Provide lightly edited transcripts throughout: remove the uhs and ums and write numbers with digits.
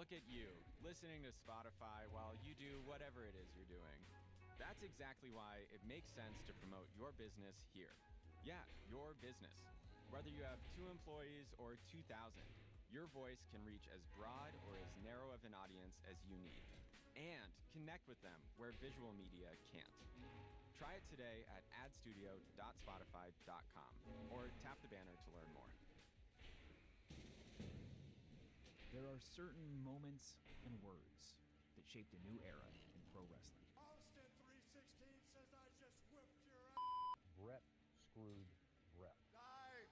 Look at you, listening to Spotify while you do whatever it is you're doing. That's exactly why it makes sense to promote your business here. Yeah, your business. Whether you have 2 employees or 2,000, your voice can reach as broad or as narrow of an audience as you need, and connect with them where visual media can't. Try it today at adstudio.spotify.com or tap the banner to learn more. There are certain moments and words that shaped a new era in pro wrestling. Austin 316 says I just whipped your ass. Brett screwed Brett. Die,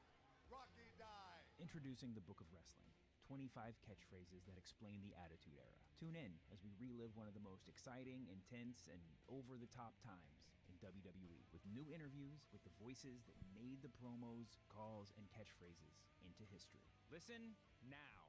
Rocky, die. Introducing the Book of Wrestling, 25 catchphrases that explain the Attitude Era. Tune in as we relive one of the most exciting, intense, and over-the-top times in WWE with new interviews with the voices that made the promos, calls, and catchphrases into history. Listen now.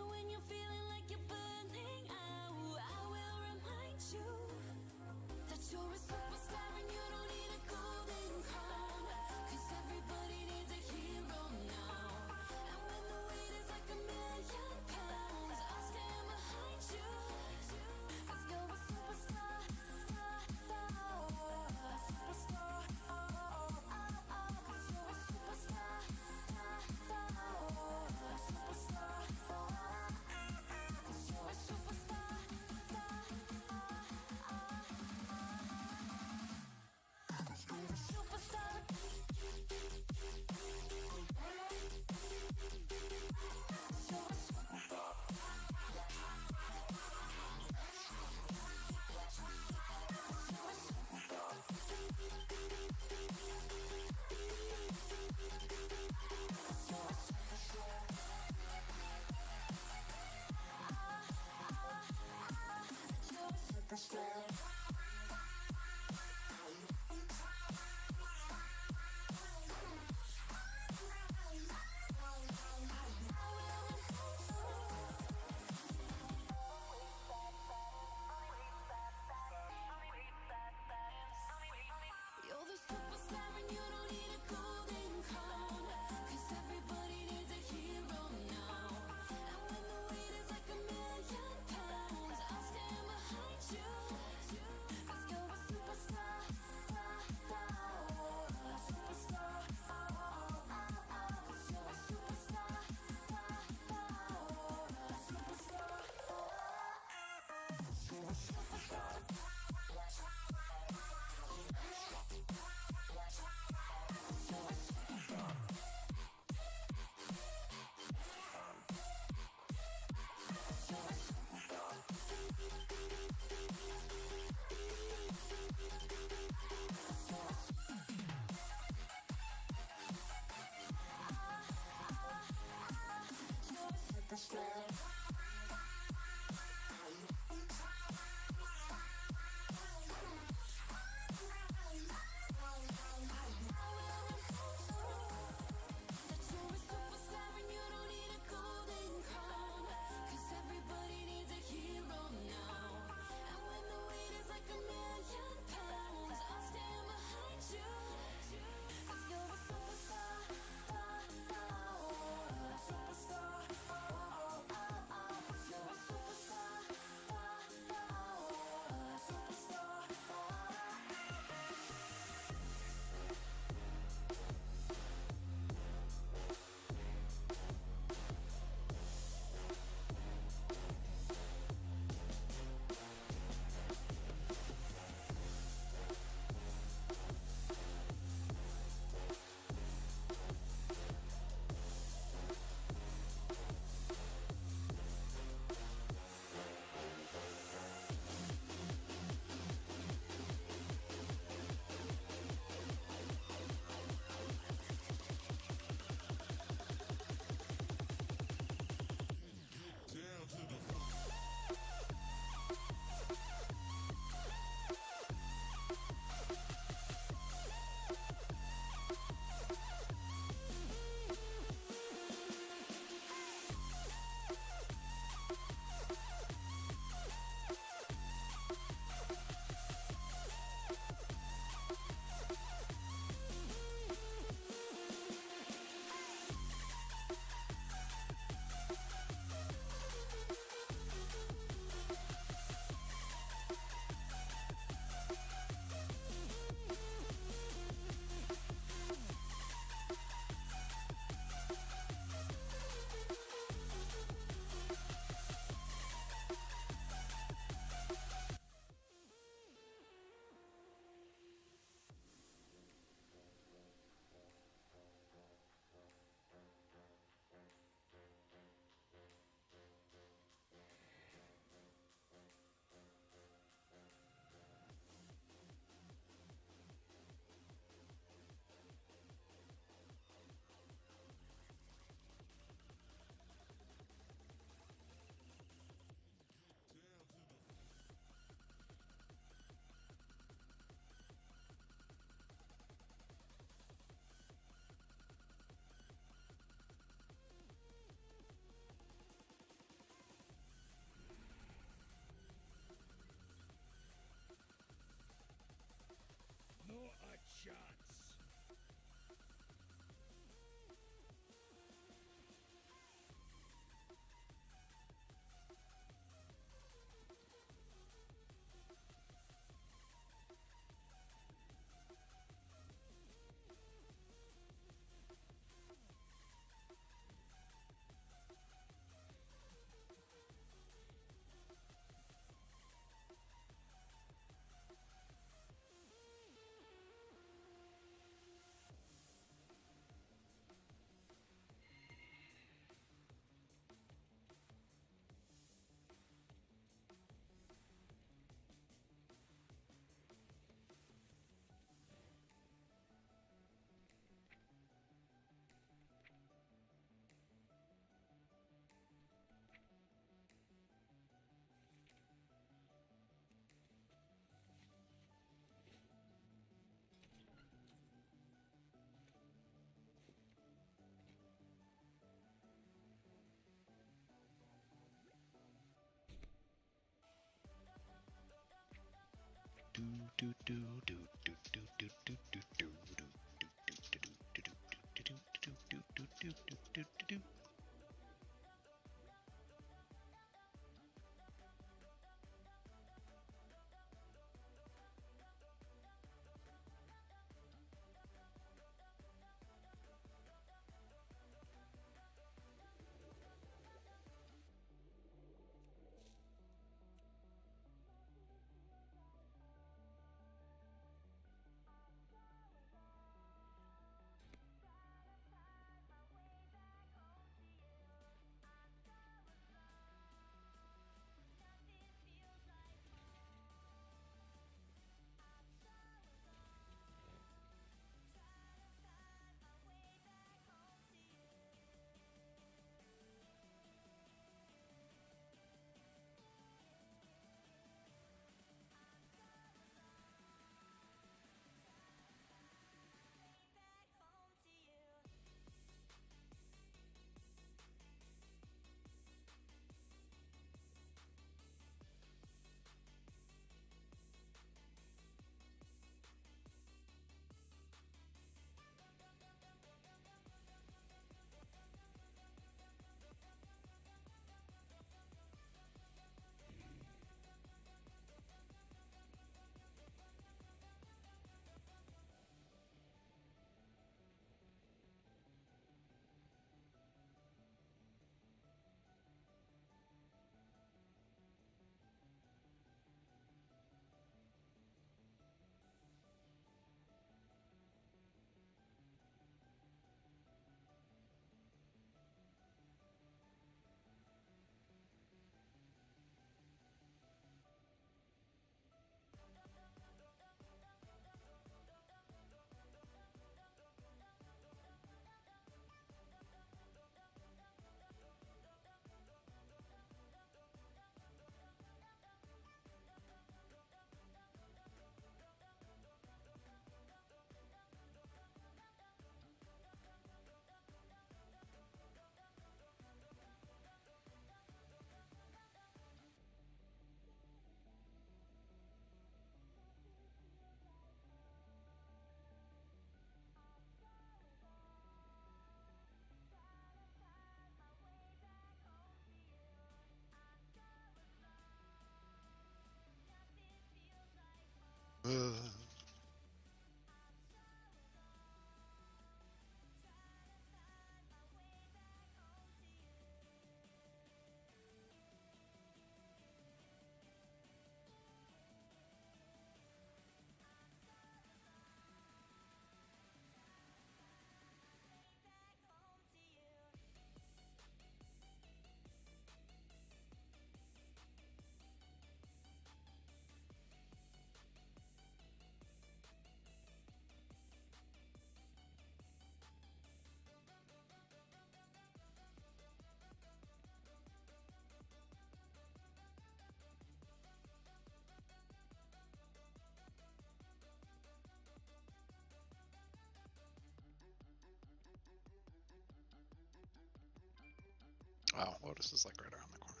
Wow, Lotus is like right around the corner.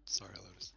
Sorry, Lotus.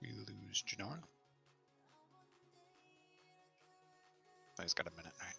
We lose Janora. Oh, he's got a minute, right?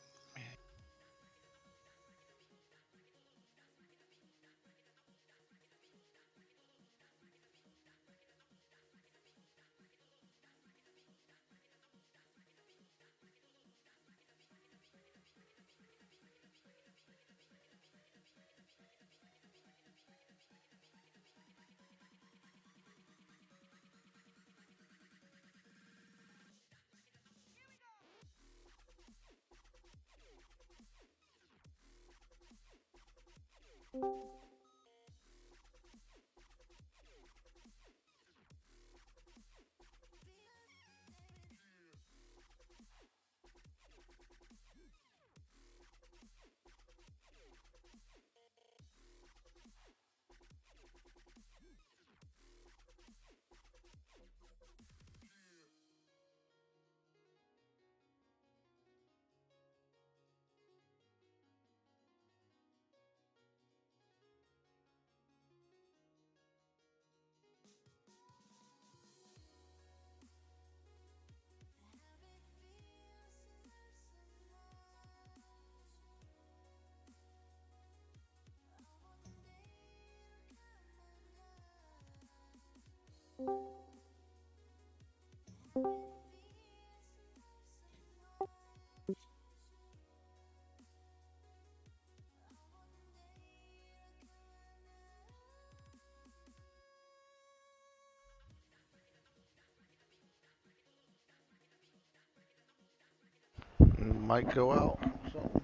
Might go out. Something.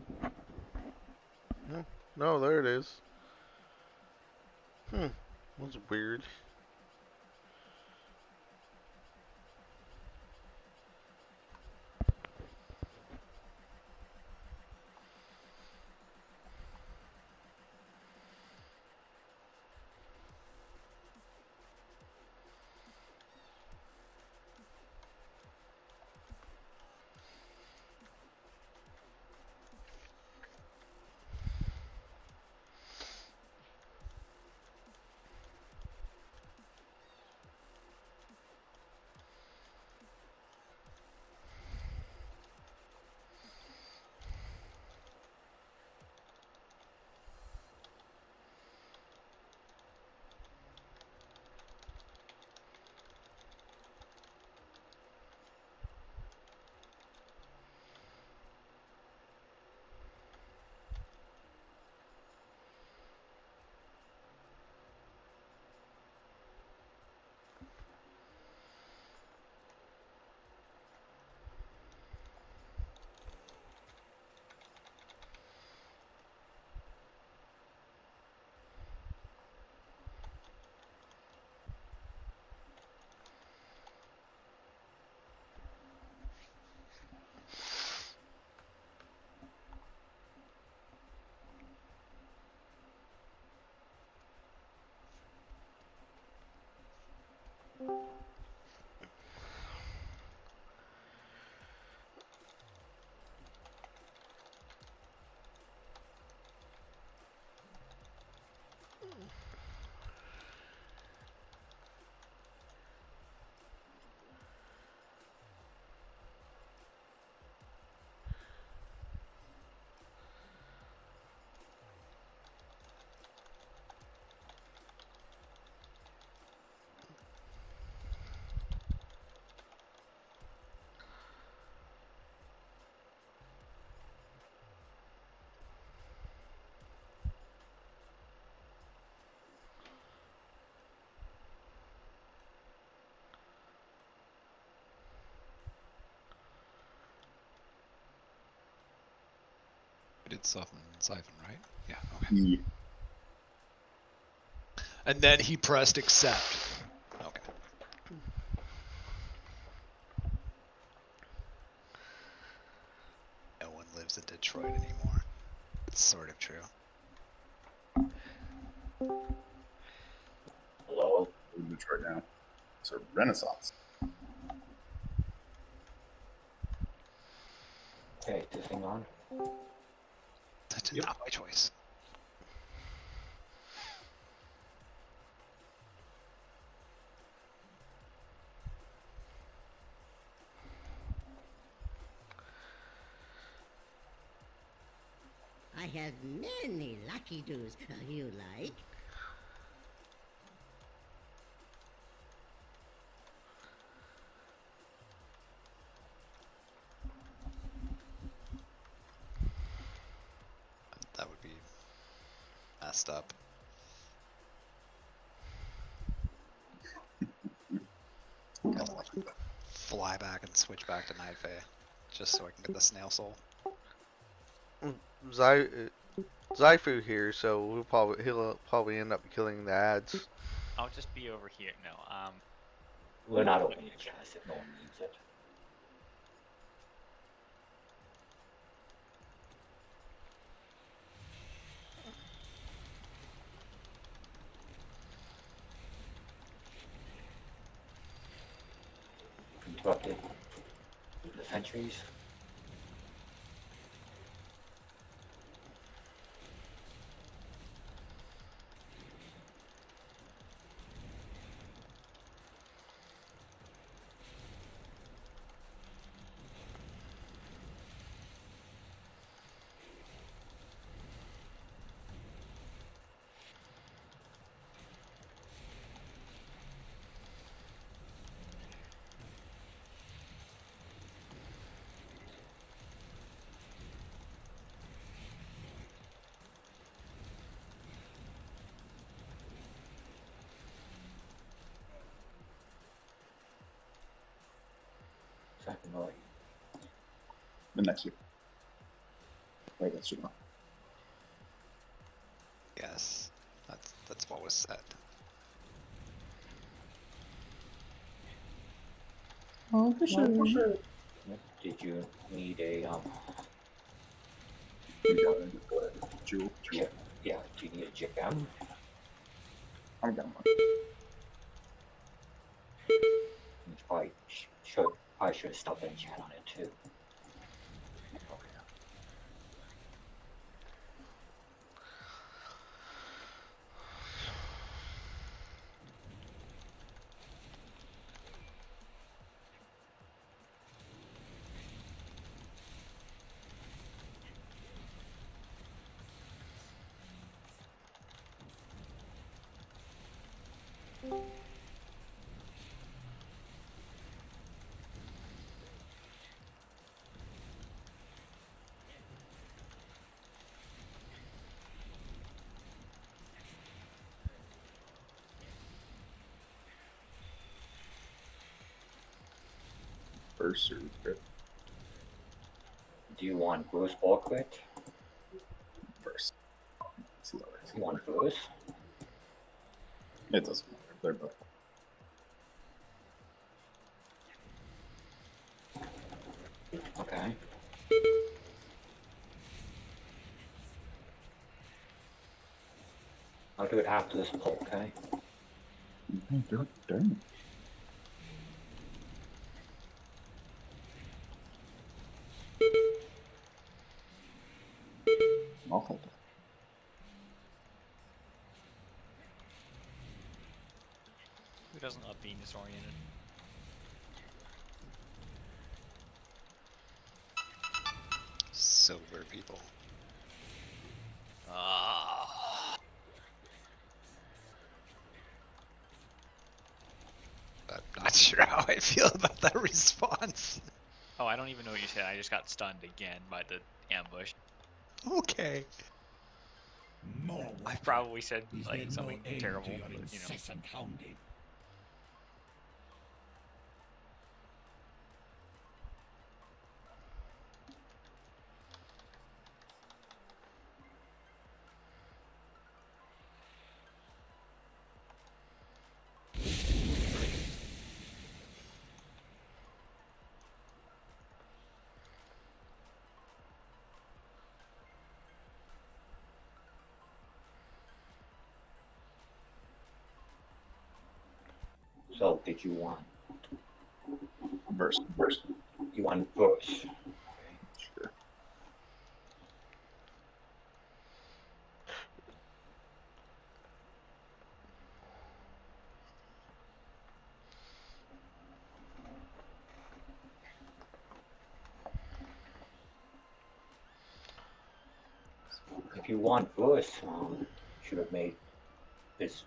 Yeah. No, there it is. That's weird. I did Siphon, right? Yeah, okay. Yeah. And then he pressed accept. Okay. No one lives in Detroit anymore. It's sort of true. Hello, in Detroit now. It's a renaissance. Okay, just hang on. That's not my choice. I have many lucky doos you like. That would be messed up. Fly back and switch back to Night Fae, just so I can get the snail soul. Zyfu here, so he'll probably end up killing the ads. I'll just be over here. No, We're not opening a chest if no one needs it. Interrupted the sentries. Second right. The next year. Wait, that's you. Yes, that's what was said. Oh, for sure. For sure. Did you need a Jewel. Yeah, do you need a gem? I'm done. You probably should have stopped and chat on it too. First or fifth? Do you want Bruce or crit? First. You want Bruce? It doesn't matter. They're both. Okay. I'll do it after this poll, okay? Do it. Dang. I'll hold it. who doesn't love being disoriented? Sober people. Ah. I'm not sure how I feel about that response. Oh, I don't even know what you said. I just got stunned again by the ambush. Okay. I probably said like something terrible, but, you know. Hounding. So, did you want Verse. you want verse? Sure. If you want verse, should have made this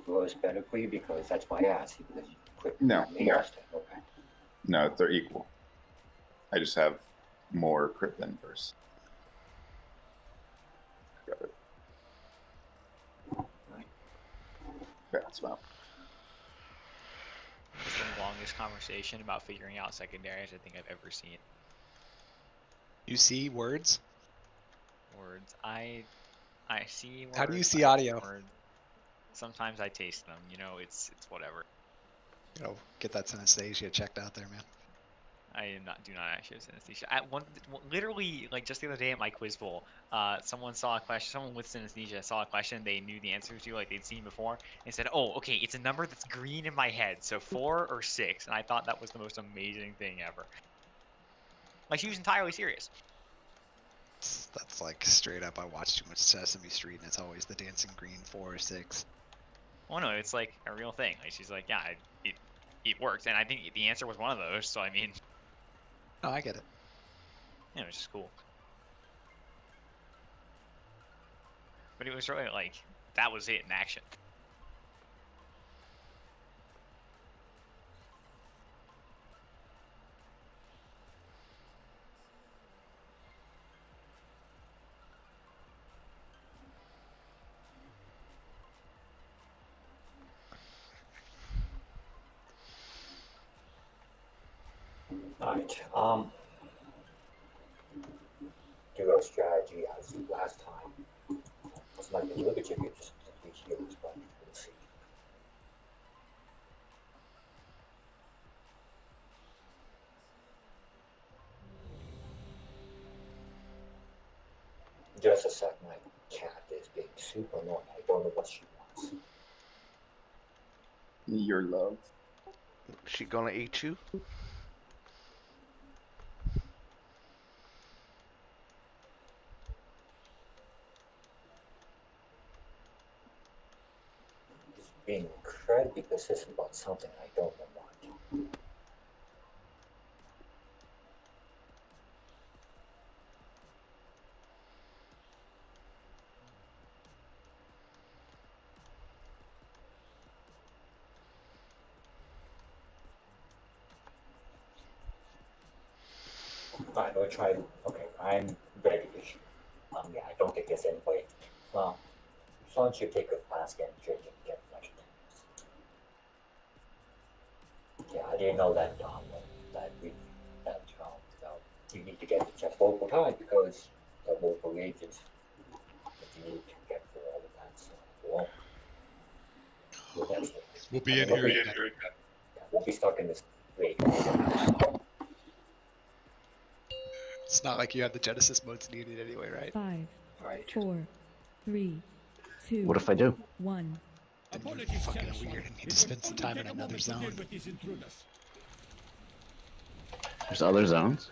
verse better for you because that's why I asked you because you quick No. Okay. No, they're equal. I just have more crit than verse. Got it. Right. Yeah, that's about. It's the longest conversation about figuring out secondaries I think I've ever seen. You see words? words. I see words. How do you see I audio? hear words. Sometimes I taste them. You know, it's whatever. You know, get that synesthesia checked out there, man. I do not actually have synesthesia. At literally, like just the other day at my quiz bowl, someone saw a question. Someone with synesthesia saw a question they knew the answer to, like they'd seen before, and said, "Oh, okay, it's a number that's green in my head, so 4 or 6." And I thought that was the most amazing thing ever. Like she was entirely serious. That's like straight up. I watch too much Sesame Street, and it's always the dancing green 4 or 6. Well, no, it's like a real thing. Like she's like, yeah, it works, and I think the answer was one of those. So I mean, No, I get it. you know, it's just cool. But it was really like that was it in action. Alright, duo strategy as last time. It's not gonna look at you, you just be healers, but we'll see. Just a sec, my cat is being super annoying. I don't know what she wants. Your love. She gonna eat you? She's being incredibly persistent about something I don't know what. Alright, we'll try. Okay, I'm ready to shoot. Yeah, I don't think there's any way. Someone should take a flask and drink and get like yeah, I didn't know that you need to get the just local time because the local agents that you need to get for all of that. So We'll be in here again. We'll be stuck in this wait. It's not like you have the Genesis modes needed anyway, right? 5, Right. 4, 3, 2. What if I do? 1. Then fucking weird and need to spend some time in another zone. There's other zones?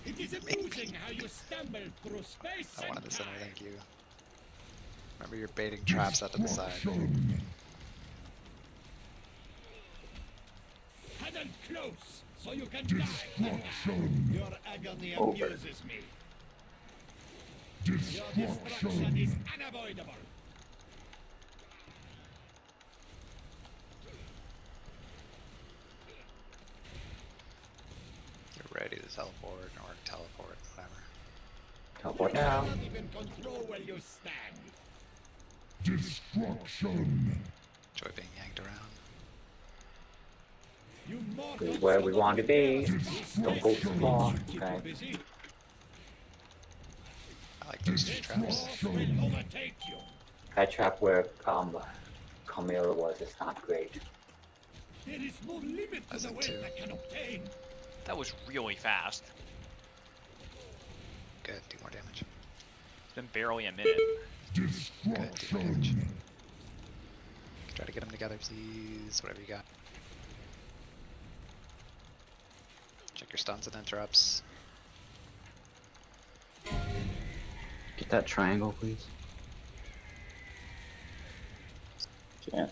It is amusing how you stumble through space I wanted and to send a time. thank you. Remember you're baiting traps out to the side. Huddle close so you can die. Your agony Over. amuses me. Your destruction is unavoidable. You're ready to teleport or teleport, whatever. Teleport now. You cannot even control where you stand. Destruction. Enjoy being yanked around. You mortals This is where we want to be. Don't go too far. keep Okay. you busy. I like those two This traps. force will overtake you. That trap where Camilla was is not great. There is no limit to As the in wealth two. I can obtain. That was really fast. Good, do more damage. It's been barely a minute. Good, do more damage. Try to get them together, please. Whatever you got. Check your stuns and interrupts. Get that triangle, please. Can't.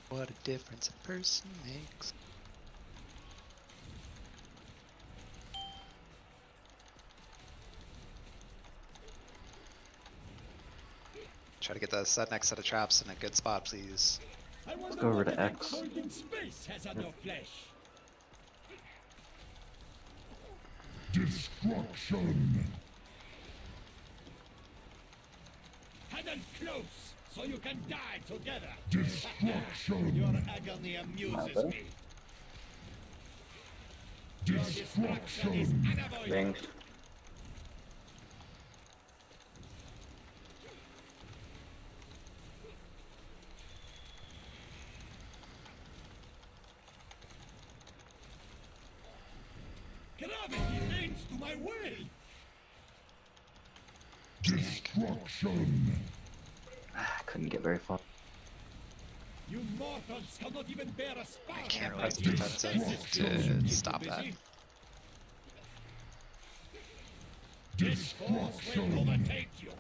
What a difference a person makes. Try to get the next set of traps in a good spot, please. Let's go over to X. Space has on your flesh. Destruction. Huddle close, so you can die together. Destruction. Your agony amuses me. Your destruction is unavoidable. Rings. Gravity bends to my will. Destruction. I couldn't get very far. You mortals cannot even bear a spark. I can't press defensive to stop that. This force will overtake you.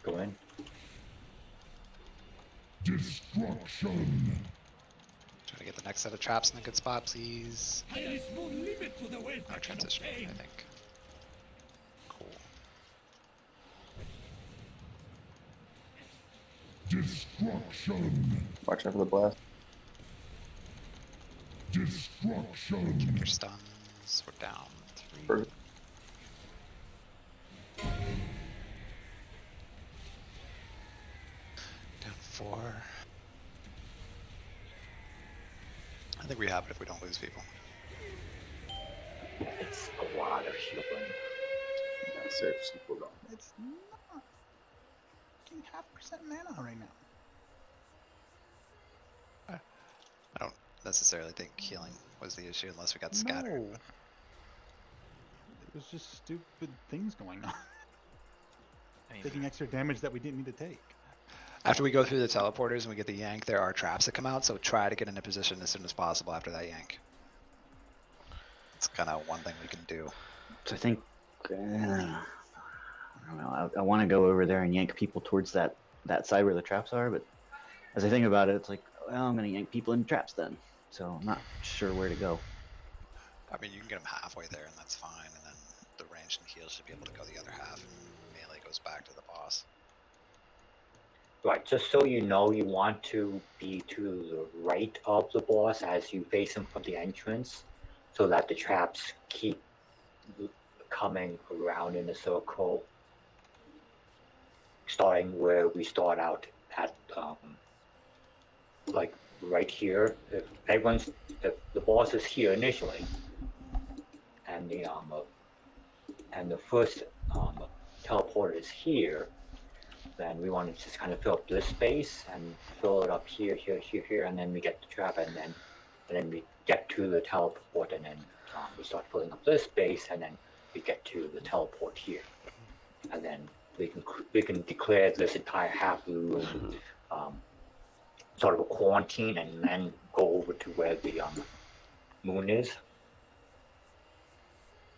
Go in. Destruction. Try to get the next set of traps in a good spot, please. There is no limit to the wealth No I can transition, I obtain. think. Cool. Destruction. Watch out for the blast. Destruction. Keep your stuns. We're down 3. Perfect. Down 4. I think we have it if we don't lose people. It's a lot of healing. Yeah, seriously, hold on. It's not. Getting 0.5% mana right now. I don't necessarily think healing was the issue unless we got scattered. No. It was just stupid things going on. I mean, Taking extra damage that we didn't need to take. After we go through the teleporters and we get the yank, there are traps that come out, so try to get into position as soon as possible after that yank. It's kind of one thing we can do. So I think I don't know. I want to go over there and yank people towards that side where the traps are, but as I think about it, it's like, well, I'm gonna yank people in traps then. So I'm not sure where to go. I mean, you can get them halfway there and that's fine, and then the ranged and heal should be able to go the other half, and melee goes back to the boss. Right, just so you know, you want to be to the right of the boss as you face him from the entrance, so that the traps keep coming around in a circle, starting where we start out at, like right here. If the boss is here initially, and the first teleporter is here, then we want to just kind of fill up this space and fill it up here, and then we get the trap, and then we get to the teleport, and then we start filling up this space, and then we get to the teleport here, and then we can declare this entire half loop sort of a quarantine, and then go over to where the moon is.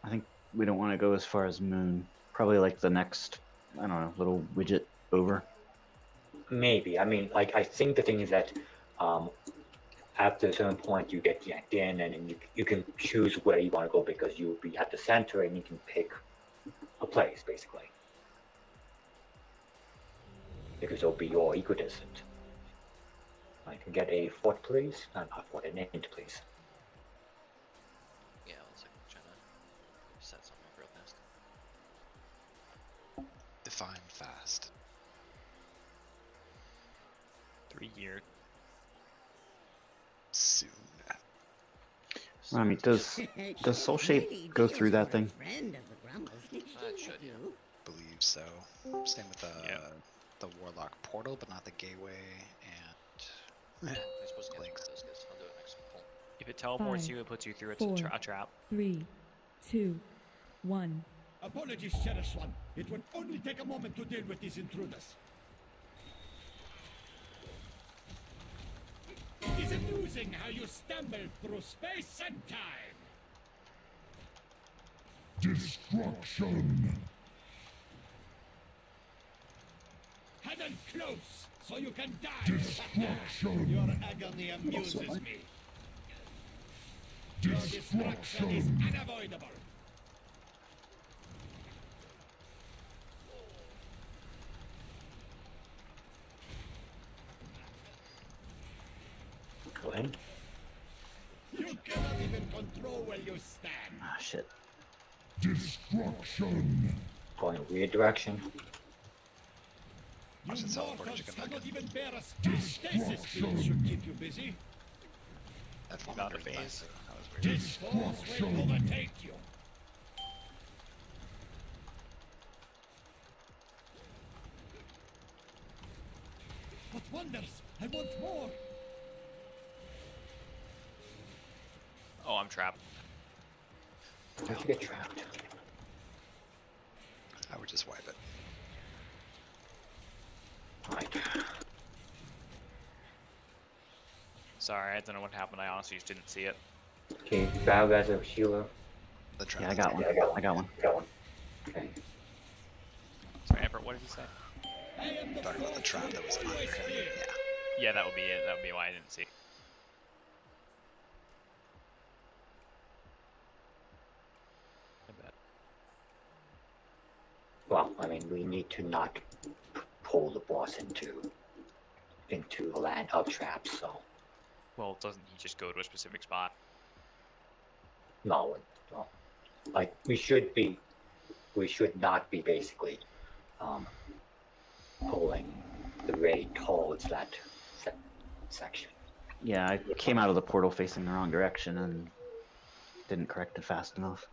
I think we don't want to go as far as moon. Probably like the next, I don't know, little widget over. Maybe. I mean, like, I think the thing is that after a certain point you get yanked in, and then you can choose where you want to go, because you'll be at the center and you can pick a place, basically. Because it'll be your equidistant. I can get a fort, please. Not a fort, an int, please. Yeah, I was like trying to set something up real fast. Define fast. 3 years. Soon. I mean, does Soul Shape go through that thing? It should, yeah. Believe so. Same with the Warlock portal, but not the gateway, and I suppose I can those guys. I'll do it next one. If it teleports 5, you, it puts you through a 4, trap. 3, 2, 1. Apologies, Cherished One. It would only take a moment to deal with these intruders. It is amusing how you stumble through space and time. Destruction. Huddle close, so you can die. Destruction. Your agony amuses me. Your destruction is unavoidable. go in. You cannot even control where you stand. Ah, shit. Destruction. Going a weird direction. Watch the teleporter Mortals chicken back cannot in. even bear a stasis field should keep you busy. That About a 400 phase. That was weird. This force will overtake you. What wonders! I want more! Oh, I'm trapped. How'd you get trapped? I would just wipe it. Right. Sorry, I don't know what happened. I honestly just didn't see it. Okay, grab as a healer. The trap. Yeah, I got one. I got one. Got one. Okay. Sorry, Everett, what did you say? Talking about the trap that was under him. Yeah. Yeah, that would be it. That would be why I didn't see. I bet. Well, I mean, we need to not pull the boss into a land of traps, so Well, doesn't he just go to a specific spot? no, like we should not be basically pulling the raid towards that section. Yeah, I came out of the portal facing the wrong direction and didn't correct it fast enough.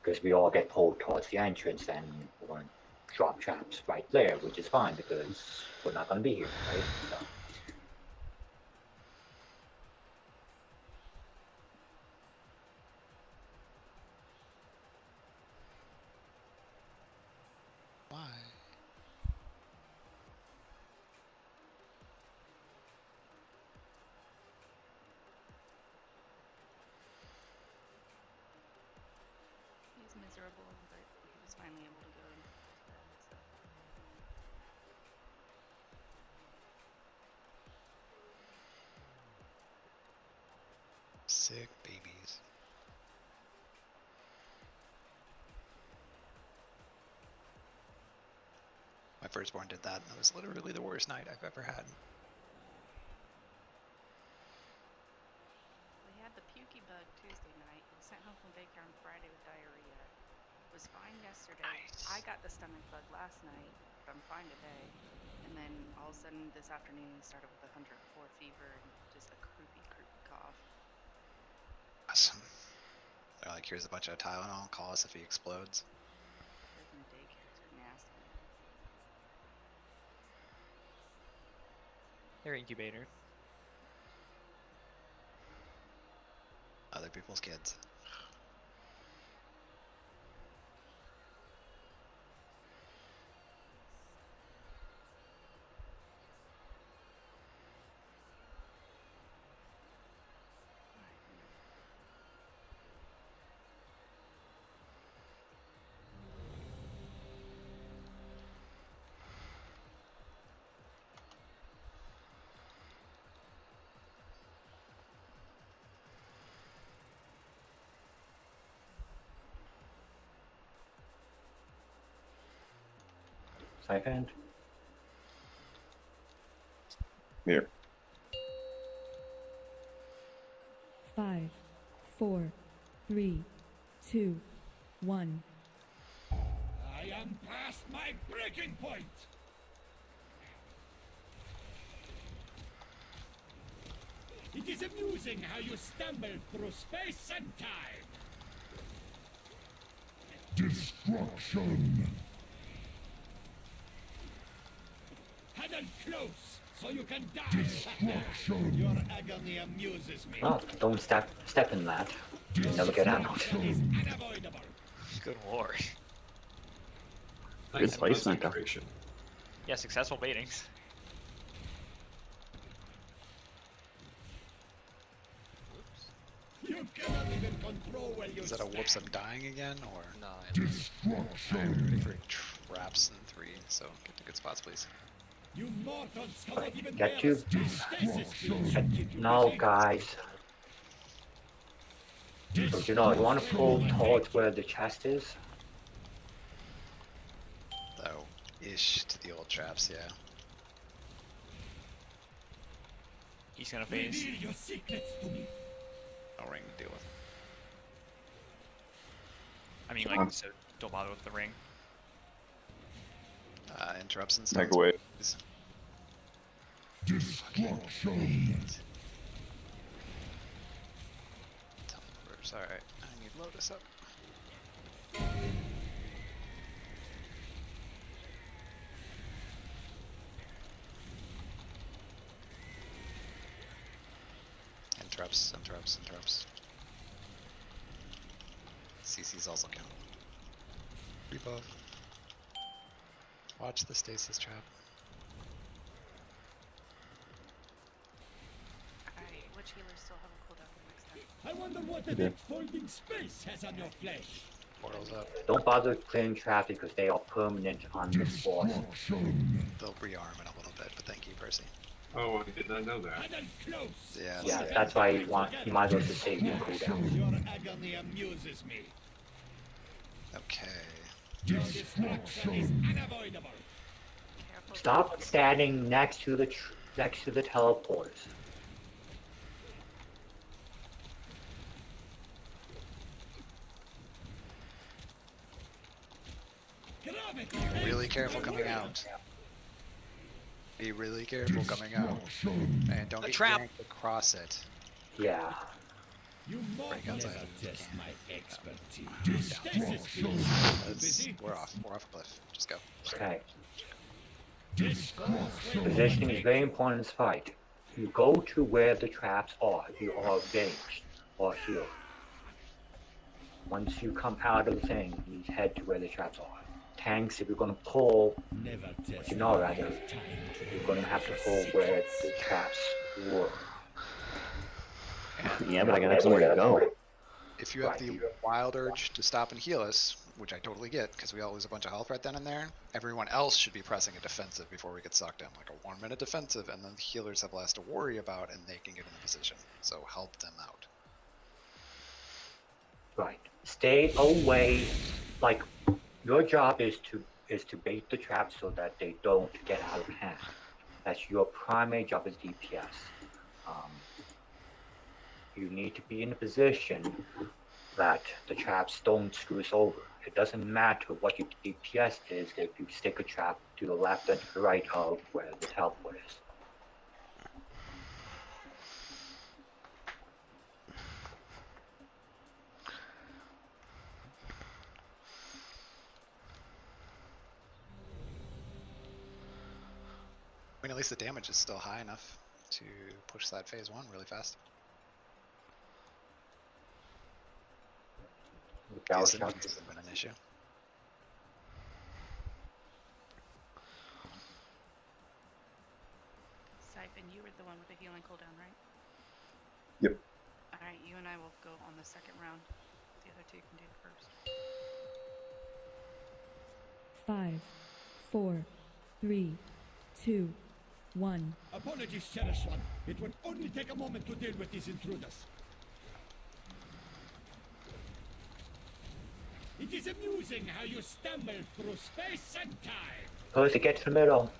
Because we all get pulled towards the entrance and we're going to drop traps right there, which is fine because we're not going to be here, right? So. Why? He's miserable, but he was finally able to go to bed, so. Sick babies. My firstborn did that, and that was literally the worst night I've ever had. We had the pukey bug Tuesday night. Was sent home from daycare on Friday with diarrhea. Was fine yesterday. Nice. I got the stomach bug last night, but I'm fine today. And then all of a sudden this afternoon he started with 104 fever and just a croupy cough. Awesome. They're like, here's a bunch of Tylenol, call us if he explodes. Freaking daycares are nasty. They're incubator. Other people's kids. Second. Here. 5, 4, 3, 2, 1. I am past my breaking point. It is amusing how you stumble through space and time. Destruction. Huddle close, so you can die. Destruction. Your agony amuses me. Oh, don't step in that. You'll never get out. Is unavoidable. Good lord. Good placement, though. Yeah, successful baitings. You cannot even control where you Is that a whoops I'm dying again, or? No, I'm ready for traps in 3, so get to good spots, please. You mortals cannot even Get bear you. a stasis field should keep you No, busy. guys. So you want to pull towards where the chest is? Though, ish to the old traps, yeah. He's gonna phase. Reveal your secrets to me. No ring to deal with. I mean, like, so don't bother with the ring. Interrupts and stuff. Microwave. Destruction. Teleporters. All right. I need Lotus up. Interrupts. CC's also count. Rebuff. Watch the stasis trap. Alright, which healers still have a cooldown for next time? I wonder what the big folding space has on your flesh. Portals up. Don't bother clearing traps because they are permanent on this boss. They'll rearm in a little bit, but thank you, Percy. Oh, I did not know that. Yeah. Yeah, that's why he might as well just save your cooldown. Your agony amuses me. Okay. Your destruction is unavoidable. Stop standing next to the teleporters. Really careful coming out. Be really careful coming out. And don't get yanked across it. Yeah. You Break outside. test my expertise. We're off a cliff. Just go. Okay. Positioning is very important in this fight. You go to where the traps are. You are ranged or healed. Once you come out of the thing, you head to where the traps are. Tanks, if you're going to pull, you're going to have to pull where the traps were. Yeah, but I gotta have somewhere to go. If you have the wild urge to stop and heal us, which I totally get, because we all lose a bunch of health right then and there, everyone else should be pressing a defensive before we get sucked in, like a 1 minute defensive, and then the healers have less to worry about, and they can get in the position. So help them out. Right. Stay away. Like, your job is to bait the traps so that they don't get out of hand. That's your primary job as DPS. You need to be in a position that the traps don't screw us over. It doesn't matter what your DPS is if you stick a trap to the left and to the right of where the teleport is. I mean, at least the damage is still high enough to push that phase 1 really fast. Yes, it hasn't been an issue. Siphon, you were the one with the healing cooldown, right? Yep. Alright, you and I will go on the second round. The other two can do the first. 5, 4, 3, 2, 1. Apologies, Cherished One. It would only take a moment to deal with these intruders. It is amusing how you stumble through space and time. Percy, get to the middle.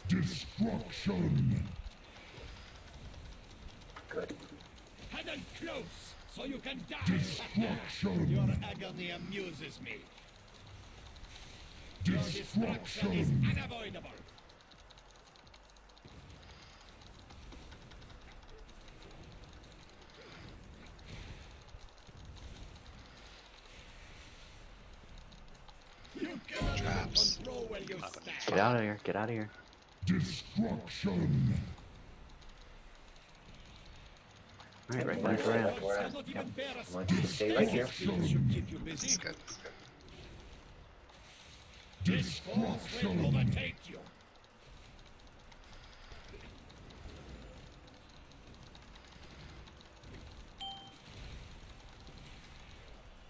Destruction. Good. Huddle close, so you can die. Destruction. Your agony amuses me. Your destruction is unavoidable. Traps. Get out of here. Get out of here. Destruction. Alright, right back around. Yep. I want you to stay right here. This is good. This force will overtake you.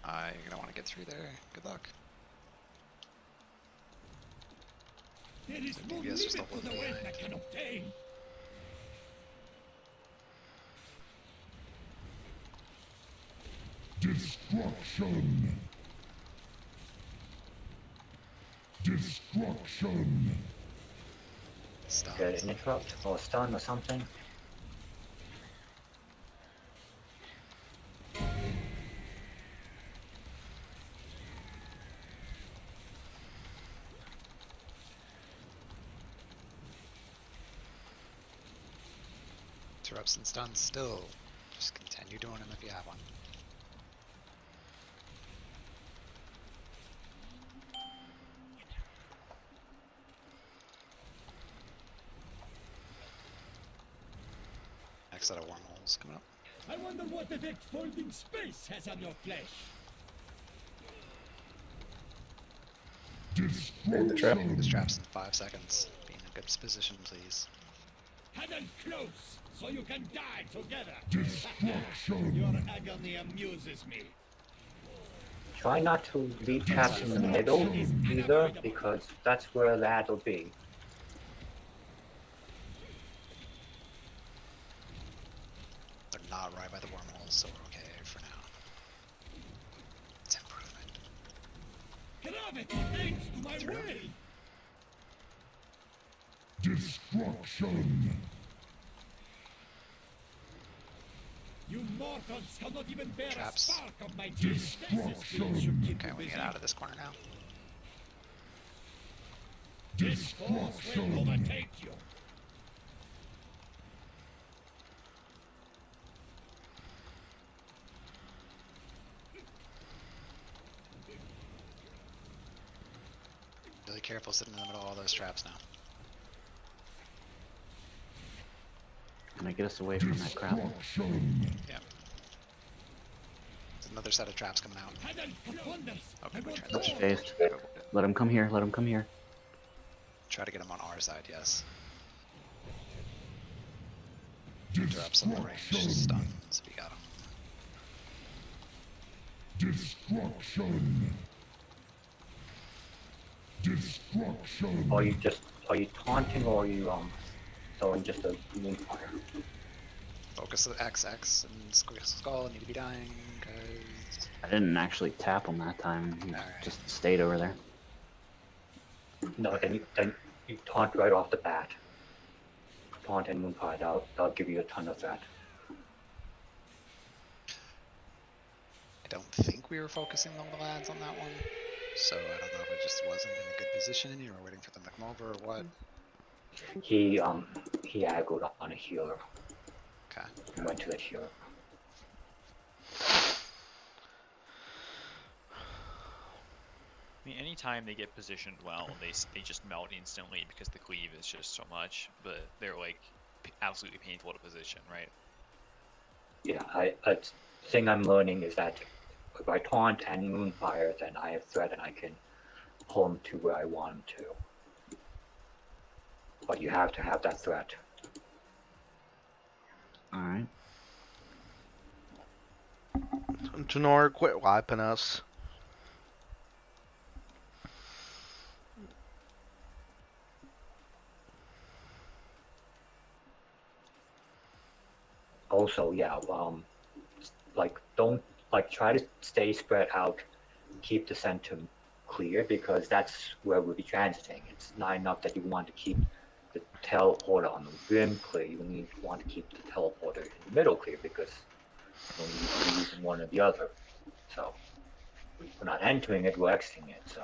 You're gonna want to get through there. Good luck. There is So no maybe limit that's just a to the little wealth I can obtain. Destruction. Get an interrupt or stun or something. Interrupts and stuns still. Just continue doing them if you have one. Next set of wormholes coming up. I wonder what effect folding space has on your flesh. Hit the trap. This trap's in 5 seconds. Be in a good position, please. Huddle close, so you can die together. Your agony amuses me. Try not to leave traps in the middle either, because that's where that'll be. They're not right by the wormholes, so we're okay for now. It's improvement. Gravity aims to my will. Destruction! You mortals cannot even bear Traps. a spark of my stasis field should keep Okay, you we busy. get out of this corner now. This force will overtake you. Really careful sitting in the middle of all those traps now. Gonna get us away from that crap. Yeah. There's another set of traps coming out. Okay, we tried Touch that. phased. Let him come here. Let him come here. Try to get him on our side, yes. Interrupts on the range, stuns, we got him. Destruction! Destruction! Are you taunting or are you throwing just a moonfire? Focus the XX and Skull need to be dying, guys. I didn't actually tap him that time. He just stayed over there. No, then you taunt right off the bat. Taunt and moonfire, that'll give you a ton of that. I don't think we were focusing on the lads on that one, so I don't know if it just wasn't in a good position and you were waiting for them to come over or what. He aggroed on a healer. Okay. He went to the healer. I mean, anytime they get positioned well, they just melt instantly because the cleave is just so much, but they're like absolutely painful to position, right? Yeah, the thing I'm learning is that if I taunt and moonfire, then I have threat and I can pull him to where I want him to. But you have to have that threat. Alright. Janor, quit wiping us. Also, yeah, don't try to stay spread out, keep the center clear because that's where we'll be transiting. It's not enough that you want to keep the teleporter on the rim clear. You want to keep the teleporter in the middle clear because you'll be using one or the other. So we're not entering it, we're exiting it. So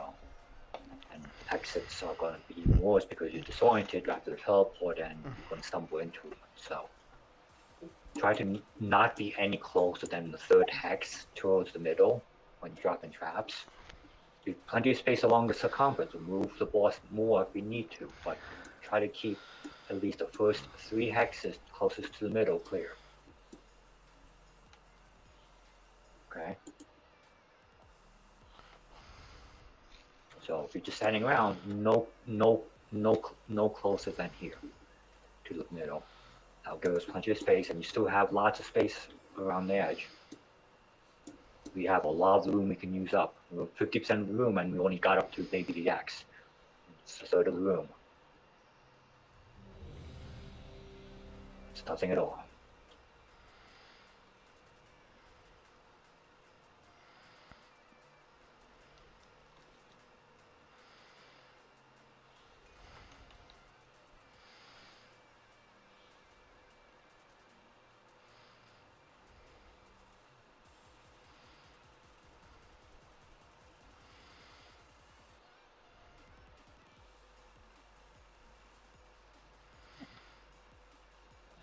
and exits are going to be even worse because you're disoriented after the teleport and you're going to stumble into it. So try to not be any closer than the third hex towards the middle when you're dropping traps. Leave plenty of space along the circumference. We'll move the boss more if we need to, but try to keep at least the first 3 hexes closest to the middle clear. Okay. So if you're just standing around, no closer than here to the middle. That'll give us plenty of space, and you still have lots of space around the edge. We have a lot of room we can use up. We have 50% of the room, and we only got up to maybe the X. It's a third of the room. It's nothing at all.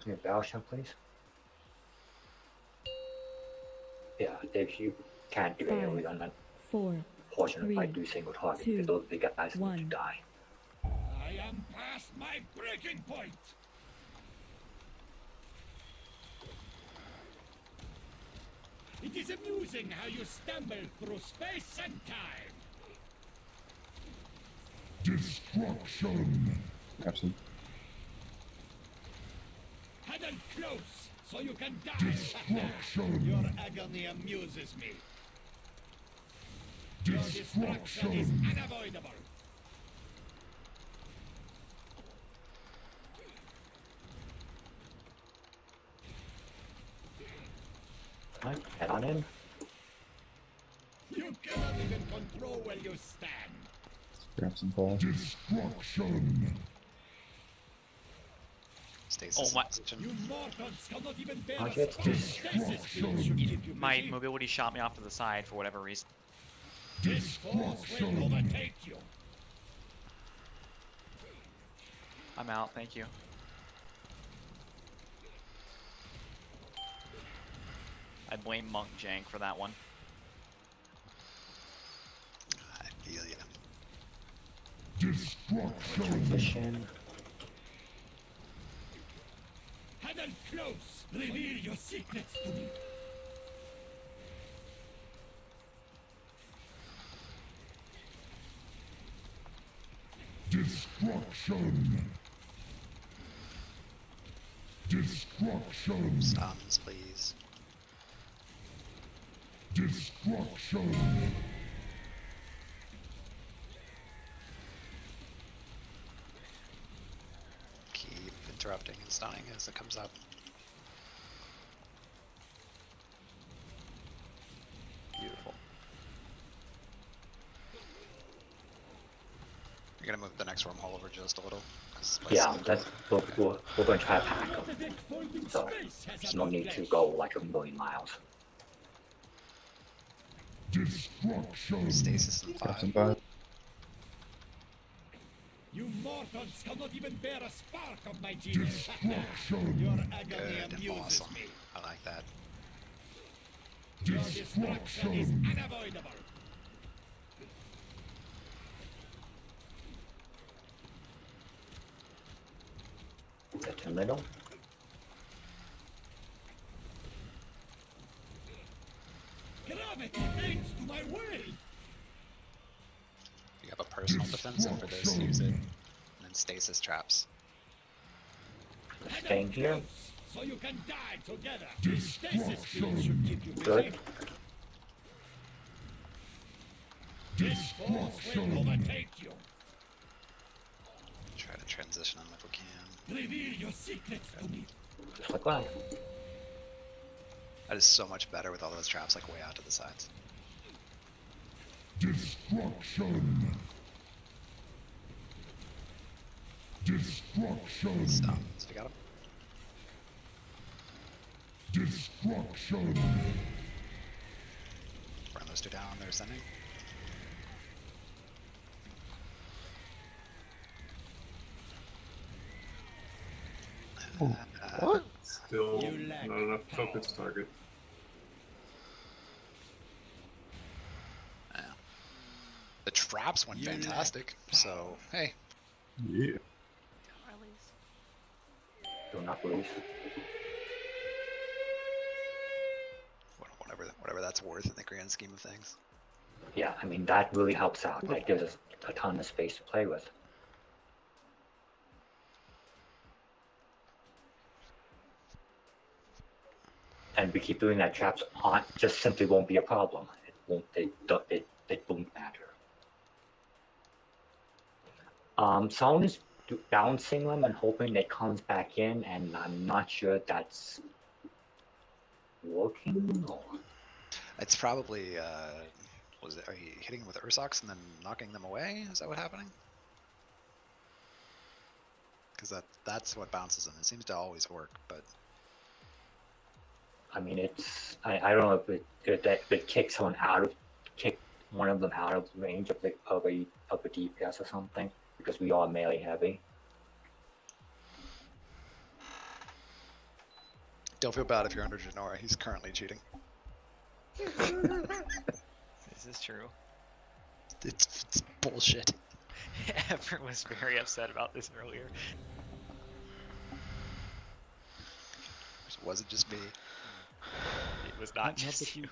Your barrel shot, please. Yeah, if you can't do any redundant 4, portion if I 3, do single target, 2, because those big guys need 1. to die. I am past my breaking point. It is amusing how you stumble through space and time. Destruction. Absolutely. Huddle close so you can die. Destruction. Your agony amuses me. Your destruction is Destruction. unavoidable. Right, head on in. You cannot even control where you stand. Grab some ball. Destruction. Stasis Oh my! You mortals cannot even bear I a get spark. this. Stasis field should keep you My busy. mobility shot me off to the side for whatever reason. This force will overtake you. I'm out. Thank you. I blame Monk Jank for that one. I feel you. Destruction. Transition. Huddle close. Reveal your secrets to me. Destruction. Destruction. Stuns, please. Destruction. Keep interrupting and stunning as it comes up. Beautiful. You're gonna move the next wormhole over just a little. 'Cause this place Yeah, is- that's we're going to try to pack them. So there's no need to go like a million miles. Destruction. Stasis in Grab some 5. ball. You mortals cannot even bear a spark of my genius. Destruction. Your agony Good, amuses awesome. me. I like that. Your destruction is Destruction. unavoidable. Get to the middle. Gravity bends to my will. If you have a personal defensive for this, use it. And then stasis traps. Staying here. So you can die together. Stasis field should keep you busy. Good. This force will overtake you. Try to transition them if we can. Reveal your secrets to me. Just like that. That is so much better with all those traps like way out to the sides. Destruction. Destruction. Stuns. You got him? Destruction. Run those two down. They're ascending. What? Still You lack not enough focus target. Yeah. The traps went You fantastic. So hey, Yeah. Release. Do not lose. whatever that's worth in the grand scheme of things. Yeah, I mean that really helps out. That gives us a ton of space to play with. And we keep doing that. Traps on just simply won't be a problem. It won't. It won't matter. Someone is bouncing them and hoping it comes back in, and I'm not sure that's working. Or... It's probably was it? Are you hitting with Ursox and then knocking them away? Is that what happening? Because that's what bounces them. It seems to always work, but I mean, it's I don't know if it kicks someone out of one of them out of range of a DPS or something, because we are melee heavy. Don't feel bad if you're under Janora. He's currently cheating. This is true. It's bullshit. Everett was very upset about this earlier. Was it just me? It was not just you.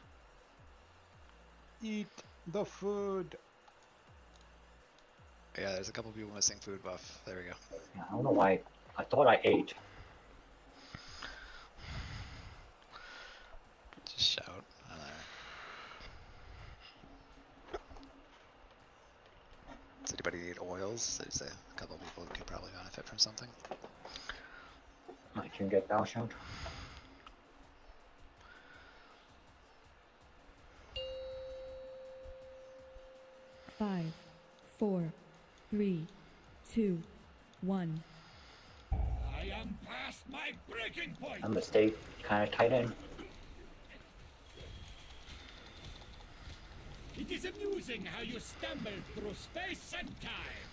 Eat the food. Yeah, there's a couple people missing food buff. There we go. Yeah, I don't know why. I thought I ate. Just shout. I don't know. Does anybody need oils? There's a couple people who could probably benefit from something. I can get thou shalt. Five, 4, 3, 2, 1. I am past my breaking point. I'm gonna stay kind of tight in. It is amusing how you stumble through space and time.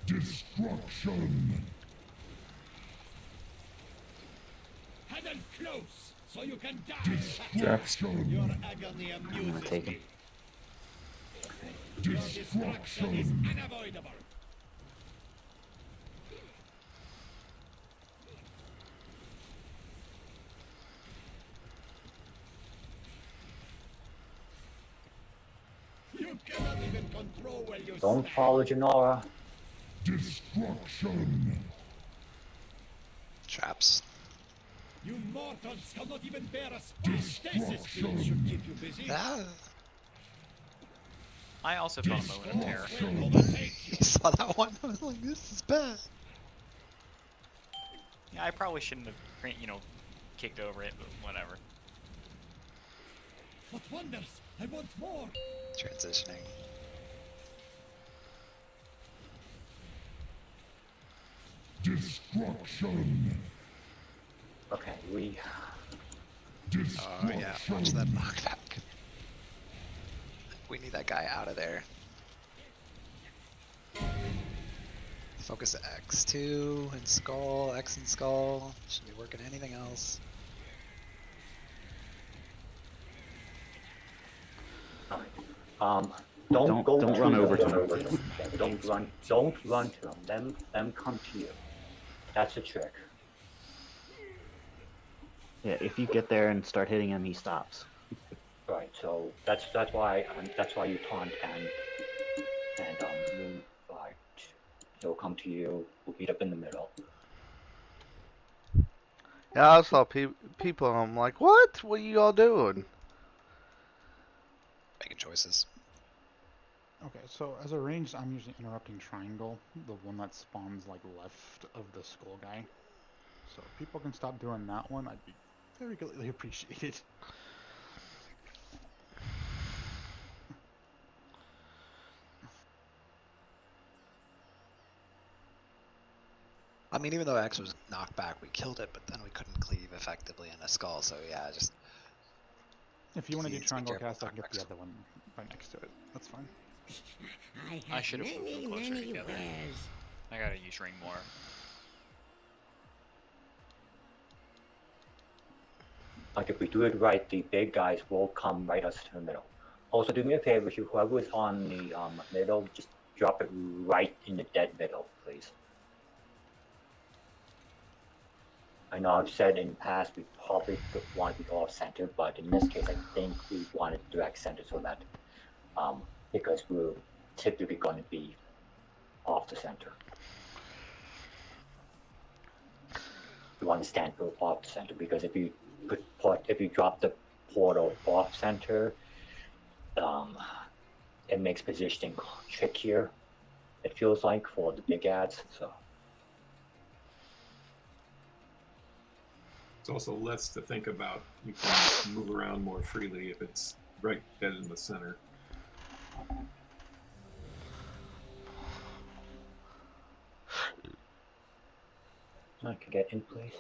Destruction. Huddle close so you can die. Destruction. Your agony amuses take me. him. Your destruction is unavoidable. You cannot even control where you Don't follow Janora. Destruction. Traps. You mortals cannot even bear a stasis field should keep you busy. Ah. I also felt a moment of terror. You saw that one? I was like, this is bad. Yeah, I probably shouldn't have, kicked over it, but whatever. What wonders? I want more. Transitioning. Destruction. Okay, we. Oh yeah, watch that knockback. We need that guy out of there. Focus X2 and Skull, X and Skull. Shouldn't be working anything else. Don't go. Don't to run them. over to them. Don't run. Don't run to them. Them come to you. That's the trick. Yeah, if you get there and start hitting him, he stops. Right. So that's why you taunt and move right. He'll come to you. We'll meet up in the middle. Yeah, I saw people. I'm like, what? What are you all doing? Making choices. Okay, so as a ranged, I'm using interrupting triangle, the one that spawns like left of the skull guy. So if people can stop doing that one, I'd be very greatly appreciated. I mean, even though X was knocked back, we killed it, but then we couldn't cleave effectively in a skull, so yeah, just... If you want to do Please be triangle careful cast, I'll with get the knockbacks. other one right next to it. That's fine. I should have moved them closer together. wares. I gotta use ring more. Like if we do it right, the big guys will come right us to the middle. Also, do me a favor, whoever is on the middle, just drop it right in the dead middle, please. I know I've said in the past we probably want to be off center, but in this case, I think we want it direct center so that because we're typically going to be off the center. We want to stand off the center because if you drop the portal off center, it makes positioning trickier. It feels like for the big ads. So It's also less to think about. You can move around more freely if it's right dead in the center. I can get in place.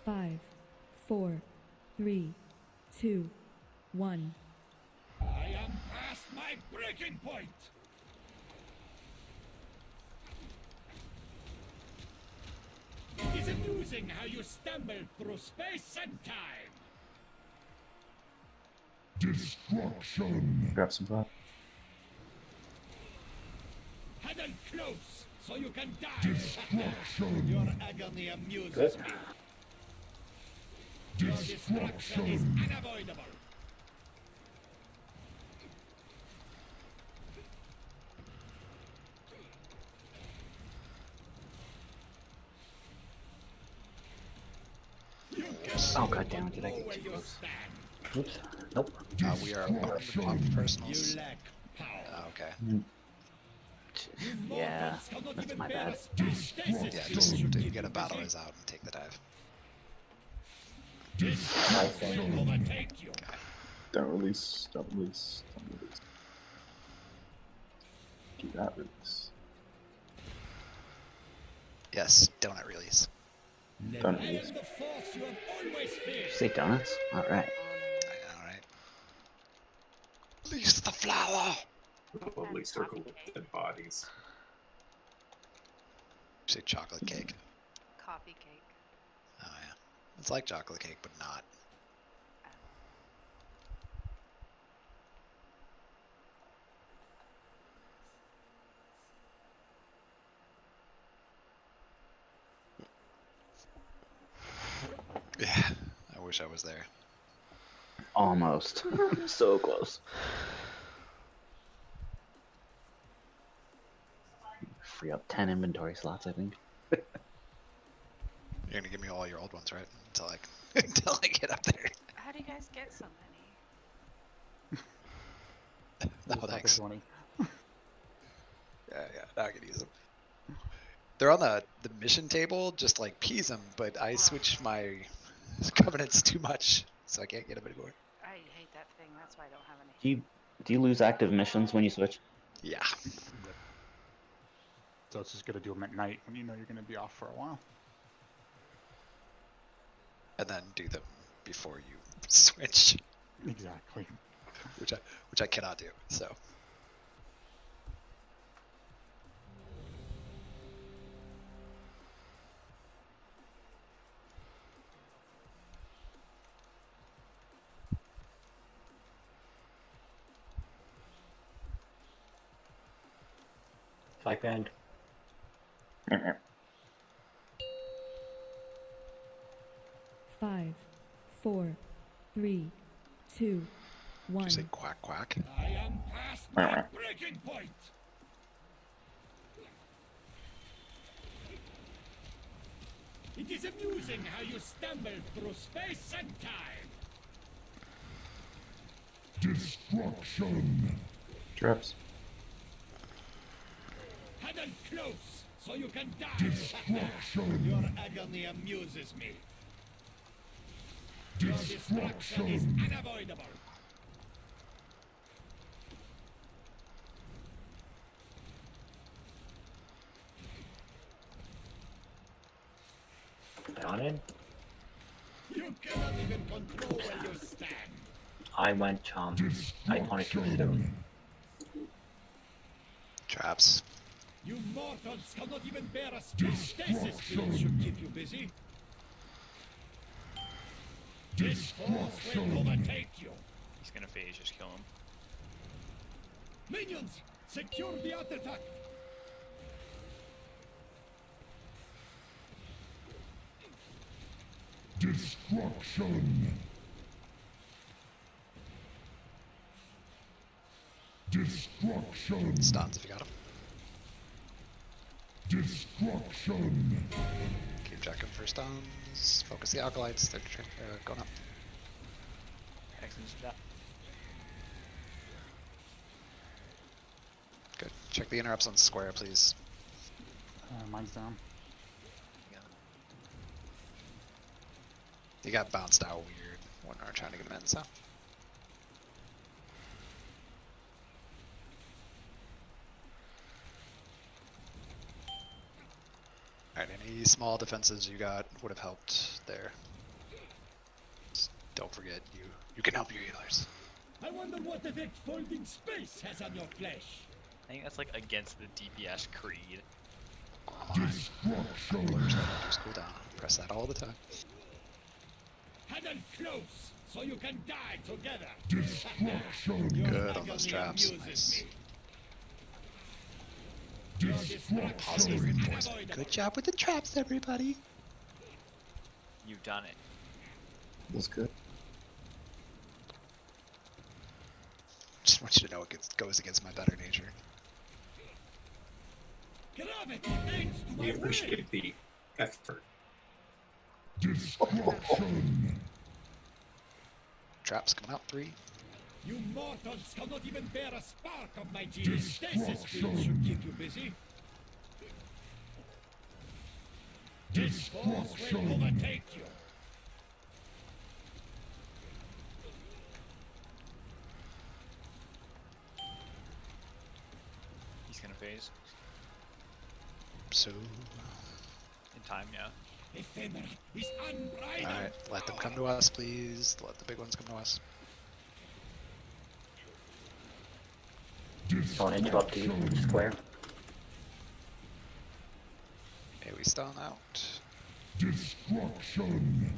5, 4, 3, 2, 1. I am past my breaking point. It is amusing how you stumble through space and time. Destruction. Grab some pot. Huddle close so you can die. Destruction. Your agony amuses me. Your destruction is unavoidable. Oh god damn it, did I get too close? Oops. Nope. We are on the personals. You lack power. Okay. Yeah, that's my bad. Yeah, just get a battle is out and take the dive. Will overtake you. Don't release. Don't release. Don't release. Do that release. Yes, donut release. Don't I release. am the force you have always feared. Did you say donuts? Alright. Alright. Release the flower! Lovely circle of dead bodies. You say chocolate cake. Coffee cake. Oh yeah. It's like chocolate cake, but not. Yeah, I wish I was there. Almost. So close. Free up 10 inventory slots, I think. You're gonna give me all your old ones, right? Until I until I get up there. How do you guys get so many? No thanks. 20. Yeah, now I can use them. They're on the mission table, just like peas them, but I switch my covenants too much, so I can't get them anymore. I hate that thing. That's why I don't have any. Do you lose active missions when you switch? Yeah. So it's just gonna do them at night when you know you're gonna be off for a while. And then do them before you switch. Exactly. Which I cannot do. So. Five band. 5, 4, 3, 2, 1. Did you say quack quack? I am past my breaking point. It is amusing how you stumble through space and time. Destruction. Traps. Huddle close so you can die. Destruction. Your agony amuses me. Your destruction is unavoidable. Down in. You cannot even control where you stand. I went iconic soon. Traps. You mortals cannot even bear a stasis field should keep you busy. This force will overtake you. He's gonna phase, just kill him. Minions, secure the artifact. Destruction. Destruction. Stuns if you got him. Destruction. Keep checking for stuns. Focus the alkalites. They're going up. Excellent shot. Good. Check the interrupts on square, please. Mine's down. You got bounced out weird when we were trying to get him in, so. Alright, any small defenses you got would have helped there. Don't forget, you can help your healers. I wonder what effect folding space has on your flesh. I think that's like against the DPS creed. Destruction. Just cool down. Press that all the time. Huddle close, so you can die together. Destruction. Good on those traps. Nice. Positive reinforcement. Good job with the traps, everybody. You've done it. That's good. Just want you to know it goes against my better nature. We appreciate the effort. Destruction. Traps coming out 3. You mortals cannot even bear a spark of my genius. Stasis field should keep you busy. This force will overtake you. He's gonna phase. So. In time, yeah. Ephemera is unbridled. Alright, let them come to us, please. Let the big ones come to us. Don't interrupt the square. Hey, we stun out. Destruction.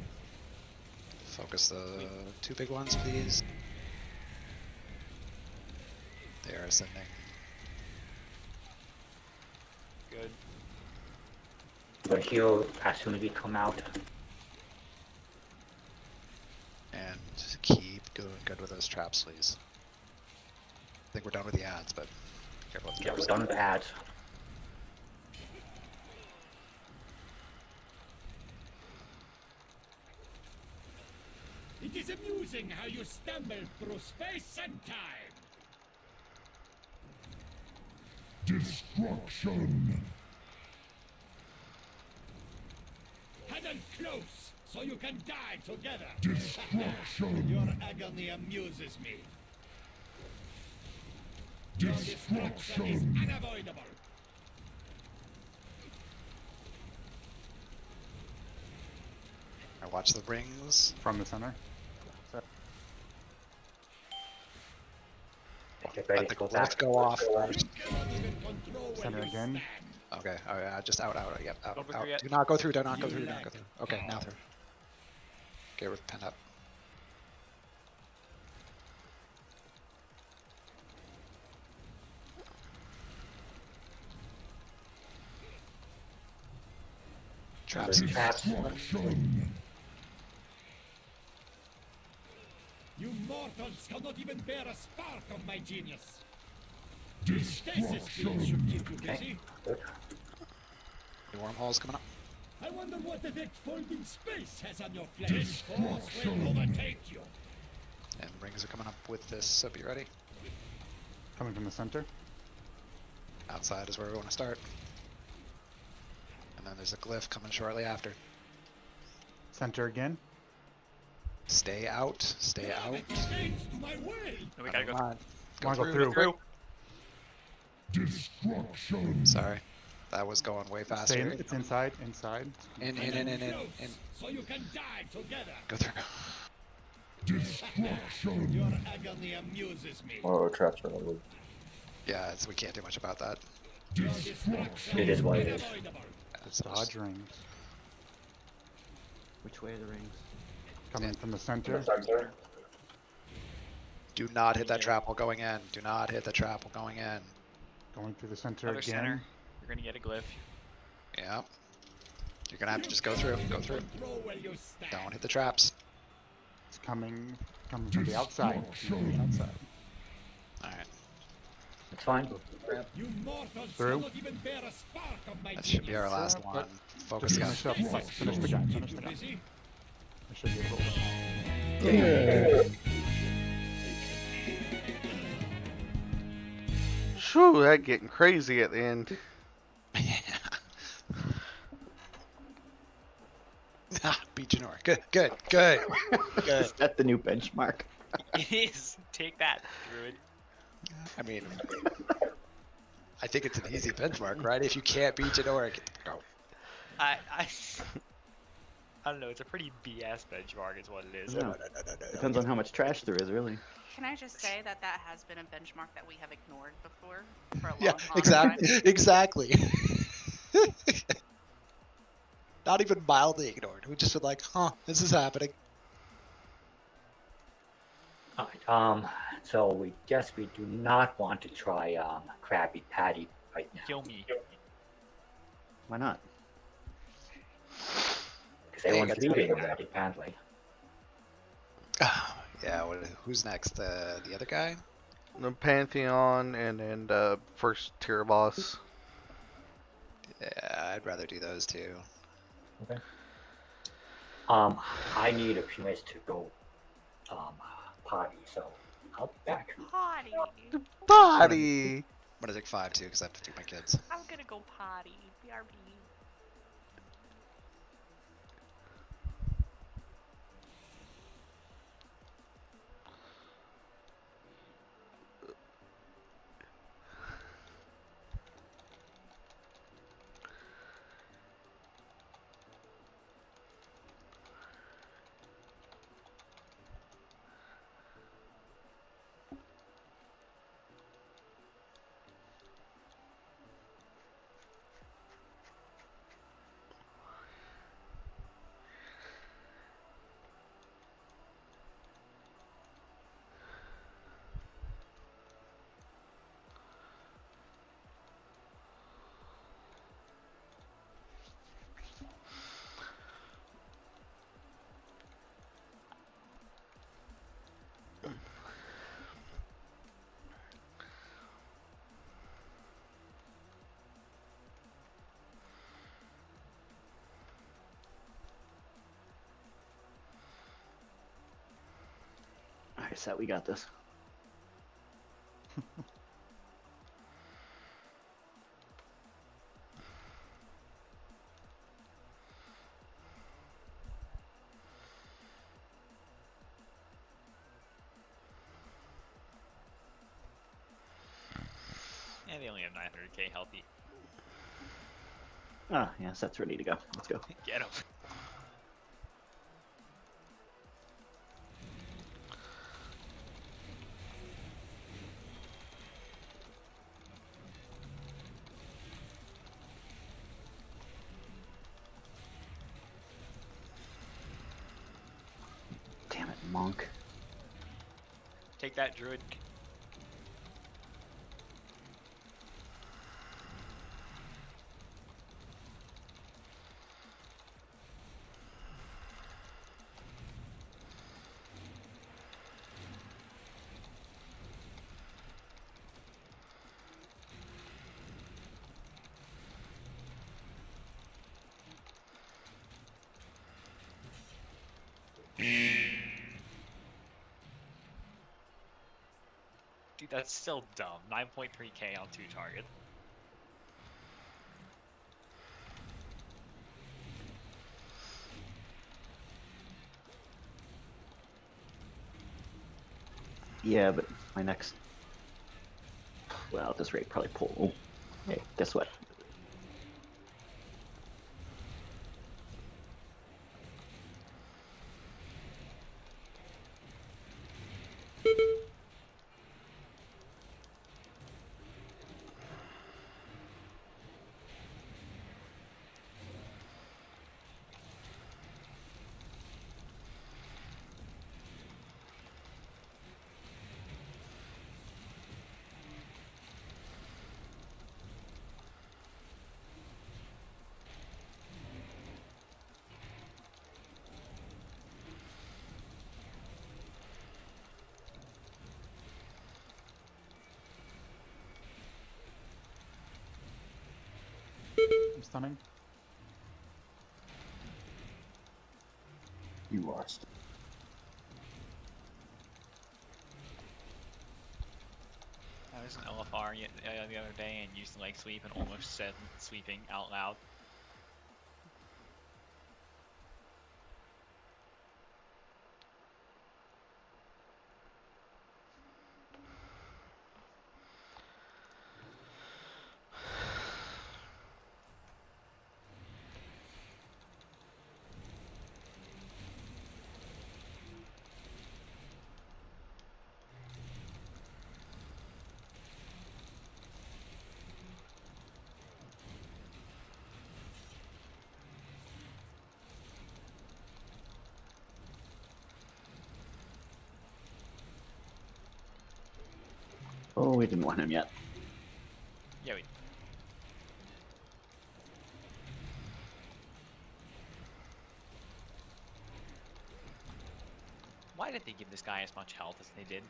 Focus the 2 big ones, please. They are ascending. Good. But heal as soon as we come out. And keep doing good with those traps, please. I think we're done with the ads, but be careful with the Yeah, traps. we're done with the ads. It is amusing how you stumble through space and time. Destruction. Huddle close, so you can die together. Destruction. Your agony amuses me. Your destruction is Destruction. unavoidable. I watch the rings. From the center. Get ready Let to the go glyph back. go off first. Center again. Okay, just out, yep, out, Don't go out. through yet. Do not go through, do not go through, do not go through. Okay, now through. Okay, we're pinned up. Traps. Destruction. You mortals cannot even bear a spark of my genius. Stasis field should keep you busy. New wormholes coming up. I wonder what effect folding space has on your flesh. This force will overtake you. And rings are coming up with this, so be ready. Coming from the center. Outside is where we want to start. And then there's a glyph coming shortly after. Center again. Stay out, stay out. No, we gotta go. On. Wanna go through. Destruction. Sorry, that was going way faster. Stay in, it's inside. In. So you can die together. Go through. Destruction. Your agony amuses me. Oh, traps are over. Yeah, we can't do much about that. Destruction. It is what it is. It's Dodge rings. Which way are the rings? Coming from the center. Do not hit that trap while going in. Do not hit the trap while going in. Going through the center Other again. center. You're gonna get a glyph. Yeah. You're gonna have to just go through. Go through. Don't hit the traps. It's coming from the outside. From the outside. Alright. It's fine. You mortals Through. cannot even bear a spark of my That should be our last one. Focus Just again. finish up. Finish the guy. Finish the guy. busy. I should be able to. Shoo, that getting crazy at the end. Beat Janora. Good, good, good. Is that the new benchmark? It is. Take that, Druid. I mean, I think it's an easy benchmark, right? If you can't beat Janora, go. I I don't know. It's a pretty BS benchmark, is what it is. No. Depends on how much trash there is, really. Can I just say that that has been a benchmark that we have ignored before for a long, Yeah, long exactly. time? Exactly. Not even mildly ignored. We just been like, huh, this is happening. Alright, so we guess we do not want to try Krabby Patty right now. Kill me. Why not? Because Hey, everyone's that's leaving good. already, apparently. Yeah, who's next? The other guy? The Pantheon and then first tier boss. Yeah, I'd rather do those two. Okay. I need a few minutes to go potty, so I'll be back. Potty. Body. I'm gonna take 5 too, because I have to feed my kids. I'm gonna go potty. BRB. Alright, Seth, we got this. Yeah, they only have 900k healthy. Ah, yeah, Seth's ready to go. Let's go. Get him. Damn it, Monk. Take that, druid. Dude, that's still dumb. 9.3k on 2 targets. Yeah, but my next... Well, at this rate, probably pull... Oh. Hey, guess what? I'm stunning. You lost. I was an LFR the other day and used to like sweep and almost said sweeping out loud. Oh, we didn't want him yet. Yeah, we. Why did they give this guy as much health as they did?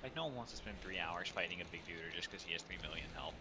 Like, no one wants to spend 3 hours fighting a big dude just because he has 3 million health.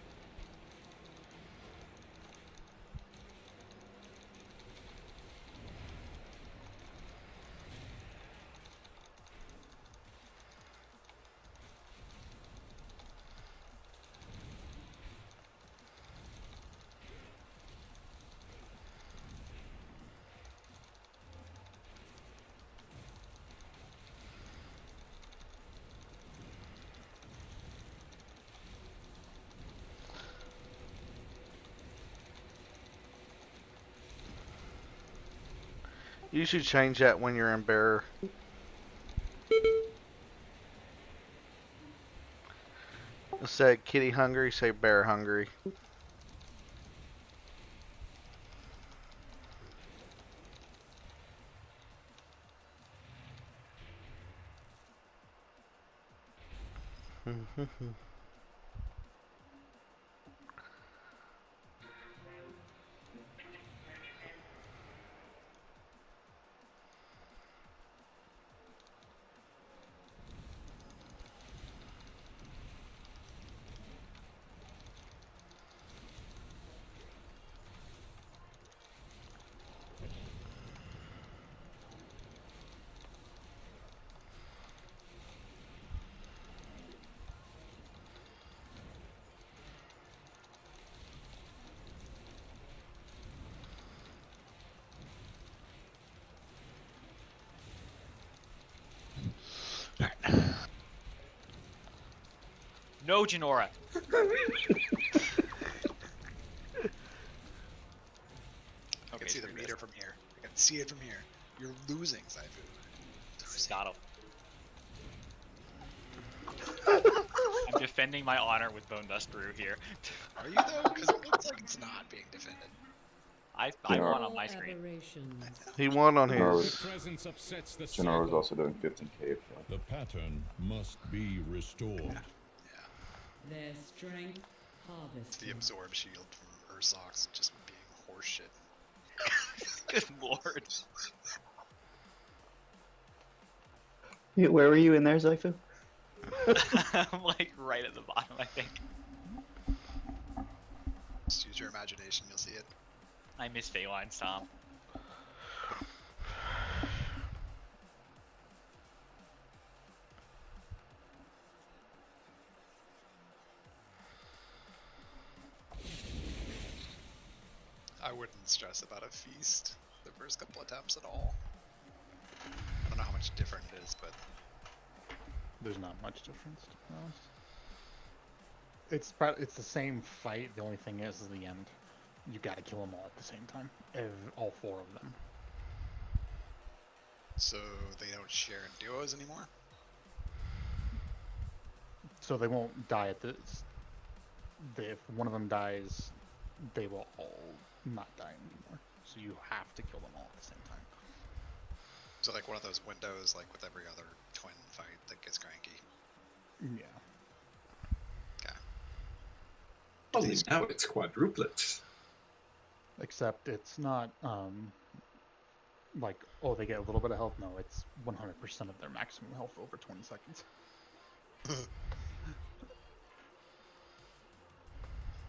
You should change that when you're in bear. Instead of kitty hungry, say bear hungry. No, Janora. I can see the meter from here. I can see it from here. You're losing, Zaifu. Got him. I'm defending my honor with Bone Dust Brew here. Are you though? Because it looks like it's not being defended. I won on my screen. He won on Janora's- his. Presence upsets the Janora's cycle. also doing 15k. The pattern must be restored. Their strength It's harvested. the absorb shield from Ursox just being horseshit. Good lord. Where were you in there, Zaifu? I'm like right at the bottom, I think. Just use your imagination, you'll see it. I miss Phaline Stomp. I wouldn't stress about a feast the first couple attempts at all. I don't know how much different it is, but There's not much difference, to be honest. It's the same fight. The only thing is the end. You gotta kill them all at the same time. All 4 of them. so they don't share in duos anymore. So they won't die at this. If one of them dies, they will all not die anymore. So you have to kill them all at the same time. So like one of those windows, like with every other twin fight that gets cranky. Yeah. Only now it's quadruplets. Except it's not like, oh, they get a little bit of health. No, it's 100% of their maximum health over 20 seconds.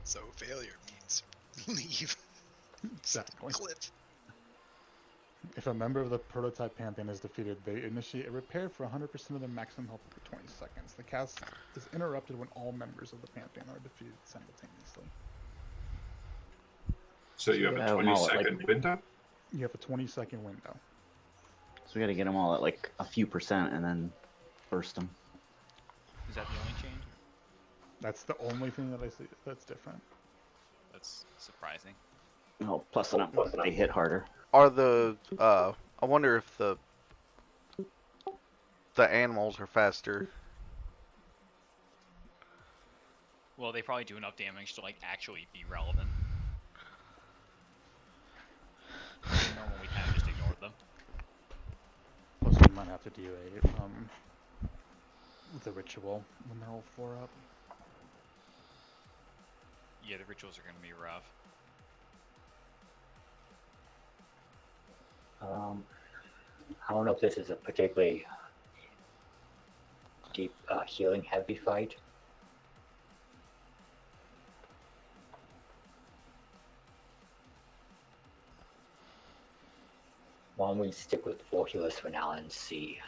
So failure means leave. Exactly. Clip. If a member of the prototype Pantheon is defeated, they initiate a repair for 100% of their maximum health for 20 seconds. The cast is interrupted when all members of the Pantheon are defeated simultaneously. So you have a 20-second window? You have a 20-second window. So we gotta get them all at like a few percent and then burst them. Is that the only change? That's the only thing that I see that's different. That's surprising. Oh, plus they hit harder. Are the I wonder if the animals are faster. Well, they probably do enough damage to like actually be relevant. Normally we kind of just ignore them. Plus, might have to do the ritual when they're all 4 up. Yeah, the rituals are going to be rough. I don't know if this is a particularly deep healing heavy fight. Why don't we stick with 4 healers for now and see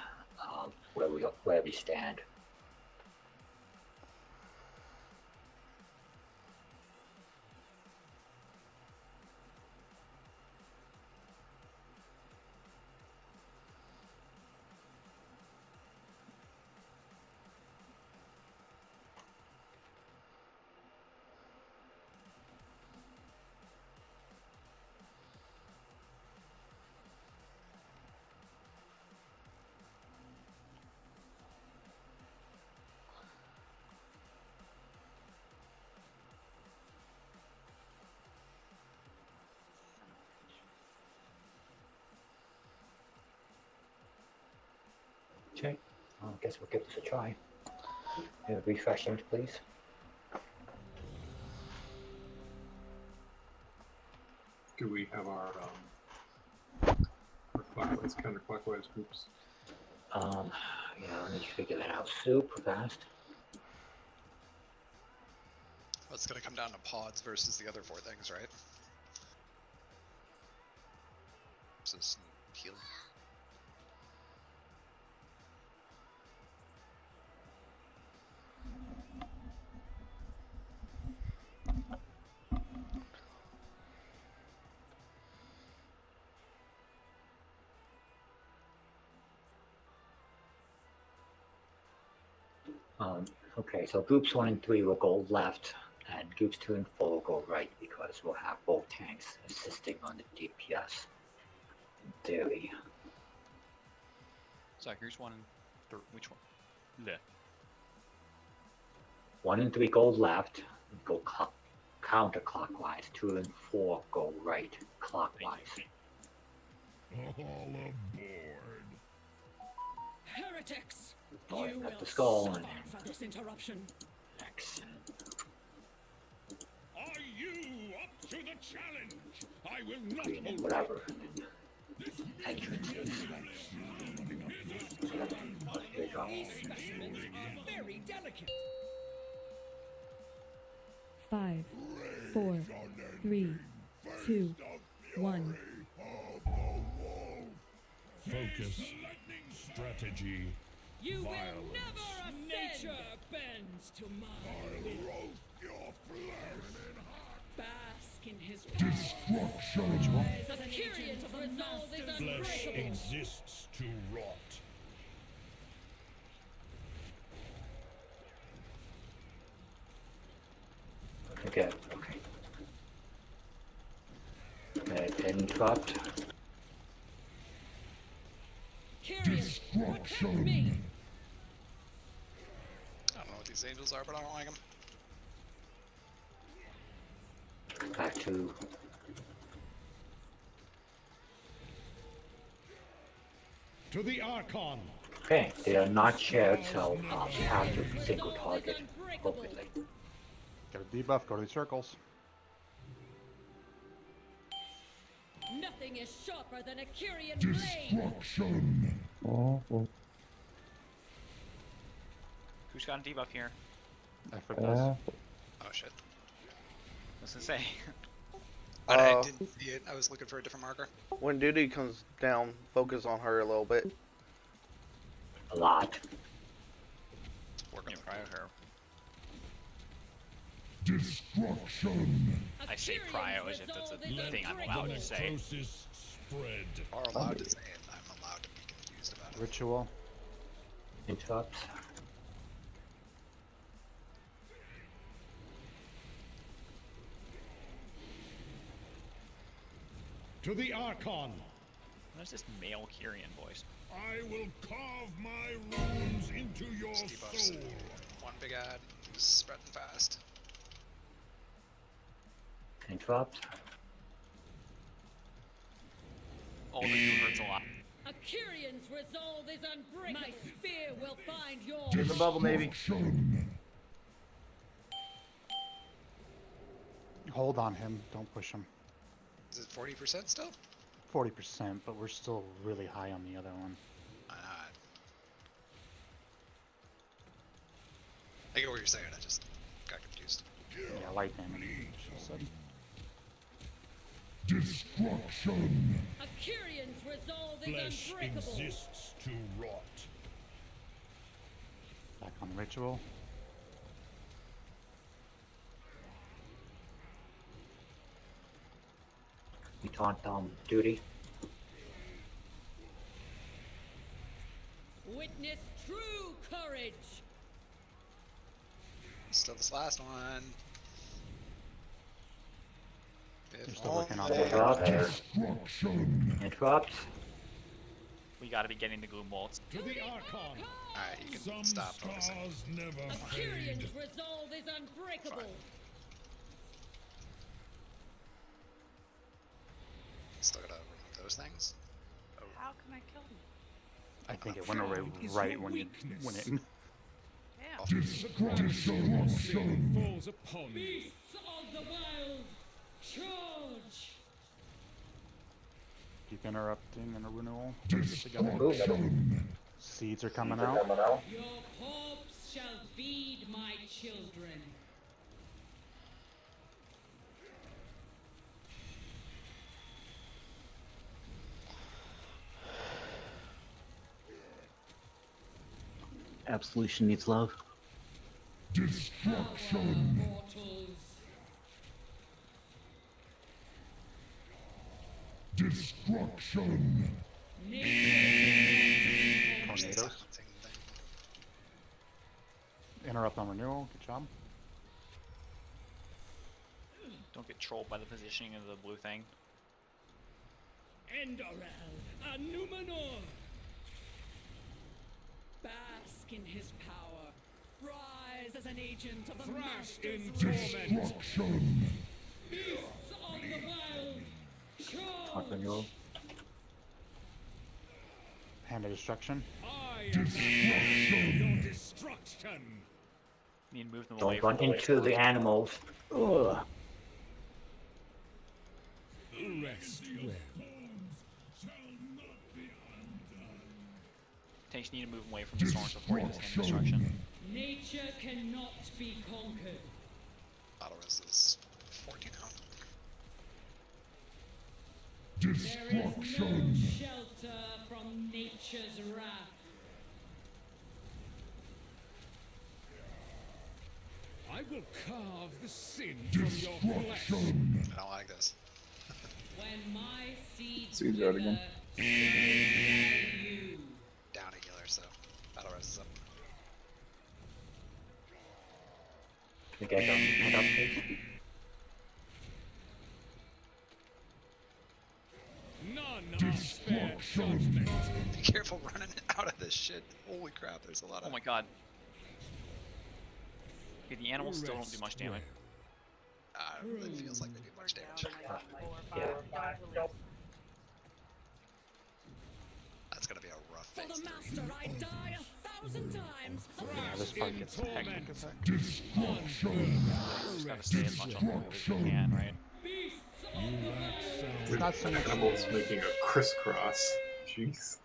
where we stand. Okay, I guess we'll give this a try. Refreshing, please. Do we have our clockwise, counterclockwise groups? Yeah, let me figure that out super fast. Well, it's going to come down to pods versus the other 4 things, right? Versus heal. Okay, so groups 1 and 3 will go left, and groups 2 and 4 will go right because we'll have both tanks assisting on the DPS. In theory. Sorry, groups 1 and 3. Which one? Left. 1 and 3 go left, go counterclockwise. 2 and 4 go right, clockwise. All aboard. Heretics! Starting at the skull and for this interruption. next. Are you up to the challenge? I will not Green and hold whatever. Entrances. Here we go. These specimens are very delicate. 5, 4, 3, 2, 1. Focus, strategy, You will violence. never ascend. Nature bends to my will. Your flesh. Bask in his Destruction. The period of resolve is Flesh unbreakable. exists to rot. Okay, okay. Interrupt. Destruction. I don't know what these angels are, but I don't like them. Back to the Archon. okay. They are not shared, so we have to single target appropriately. Get a debuff, go to the circles. Nothing is sharper than a Kyrian blade. Destruction. Who's got a debuff here? Effort does. Oh shit. I was gonna say. I didn't see it. I was looking for a different marker. When duty comes down, focus on her a little bit. A lot. Work on Yeah, the prio her. Destruction. I say prio as if that's a thing I'm allowed to say. Necrosis spread. Are allowed to say it. I'm allowed to be confused about it. Ritual. Interrupt. To the Archon. What's this male Kyrian voice? I will carve my runes into your Debuffs. soul. One big ad. Who's spreading fast. Interrupt. Oh, the new hurts a lot. A Kyrion's resolve is unbreakable. My spear will find your Keep the bubble, maybe. Hold on him. Don't push him. Is it 40% still? 40%, but we're still really high on the other one. I get what you're saying, I just got confused. Yeah, light damage. She said. Destruction. A Kyrion's resolve is Flesh unbreakable. exists to rot. Back on the ritual. We taunt duty. Witness true courage. Still this last one. They're still working on Interrupt. Interrupt. We gotta be getting the gloom bolts. To the Archon. Alright, you can Some stop focusing. stars never A fade. Kyrion's resolve is unbreakable. Still gotta remove those things. How can I kill him? I think it went away right when you went in. Damn. Destruction falls upon me. Beasts of the wild, charge! Keep interrupting and a renewal. Destruction. Seeds are coming out. Your corpse shall feed my children. Absolution needs love. Destruction. Mortals. Destruction. Tornadoes. Interrupt on renewal. Good job. Don't get trolled by the positioning of the blue thing. Endorel, a Numenor. Bask in his power. Rise as an agent of the Thrash in Master's torment. Destruction. Beasts of the wild, Taunt renewal. Hand of destruction. I am your destruction. Need to move them away Don't run from into the animals. Ugh. Rest well. Tanks need to move them away from the storms before you stand destruction. Nature cannot be conquered. Battle res is 14 now. There is no shelter from nature's wrath. I will carve the sin from your flesh. I don't like this. When my seeds Seeds out again. wither, so shall you. Down a healer, so battle res is up. Can we get head up, please? None are spared judgment. Be careful running out of this shit. Holy crap, there's a lot of. Oh my god. Okay, the animals still don't do much damage. It feels like they do much damage. That's gonna be a rough For phase the 3. master, I die 1,000 times. Yeah, this part gets hectic as heck. Destruction. Just gotta stay as much on the move as we can, right? It's not so much. Animals making a crisscross. Jeez.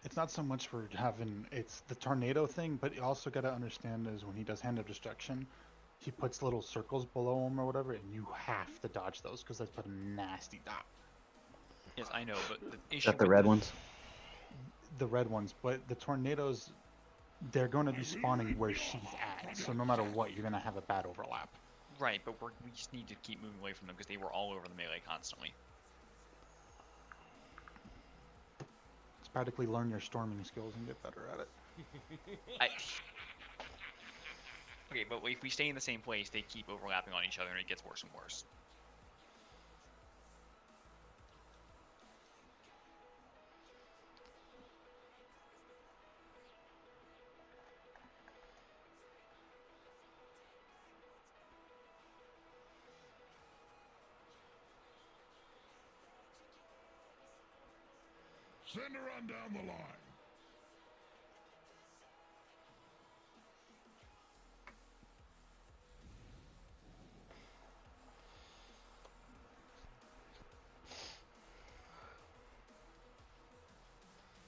It's not so much for having it's the tornado thing, but you also got to understand is when he does Hand of Destruction, he puts little circles below him or whatever, and you have to dodge those because that's put a nasty dot. Yes, I know, but the Is issue that the with red ones? The red ones, but the tornadoes, they're going to be spawning where she's at. So no matter what, you're going to have a bad overlap. Right, but we just need to keep moving away from them because they were all over the melee constantly. It's practically learn your storming skills and get better at it. Okay, but if we stay in the same place, they keep overlapping on each other and it gets worse and worse. Send her on down the line.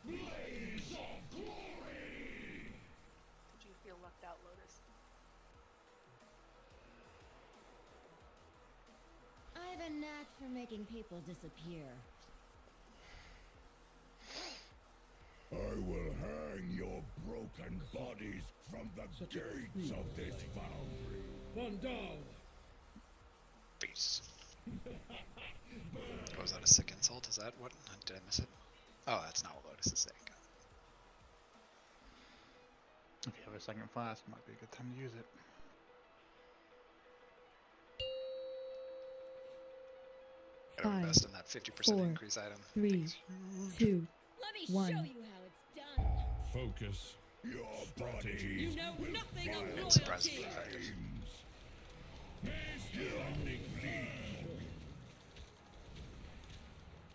Blaze of glory! Do you feel left out, Lotus? I have a knack for making people disappear. I will hang your broken bodies from the gates of this foundry. Vandal! Peace. Was that a sick insult? Is that what? Did I miss it? Oh, that's not what Lotus is saying. If you have a second flask, it might be a good time to use it. Gotta invest in that 50% increase item. 3, 2, Let me 1. show you how it's done. Focus your body. You know nothing of It's loyalty. surprisingly effective.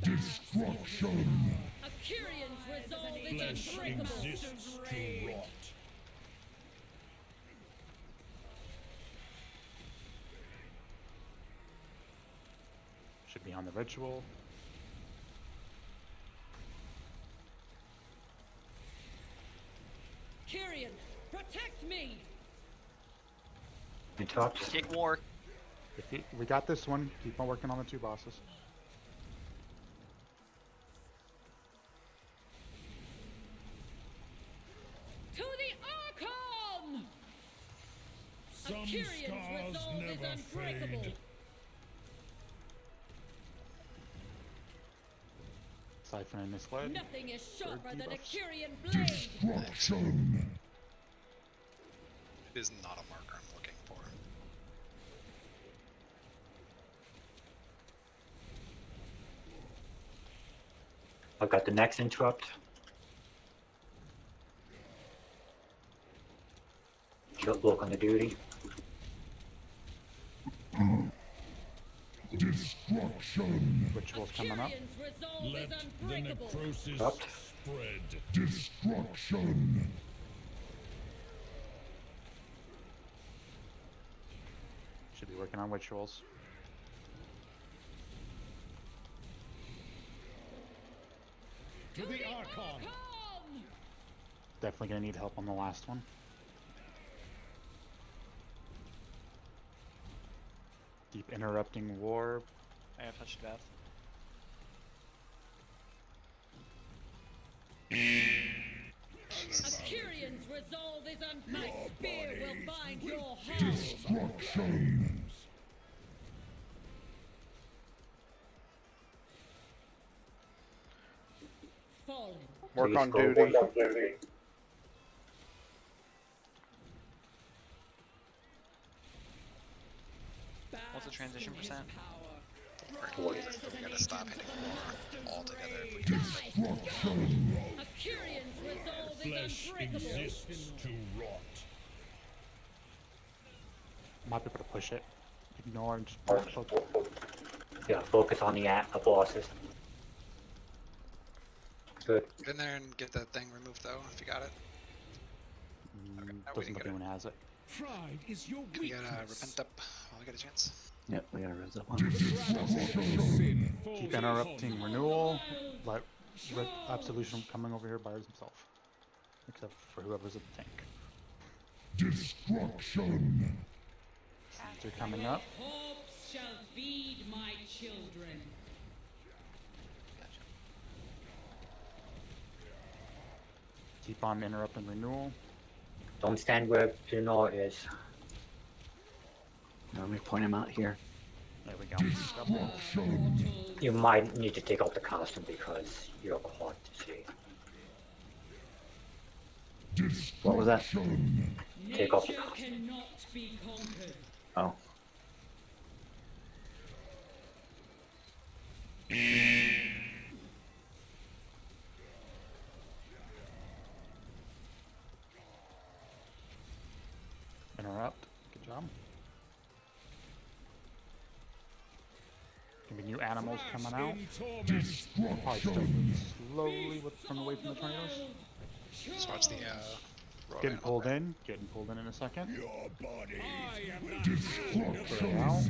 Destruction. A Kyrian's resolve is Flesh unbreakable. exists to rot. Should be on the ritual. Kyrian, protect me! Interrupt. Kick war. We got this one. Keep on working on the 2 bosses. To the Archon! A Some Kyrian's scars resolve is never unbreakable. fade. Siphon and misled. Nothing is sharper than a debuffs. Kyrian blade. Destruction. It is not a marker I'm looking for. I've got the next interrupt. Look on the duty. Destruction. Ritual's coming up. Kyrian's resolve Let is the unbreakable. necrosis Up. spread. Destruction. Should be working on rituals. To the Archon! Definitely gonna need help on the last one. Keep interrupting war. I have touched death. A Kyrian's resolve is my spear will bind your heart. Destruction. Fallen. Work Please on go duty. work on duty. What's the transition percent? We gotta stop hitting war altogether if we can. A Kyrian's resolve is Flesh unbreakable. exists to rot. Might be able to push it. Ignore and just push it. Yeah, focus on the bosses. Good. Get in there and get that thing removed though, if you got it. Okay, no, we Doesn't didn't look get it. anyone has it. Pride is your Can we get weakness. repent up while we get a chance? Yep, we gotta res up one. Sin for Keep the interrupting Holy. renewal. Let Absolution coming over here by himself. Except for whoever's at the tank. Destruction. They're coming up. Corpse shall feed my children. Keep on interrupting renewal. Don't stand where Pinot is. Let me point him out here. There we go. Destruction. You might need to take off the costume because you're hard to see. What was that? Destruction. Take off the Nature costume. cannot be conquered. Oh. Interrupt. Good job. Maybe new animals coming out. Probably still move slowly from away from the tornadoes. Just watch the road Getting animal. pulled in. Getting pulled in a second. Your bodies will Destruction. out.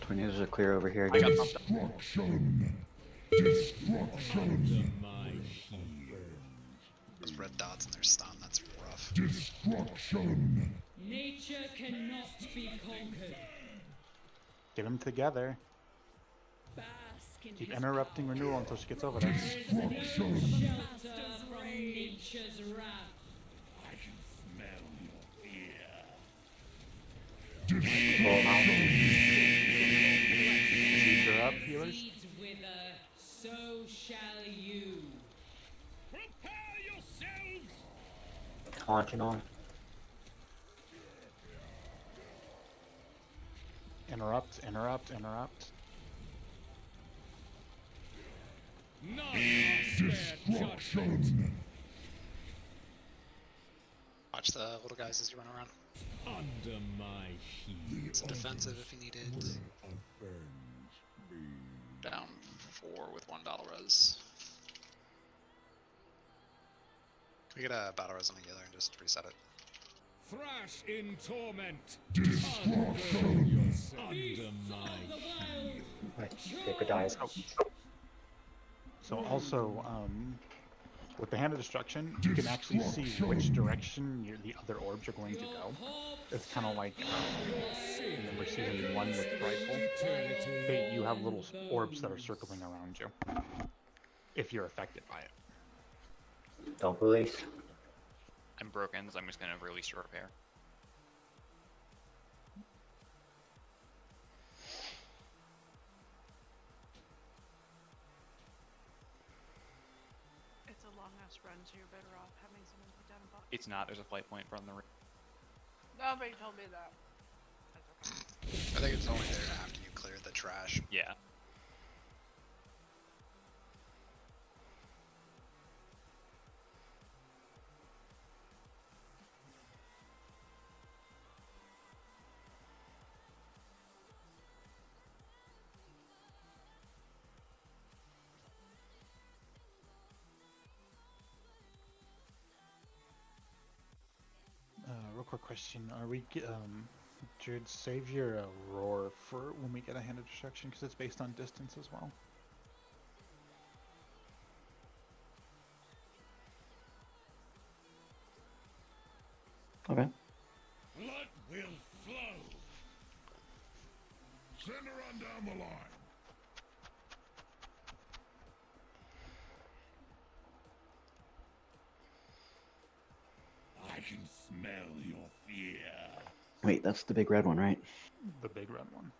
Tornadoes are clear over here. I got guys. pumped up. Destruction. Those red dots in their stun, that's rough. Destruction. Nature cannot be conquered. Get them together. Bask in Keep his interrupting renewal until she gets over there. shelter from nature's wrath. I can smell your fear. Keep her up, healers. Seeds wither, so shall you. Prepare yourselves. Taunting on. Interrupt, interrupt, interrupt. Destruction. Watch the little guys as you run around. Under my heel. It's defensive if you need it. Down 4 with $1 res. Can we get a battle res on the healer and just reset it? Thrash in torment. Destruction. Under my heel. Right, take a dive. So also, with the Hand of Destruction, you can actually see which direction the other orbs are going to go. It's kind of like remember season 1 with Rifle. You have little orbs that are circling around you if you're affected by it. Don't release. I'm broken, so I'm just gonna release your repair. It's a long ass run, so you're better off having someone put down a box. It's not. There's a flight point from the. Nobody told me that. I think it's only there after you clear the trash. Yeah. Real quick question: are we Jared, save your roar for when we get a Hand of Destruction because it's based on distance as well. Okay. Blood will flow. Send her on down the line. I can smell your fear. Wait, that's the big red one, right? The big red one.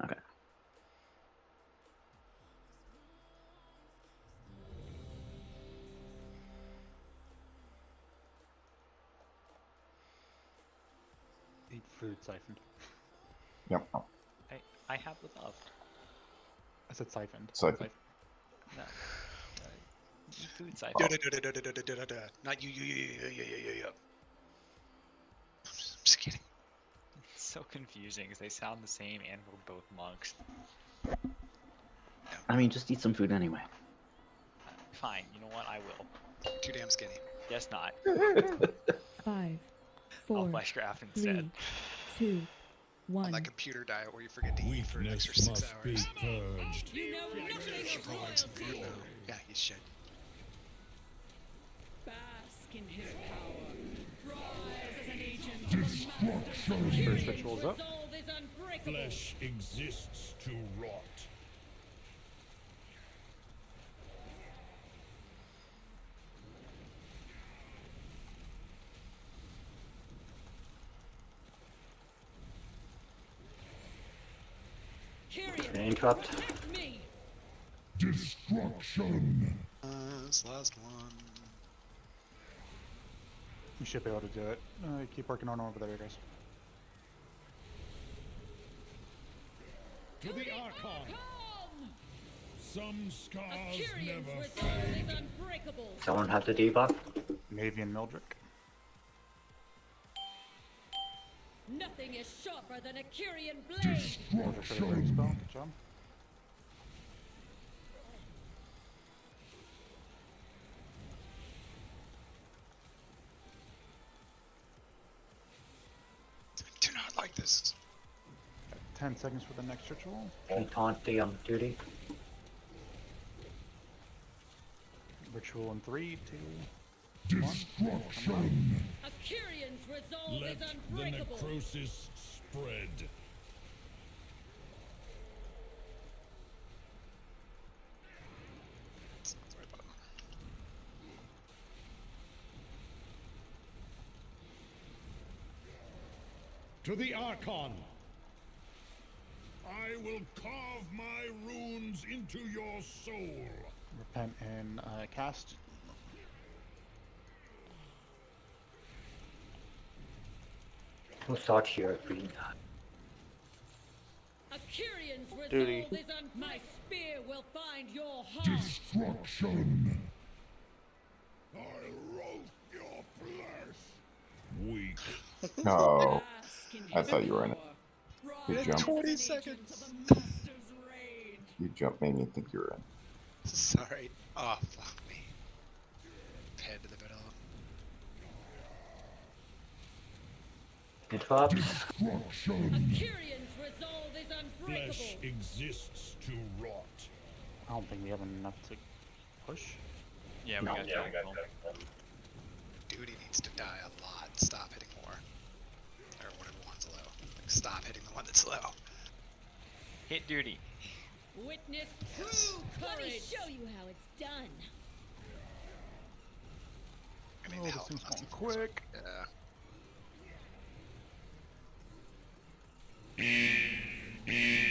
Okay. Eat food siphoned. Yep. I have with love. I said siphoned. Siphoned. No. Food siphon. Not you. I'm just kidding. It's so confusing because they sound the same and we're both monks. I mean, just eat some food anyway. Fine, you know what? I will. Too damn skinny. Guess not. 5, I'll 4, flesh craft 3, instead. 2, On 1. that computer diet where you forget to eat for an extra 6 hours. Purged. You know nothing He should probably have some food now. Yeah, he should. Bask in his power. Rise as an agent of Destruction. First ritual's up. resolve is unbreakable. Flesh exists to rot. Kyrian, Interrupt. protect me. Destruction. This last one. You should be able to do it. Keep working on over there, guys. To the Archon. Come! Some A scars Kyrian's never resolve fade. is unbreakable. Someone have the debuff? Navy and Mildrick. Nothing Nothing is sharper than a Kyrian blade. Order for the break spell. Good job. Do not like this. 10 seconds for the next ritual. Taunt on duty. Ritual in 3, 2, 1. Destruction. A Kyrian's resolve Let is the unbreakable. necrosis spread. To the Archon. I will carve my runes into your soul. Repent and cast. We'll start here if we A Kyrian's resolve Duty. is my spear will find your heart. Destruction. I'll roast your flesh. Weak. No. I thought you were in it. Good jump. 20 seconds. You jump made me think you were in. Sorry. Oh, fuck me. Head to the middle. interrupt. Destruction. Kyrian's resolve is unbreakable. Flesh exists to rot. I don't think we have enough to push. Yeah, we got Dragon Ball. Duty needs to die a lot. Stop hitting more. Or whatever one's low. Like, stop hitting the one that's low. Hit duty. Witness true Let me courage. show you how it's done. I mean, Oh, the this health thing's must going be- quick. Yeah.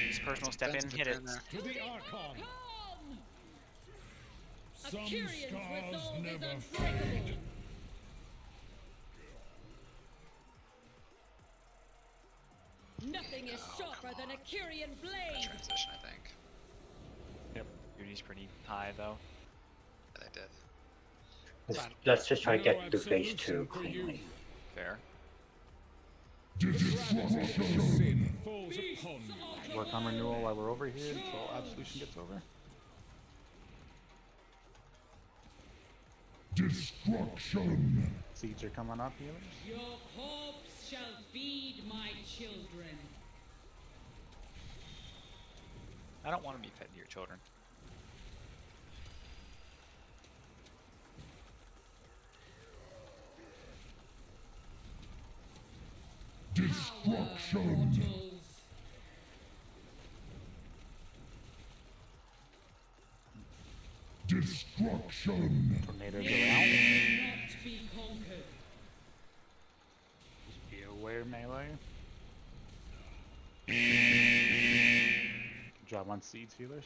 Just personal step in, hit it. To the Archon. A Some Kyrian's scars resolve is never unbreakable. fade. Nothing is sharper than a Kyrian blade. Transition, I think. Yep. Duty's pretty high though. Yeah, they did. Let's just try to No get through phase absolution 2 for you. cleanly. Fair. Destruction falls upon you. Work on renewal while we're over here until absolution gets over. Destruction. Seeds are coming up, healers. Your corpse shall feed my children. I don't want to be fed to your children. Destruction. Destruction. Tornadoes May around. not be conquered. Just be aware melee. Good job on seeds, healers.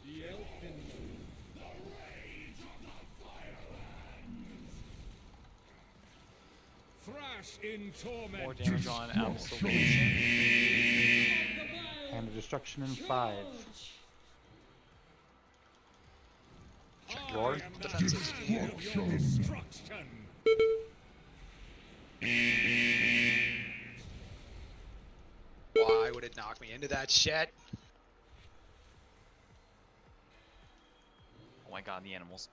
The Elfin. Thrash in torment. More damage on absolution. And the destruction in 5. Check Lord. Defensive. Destruction. Why would it knock me into that shit? Oh my god, the animals.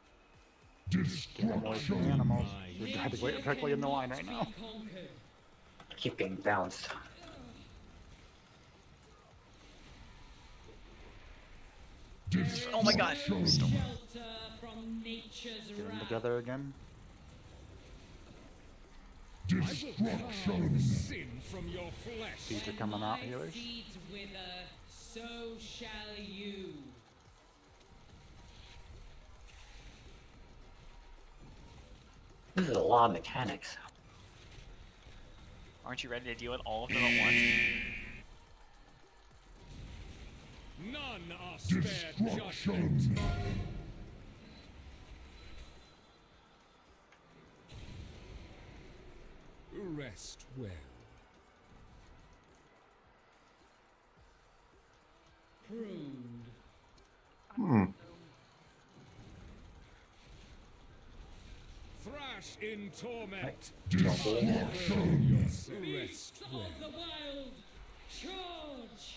Get away from the animals. You're directly in the line right now. Keep getting bounced. Oh my god. Shelter from nature's Get them wrath. together again. Destruction. Sin from your flesh. Seeds are coming out, healers. Seeds wither, so shall you. This is a lot of mechanics. Aren't you ready to deal with all of them at once? None are spared judgment. Destruction. Rest well. Pruned. Hmm. Thrash Crash in torment. Destruction. Rest Of the wild. Charge.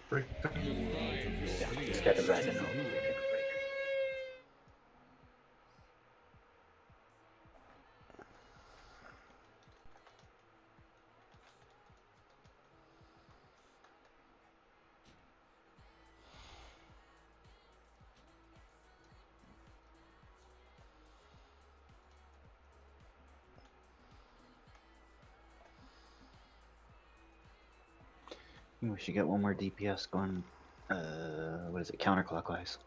Break. Yeah, just get the resin over. Take a break. We should get one more DPS going. What is it? Counterclockwise.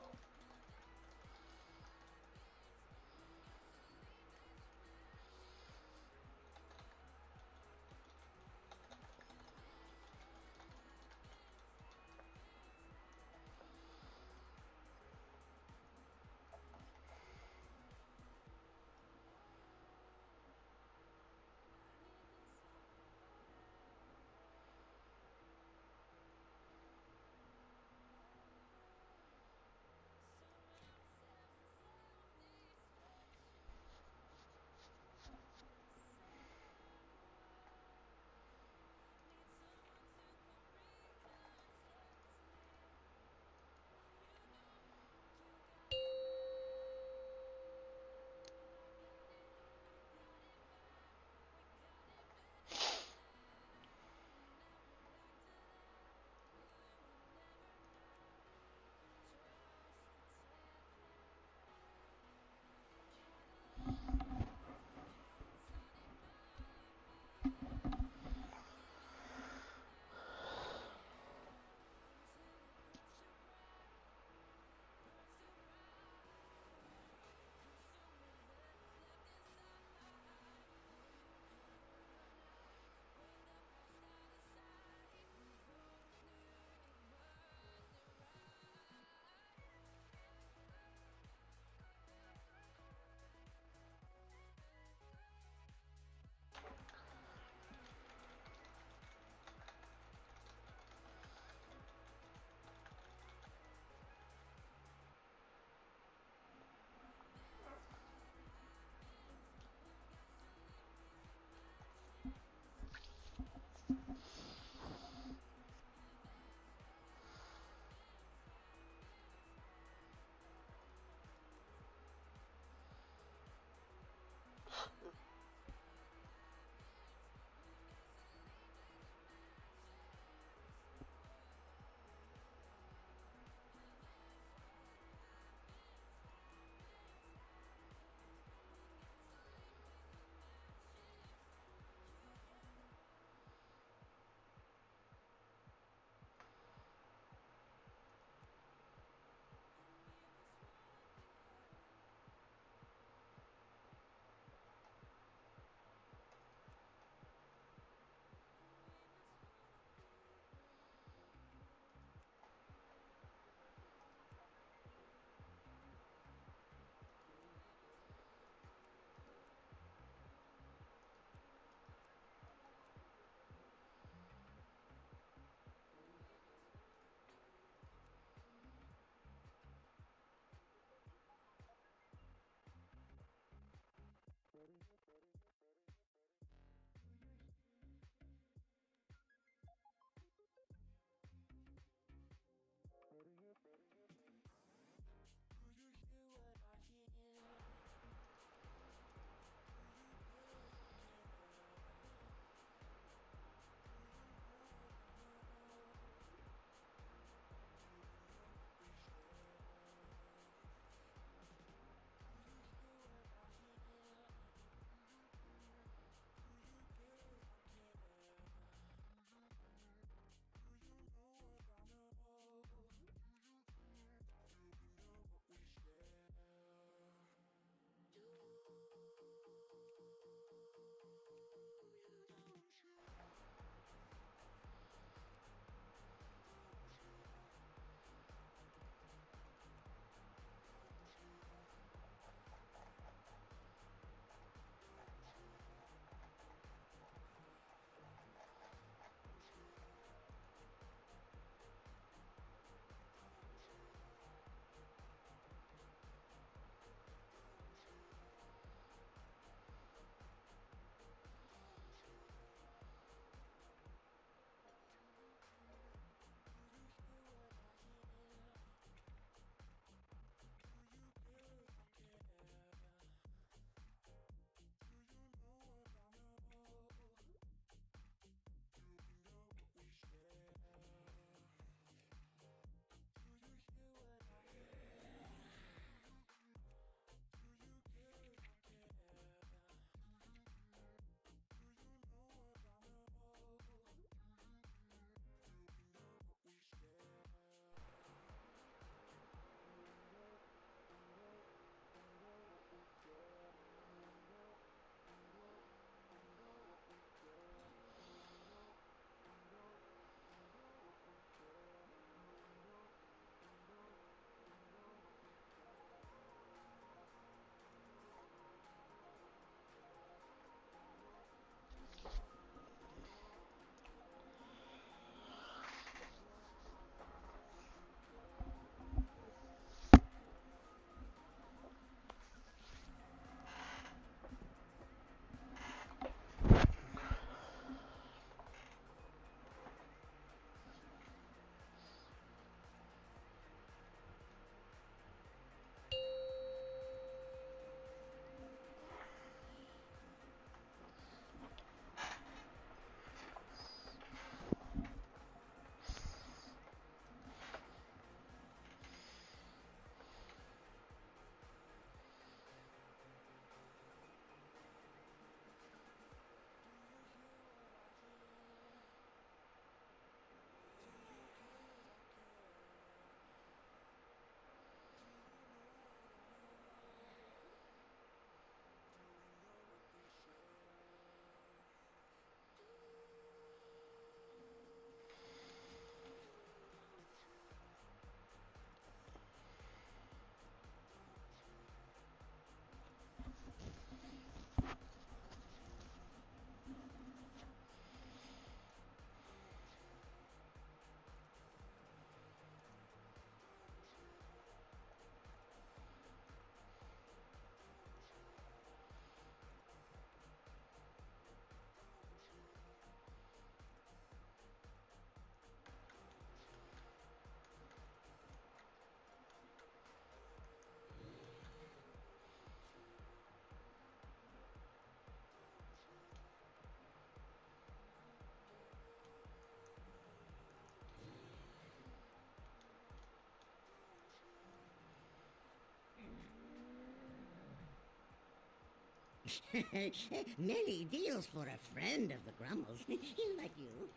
Many deals for a friend of the Grummles, like you.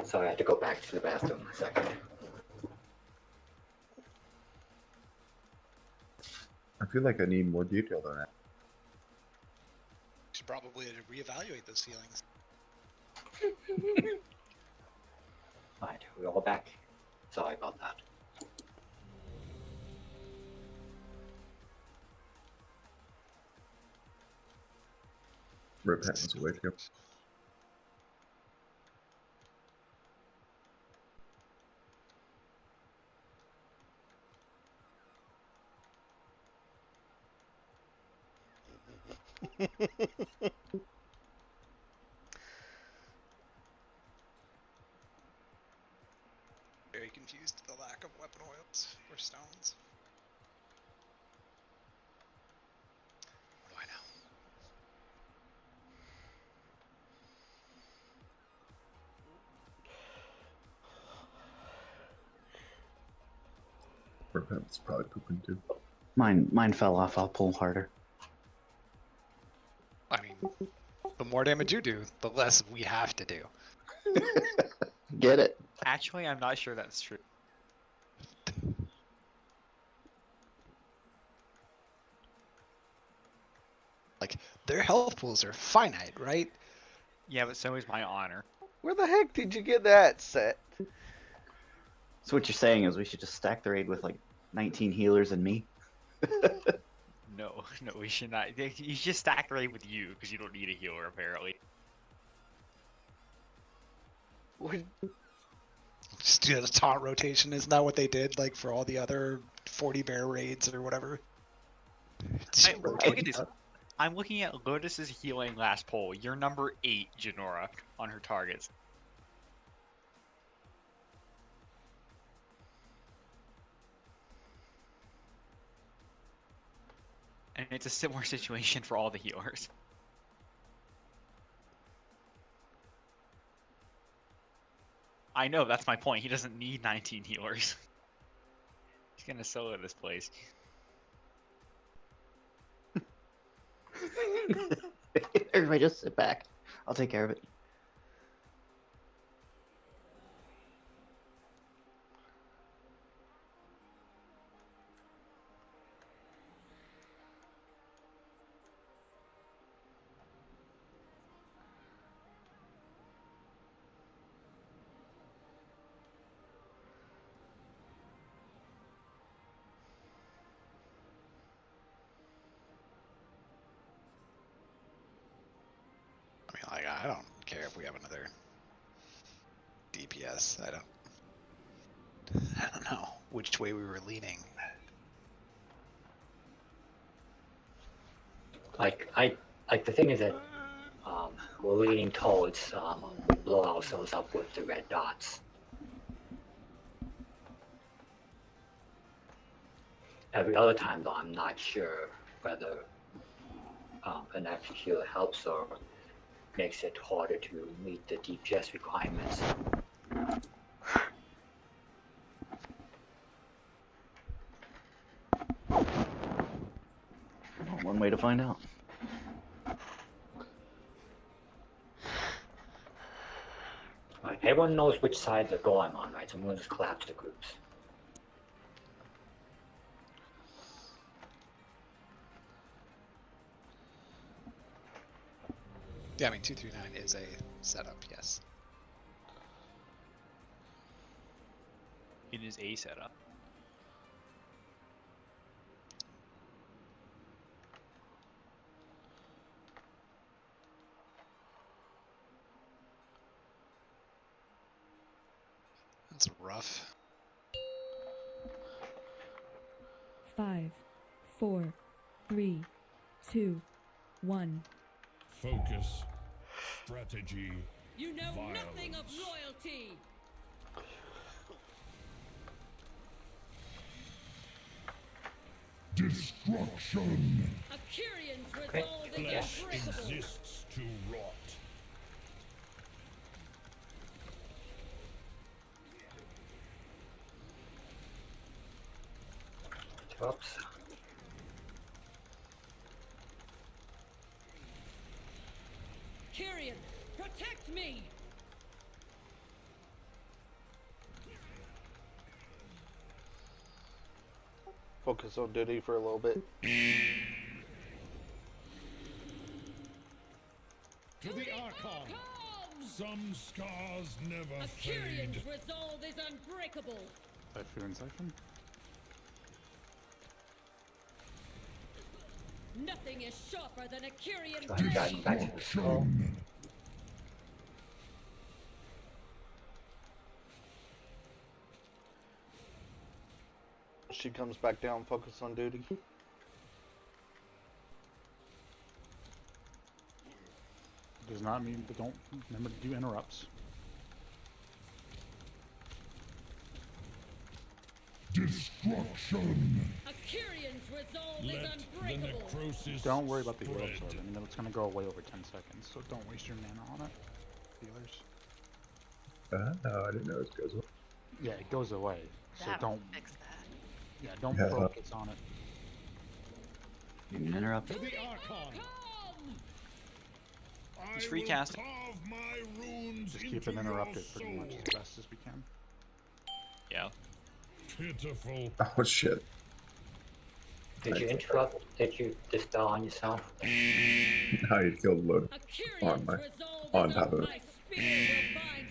Sorry, I had to go back to the bathroom a second. I feel like I need more detail than that. Should probably reevaluate those ceilings. Alright, we're all back. Sorry about that. Rip happens away too. Very confused at the lack of weapon oils or stones. What do I know? Rip happens probably pooping too. Mine fell off. I'll pull harder. I mean, the more damage you do, the less we have to do. Get it? Actually, I'm not sure that's true. Like, their health pools are finite, right? Yeah, but so is my honor. Where the heck did you get that set? So what you're saying is we should just stack the raid with like 19 healers and me? No, we should not. You should stack the raid with you because you don't need a healer apparently. Just do the taunt rotation. Isn't that what they did, like, for all the other 40 bear raids or whatever? Look at this. I'm looking at Lotus's healing last poll. You're number 8, Janora, on her targets. And it's a similar situation for all the healers. I know, that's my point. He doesn't need 19 healers. He's gonna solo this place. Everybody just sit back. I'll take care of it. I don't care if we have another DPS. I don't know which way we were leaning. Like the thing is that we're leaning towards blow ourselves up with the red dots. Every other time though, I'm not sure whether an extra healer helps or makes it harder to meet the DPS requirements. One more one way to find out. Right, everyone knows which side they're going on, right? So I'm going to just collapse the groups. Yeah, I mean 239 is a setup, yes. It is a setup. That's rough. 5, 4, 3, 2, 1. Focus. Strategy. You know Violence. nothing of loyalty. Destruction. Akyrian's resolve is Flesh unbreakable. exists to rot. Oops. Kyrian, protect me. Focus on duty for a little bit. To the Archon. Some scars never fade. Akyrian's resolve is unbreakable. Typhoon Siphon? Nothing is sharper than a Kyrian Try and guide them back to the skull. She comes back down, focus on duty. Does not mean that don't remember to do interrupts. Destruction. Akyrian's resolve is Let the unbreakable. necrosis Don't worry about the heal spread. absorb. I mean, it's gonna go away over 10 seconds, so don't waste your mana on it. Healers. No, I didn't know it goes away. Yeah, it goes away. So That don't. fix that. Yeah, don't Yeah. focus on it. You can interrupt. To the Archon. Just I recast will it. carve my runes Just into keep it your interrupted pretty much soul. as best as we can. Yeah. Pitiful. Oh shit. Did you interrupt? Did you dispel on yourself? Now you killed load on my on top of it.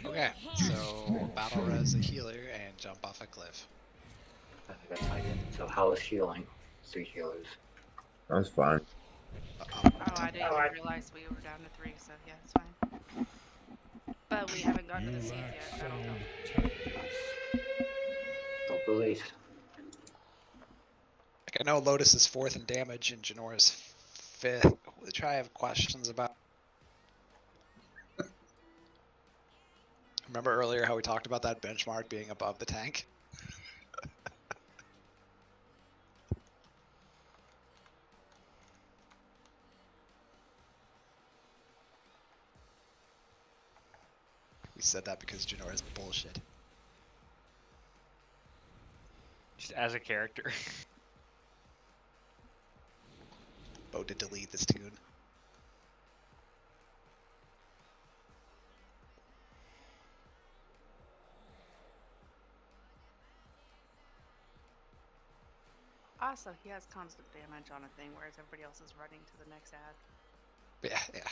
Okay, so battle res a healer and jump off a cliff. I think that's how you. So how is healing? 3 healers. That was fine. Oh, I didn't even realize we were down to 3, so yeah, it's fine. But we haven't gotten to the seeds yet. I don't know. Don't believe. Like I know Lotus is 4th in damage and Janora's 5th, which I have questions about. Remember earlier how we talked about that benchmark being above the tank? We said that because Janora's bullshit. Just as a character. Bo did delete this tune. Also, he has constant damage on a thing, whereas everybody else is running to the next ad. Yeah, yeah.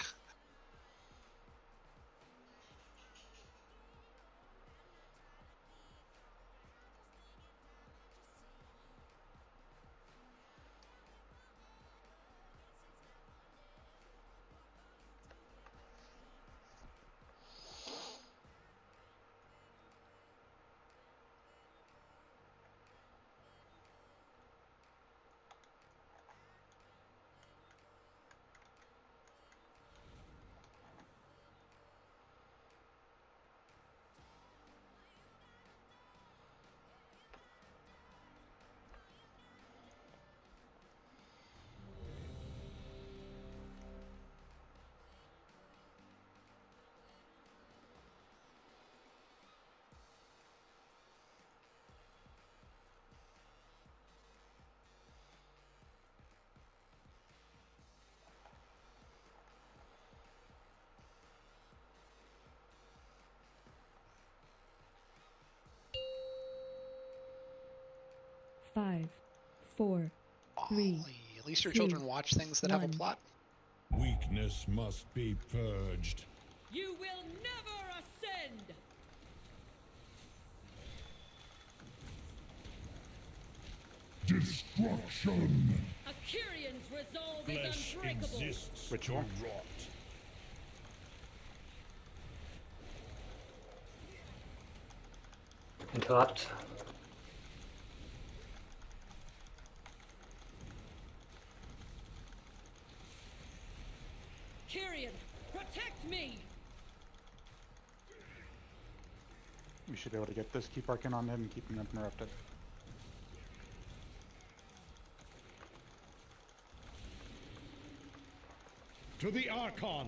5, 4, 3. At least your 2, children watch things that have a 1. plot. Weakness must be purged. You will never ascend! Destruction. Akirian's resolve Flesh is unbreakable. exists Ritual. to rot. Interrupt. Kyrian, protect me! We should be able to get this. Keep arcing on him and keep him uninterrupted. To the Archon.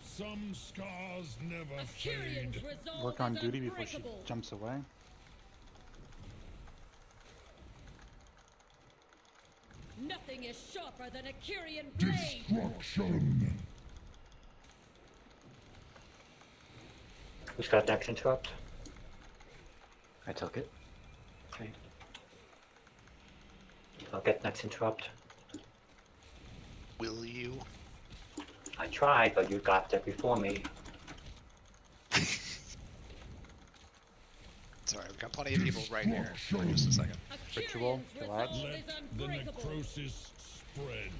Some scars never Akirian's fade. resolve Work on is duty before she unbreakable. jumps away. Nothing is sharper than a Kyrian blade! Destruction. Who's got next interrupt? I took it. Okay. I'll get next interrupt. Will you? I tried, but you got there before me. Sorry, we got plenty of people right here. For just a second. Ritual, relax. Let the necrosis spread.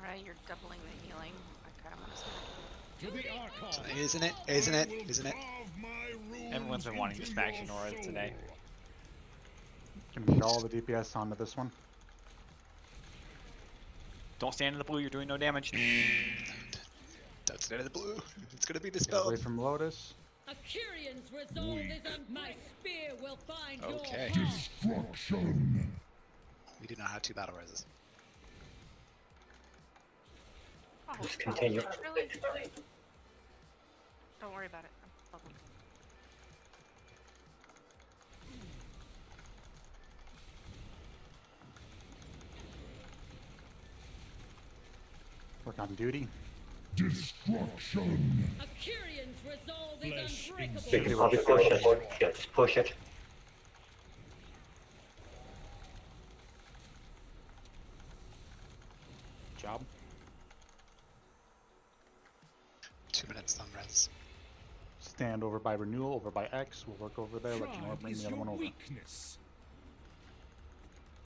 Alright, you're doubling the healing. I kind of want to smack you. To the Archon. Isn't it? Isn't it? Isn't it? Everyone's been wanting to smash Nora today. Can we get all the DPS onto this one? Don't stand in the blue, you're doing no damage. Don't stand in the blue. It's gonna be Get away dispelled. from Lotus. Akirian's resolve is my spear will find Okay. your heart. Destruction. We do not have 2 battle rises. Oh, Just continue. really? Don't worry about it. I'm level. Work on duty. Destruction. Akirian's resolve Flesh is unbreakable. You can probably push it. Yeah, just push it. Job. 2 minutes sunrise. Stand over by renewal, over by X. We'll work over there. Let you know. Bring the other one over. Weakness.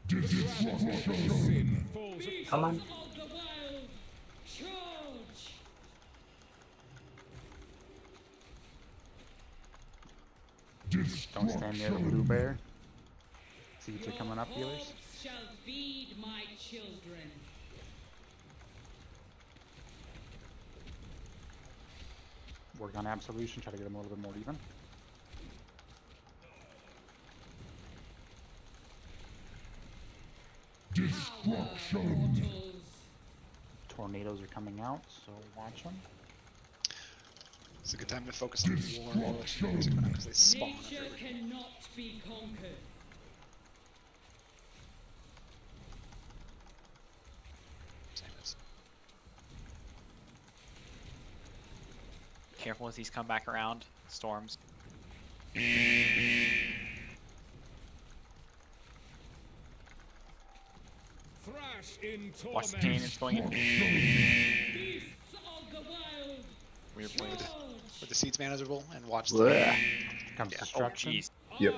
Destruction. Come on. Of the wild, charge! Don't stand near the blue bear. Seeds are coming up, healers. Hawks shall feed my children. Work on absolution. Try to get them a little bit more even. Destruction. Tornadoes are coming out, so watch them. It's a good time to focus on war because they spawn Nature everywhere. cannot be conquered. Same as Careful as these come back around. Storms. Thrash in Watch the torment. chain, it's going in. Beasts of the wild, Weird blade. charge! Were the seeds manageable and watch Blech. the Comes Yeah. Oh, destruction. jeez. Yep.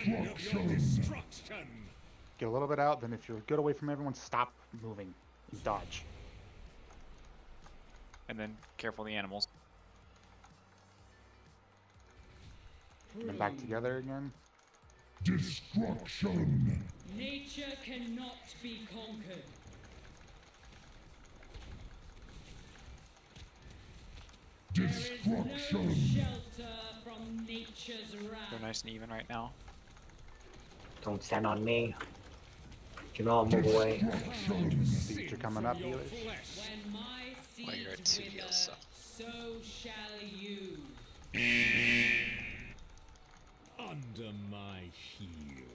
Destruction. Get a little bit out, then if you're good away from everyone, stop moving. Dodge. And then careful the animals. And then back together again. Destruction. Nature cannot be conquered. There is no Destruction. shelter from nature's wrath. They're nice and even right now. Don't stand on me. You know I'll move away. Seeds are coming up, healers. When my Well, you're at seeds 2 wither, heals, so. so shall you. Under my heel.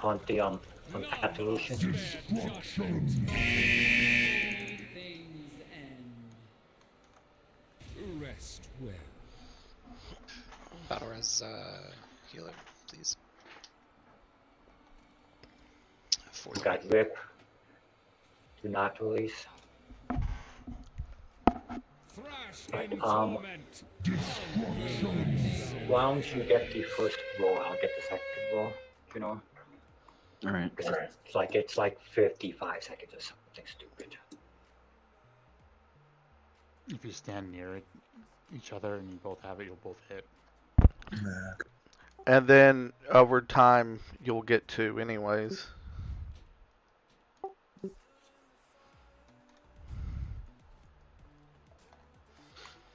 taunt the Absolution. Destruction. Rest well. Battle res healer, please. For the Got win. Rip. Do not release. Right, why don't you get the first roll? I'll get the second roll. You know. All right. It's like 55 seconds or something stupid. If you stand near each other and you both have it, you'll both hit. And then over time, you'll get 2 anyways.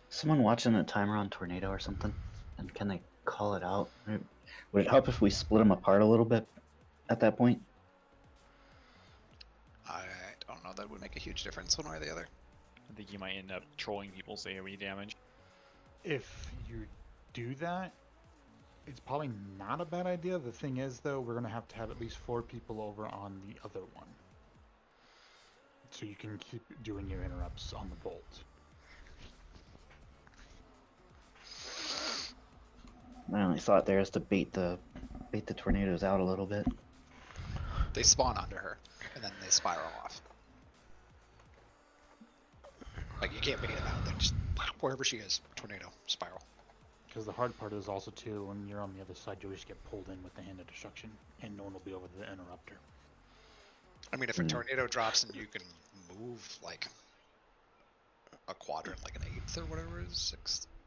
Someone watching a timer on Tornado or something, and can they call it out? Would it help if we split them apart a little bit at that point? I don't know. That would make a huge difference one way or the other. I think you might end up trolling people's AoE damage. If you do that, it's probably not a bad idea. The thing is, though, we're going to have at least 4 people over on the other one. So you can keep doing your interrupts on the bolt. My only thought there is to bait the tornadoes out a little bit. They spawn under her, and then they spiral off. Like, you can't bait them out. They just, wherever she is, tornado, spiral. Because the hard part is also, too, when you're on the other side, you always get pulled in with the Hand of Destruction, and no one will be over the interrupter. I mean, if a tornado drops and you can move, like, a quadrant, like an 1/8 or whatever it is,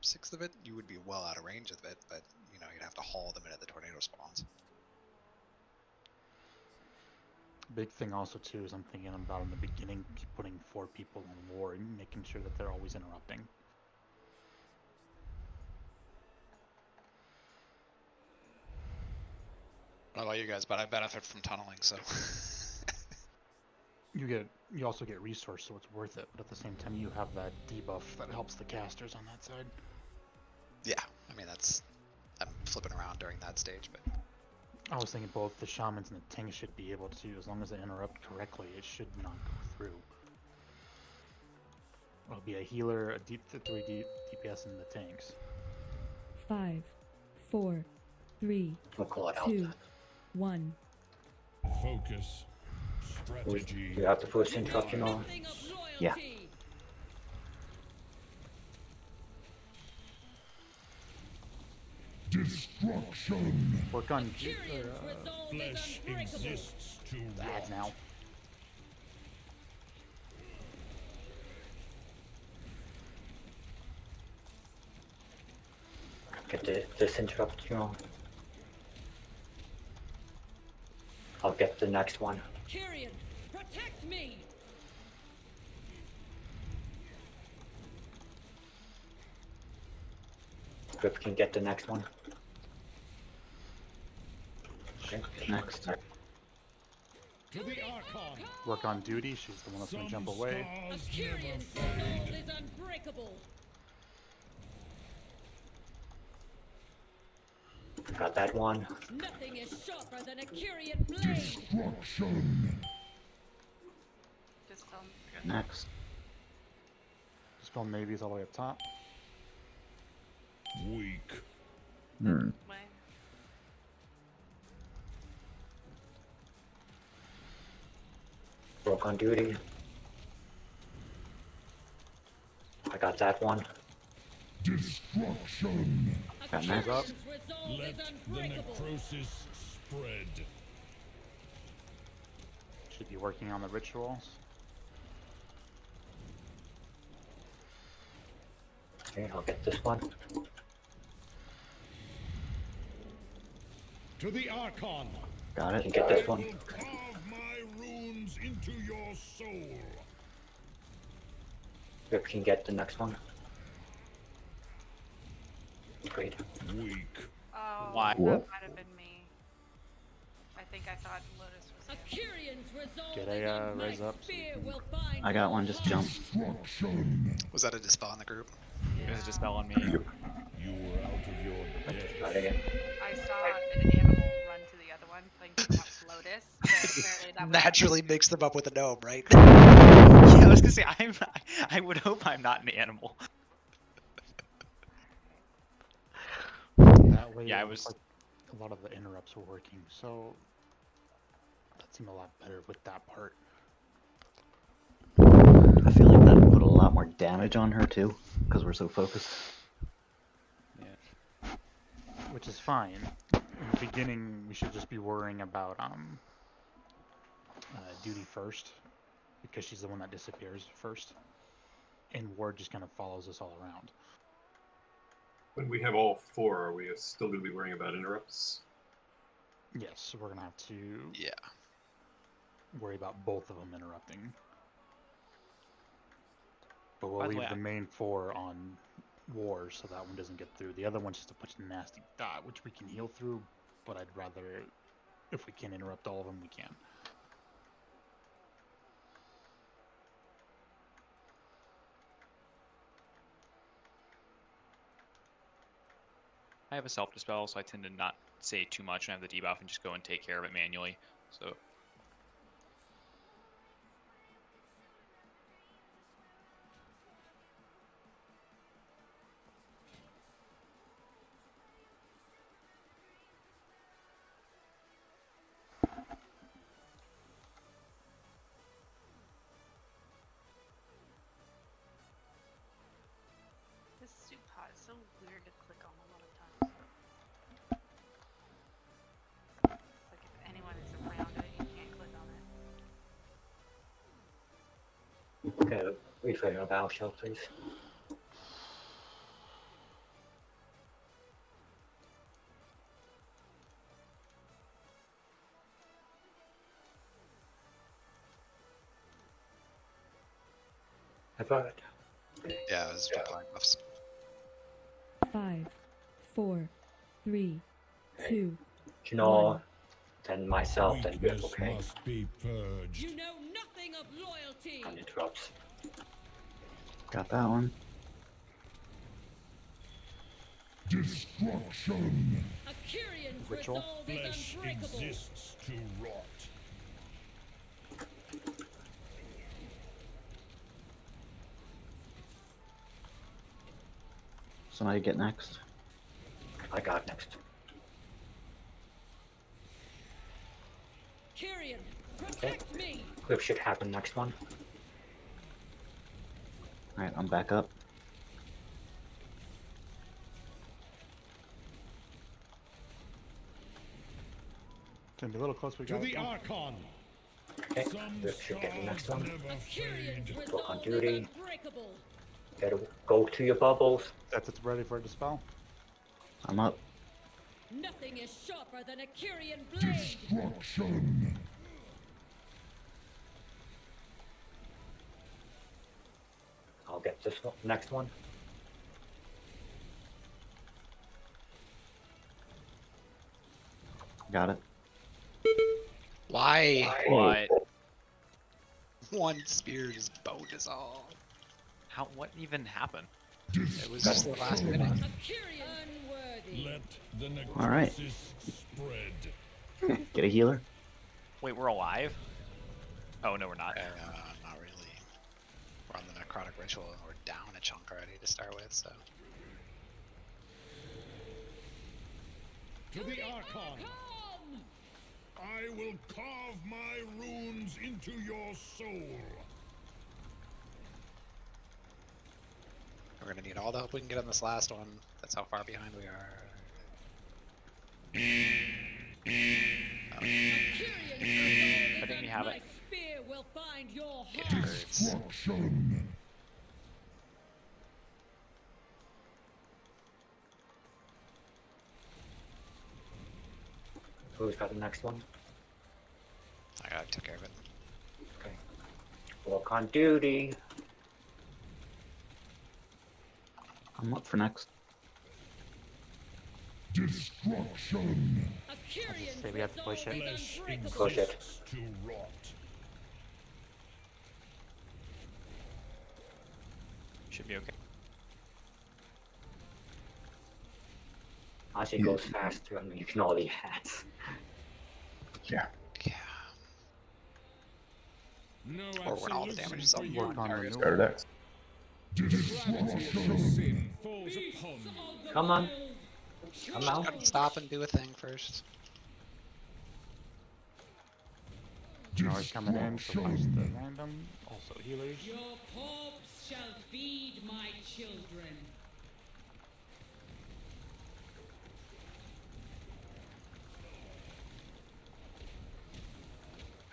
sixth of it, you would be well out of range of it, but, you know, you'd have to haul the minute the tornado spawns. Big thing also, too, is I'm thinking about in the beginning, putting 4 people on ward and making sure that they're always interrupting. I don't know about you guys, but I benefit from tunneling, so... You also get resource, so it's worth it, but at the same time you have that debuff that helps the casters on that side. Yeah, I mean, I'm flipping around during that stage, but... I was thinking both the shamans and the tanks should be able to, as long as they interrupt correctly, it should not go through. It'll be a healer, a 3 DPS, and the tanks. 5, 4, 3, We'll call it 2, 1. Focus. Strategy. You have the first interruption on? Yeah. Destruction. Work on Flesh exists to bad now. Get this interruption on. I'll get the next one. Kyrian, protect me! Grip can get the next one. Okay. Next. To the Archon. Work on Duty, she's the one that's going to jump away. A Kyrian's resolve is unbreakable. Got that one. Nothing is sharper than a Kyrian blade. Destruction. Just Next. Dispel Navies all the way up top. Weak. Broke on Duty. I got that one. Destruction. Got next. Up. Let the necrosis spread. Should be working on the rituals. Okay, I'll get this one. To the Archon. Got it. You get this one. I will carve my runes into your soul. Grip can get the next one. Great. Weak. Oh, Why? that might have been me. I think I thought Lotus was A Kyrian's resolve Get is a on raise my up. spear will find I got one, just jump. Destruction. Was that a dispel in the group? It was a dispel on me. You were out of your depth. Got it again. I saw an animal run to the other one, playing top Lotus, but apparently that was Naturally mix them up with a gnome, right? Yeah, I was gonna say I would hope I'm not an animal. That way, Yeah, I it was. looks like a lot of the interrupts were working, so that seemed a lot better with that part. I feel like that would put a lot more damage on her too, because we're so focused. Which is fine. In the beginning, we should just be worrying about Duty first, because she's the one that disappears first, and Ward just kind of follows us all around. When we have all 4, are we still going to be worrying about interrupts? Yes, we're gonna have to Yeah. worry about both of them interrupting. But By we'll the leave way, the main 4 on War, so that one doesn't get through. The other one's just a bunch of nasty dot, which we can heal through, but I'd rather, if we can interrupt all of them, we can. I have a self-dispel, so I tend to not say too much and have the debuff and just go and take care of it manually. So. This soup pot is so weird to click on a lot of times. It's like if anyone is around it, you can't click on it. Okay, refill your battle shell, please. Have heard. Yeah, it was blind buffs. 5, 4, 3, 2, You know, 1. then myself, then you're Weakness okay. must be purged. You know nothing of loyalty. And interrupts. Got that one. Destruction. A Kyrian's Ritual. resolve is Flesh unbreakable. exists to rot. Somebody get next. I got next. Kyrian, protect me. Clip should happen next one. Alright, I'm back up. It's gonna be a little close. We To got the it. Archon! Okay, Some Clip should get the next one. never fade. Book on duty. Unbreakable. Gotta go to your bubbles. That's it's ready for a dispel. I'm up. Nothing is sharper than a Kyrian blade. Destruction. I'll get this one, next one. Got it. Why? What? One spear just boned us all. How? What even happened? It was just the last minute. A Kyrian unworthy. Let the All right. necrosis spread. Get a healer. Wait, we're alive? Oh no, we're not. Not really. We're on the necrotic ritual and we're down a chunk already to start with, so. To the Archon! I will carve my runes into your soul. We're gonna need all the help we can get on this last one. That's how far behind we are. I think we have My it. spear will find your It heart. hurts. Destruction. Who's got the next one? I took care of it. Okay. Walk on duty. I'm up for next. Destruction. A Kyrian's Say we have to push resolve it. is unbreakable. Push it. To rot. Should be okay. As it goes faster, I mean, you can already hats. Yeah. Okay. No Or when all the damage is up. Work on renewal. Starter decks. Sin falls upon me. Come on. Come out. Gotta stop and do a thing first. Noise coming in, so pass the random. Also healers. Your corpse shall feed my children.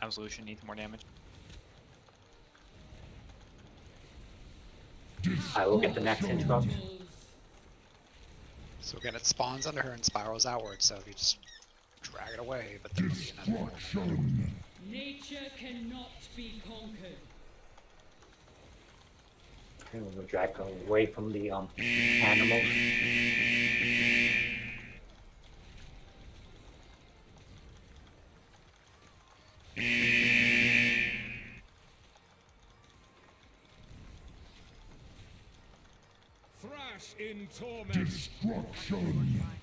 Absolution needs more damage. I will get the next interrupt. So again, it spawns under her and spirals outward, so if you just drag it away, but there will be another one. Nature cannot be conquered. And we'll drag her away from the animals. Thrash in torment.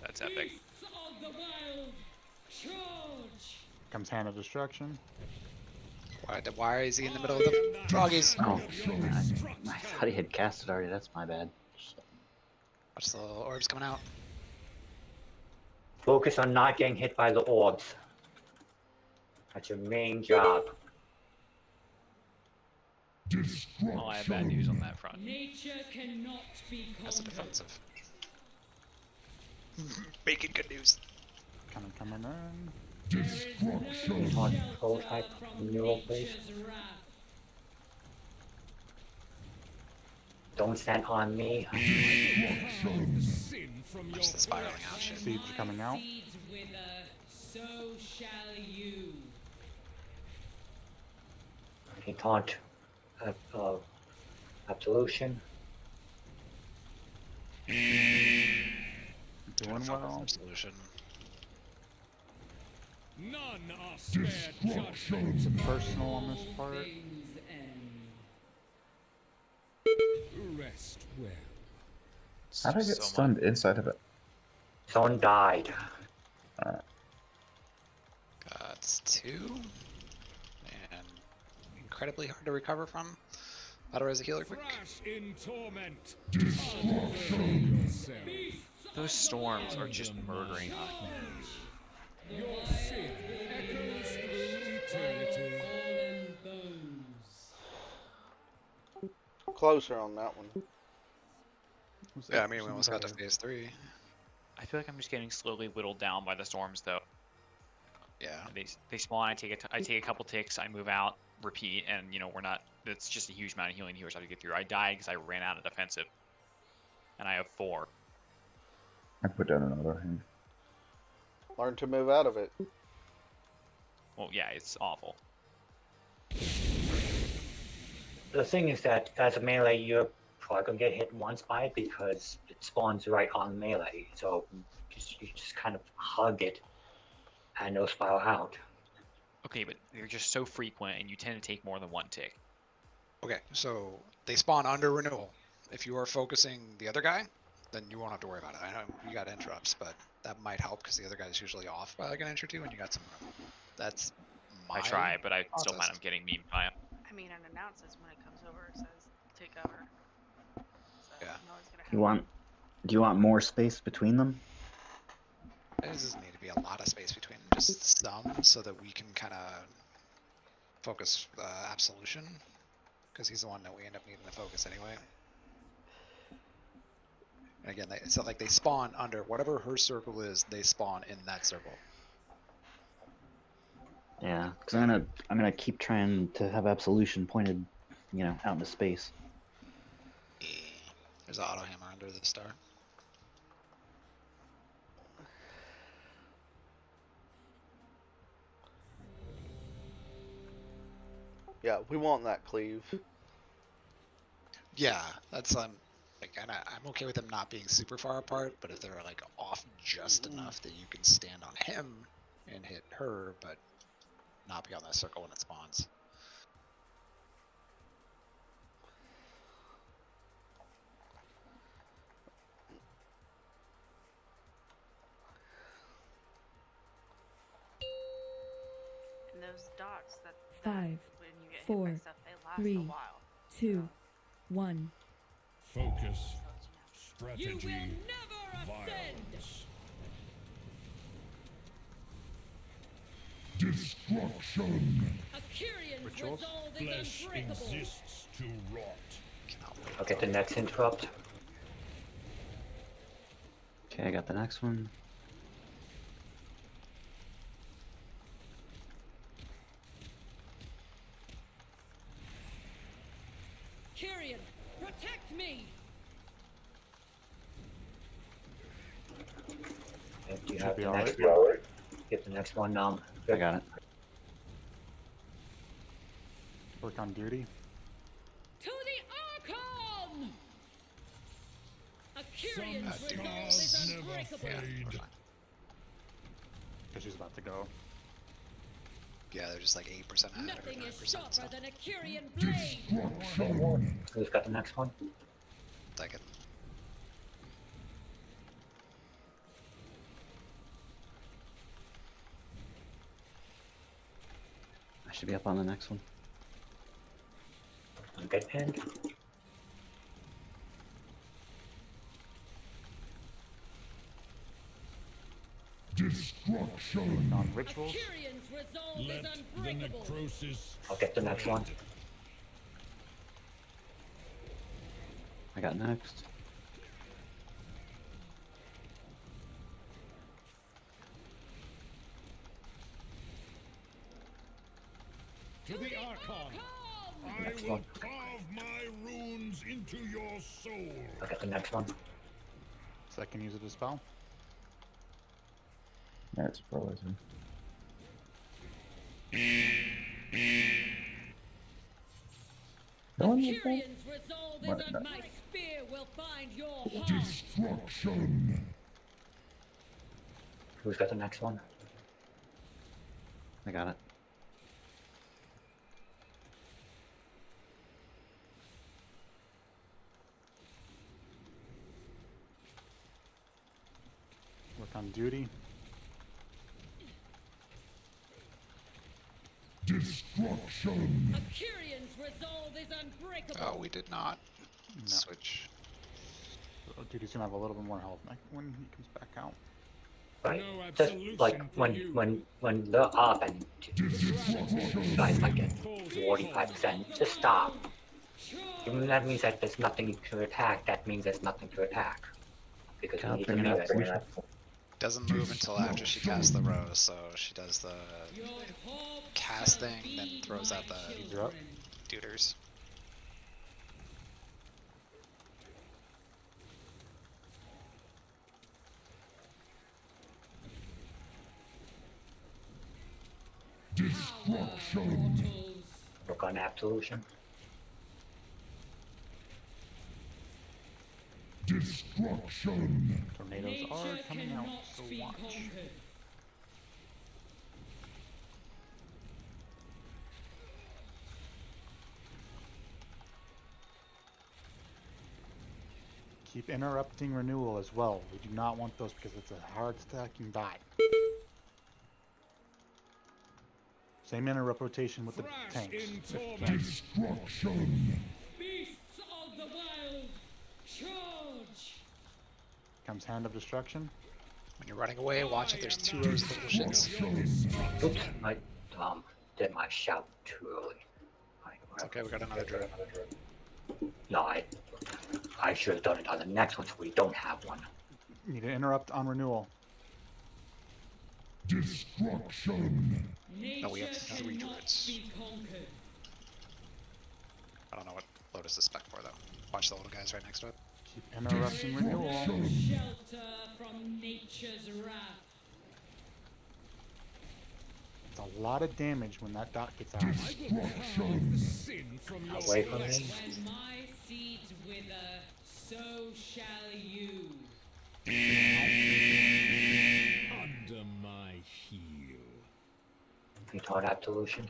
That's epic. Beasts of the wild, charge! Comes Hand of Destruction. Why is he in the middle of the froggies? Oh, I thought he had casted already. That's my bad. Watch the little orbs coming out. Focus on not getting hit by the orbs. That's your main job. Well, I have bad news on that front. Nature cannot be That's a conquered. defensive. Making good news. Coming in. On prototype renewal, please. Don't stand on me. Watch the spiraling out shit. Seeds coming out. Seeds wither, so shall you. He taunt absolution. Doing well. Solution. None are spared judgment. It's personal on this part. Things end. Rest well. How did I get stunned inside of it? Someone died. That's 2. And incredibly hard to recover from. Auto as a healer quick. Thrash in torment. Those storms are just murdering us. Your sin echoes through eternity. Closer on that one. Yeah, I mean, we almost got to phase 3. I feel like I'm just getting slowly whittled down by the storms, though. Yeah. They spawn. I take a couple ticks. I move out, repeat, and we're not. It's just a huge amount of healing healers I have to get through. I died because I ran out of defensive, and I have 4. I put down another hand. Learn to move out of it. Well, yeah, it's awful. The thing is that as a melee, you're probably gonna get hit once by it because it spawns right on melee. So you just kind of hug it, and it'll spiral out. Okay, but they're just so frequent, and you tend to take more than 1 tick. Okay, so they spawn under renewal. If you are focusing the other guy, then you won't have to worry about it. I know you got interrupts, but that might help because the other guy's usually off by like an inch or 2, and you got some room. That's my I try, but I still process. find I'm getting memed by it. I mean, it announces when it comes over, it says take cover. So Yeah. you know it's gonna happen. Do you want more space between them? There doesn't need to be a lot of space between them, just some, so that we can kind of focus Absolution, because he's the one that we end up needing to focus anyway. And again, so like they spawn under whatever her circle is, they spawn in that circle. Yeah, because I'm gonna keep trying to have Absolution pointed, out into space. There's an auto hammer under the star. Yeah, we want that cleave. Yeah, that's I'm okay with them not being super far apart, but if they're like off just enough that you can stand on him and hit her, but not be on that circle when it spawns. And those dots that that 5, when you get hit 4, by stuff, they last 3, a while. 2, 1. Focus. You will Strategy. never ascend! Violence. Destruction. Akirian's Rituals? resolve Flesh is unbreakable. exists to rot. I'll get the next interrupt. Okay, I got the next one. Kyrian, protect me! Okay, do you Should have be the alright. next one? Get the next one. I got it. Work on duty. To the Archon! Akirian's Some resolve is scars never unbreakable. fade. Because she's about to go. Yeah, they're just like 8% ahead or Nothing 9%. is sharper So than a Kyrian blade! Destruction. Who's got the next one? take it. I should be up on the next one. Get pinned. Destruction. On rituals. Akirian's resolve Let is the unbreakable. necrosis. I'll get the next one. I got next. To the Archon. I Next will one. carve my runes into your soul. I'll get the next one. Second use of dispel. That's frozen. No one did that? Akirian's resolve is What? un- My spear will find your heart! Destruction. Who's got the next one? I got it. Work on duty. Destruction. Akirian's resolve is unbreakable! Oh, we did not No. switch. Duty's gonna have a little bit more health when he comes back out. Right. No Just absolution like for when you. when the up and you guys like get 45%, just stop. Even that means that there's nothing to attack. That means there's nothing to attack. Because we need to know that. Doesn't move until after she casts the rose, so she does the casting, then throws out the Yep. duders. Destruction. Work on absolution. Destruction. Tornadoes are coming out, so watch. Keep interrupting renewal as well. We do not want those because it's a hard stacking die. Same interrupt rotation with the tanks. Destruction. Beasts of the wild, charge! Comes Hand of Destruction. When you're running away, watch it. There's 2 rows of little shits. Oops, I did my shout too early. It's okay, we got another druid. No, I should have done it on the next one so we don't have one. Need to interrupt on renewal. Destruction. No, we have 3 druids. I don't know what Lotus is spec for though. Watch the little guys right next to it. Keep interrupting renewal. Shelter from nature's wrath. It's a lot of damage when that dot gets out. Away from me. When my seeds wither, so shall you. Under my heel. You taught absolution.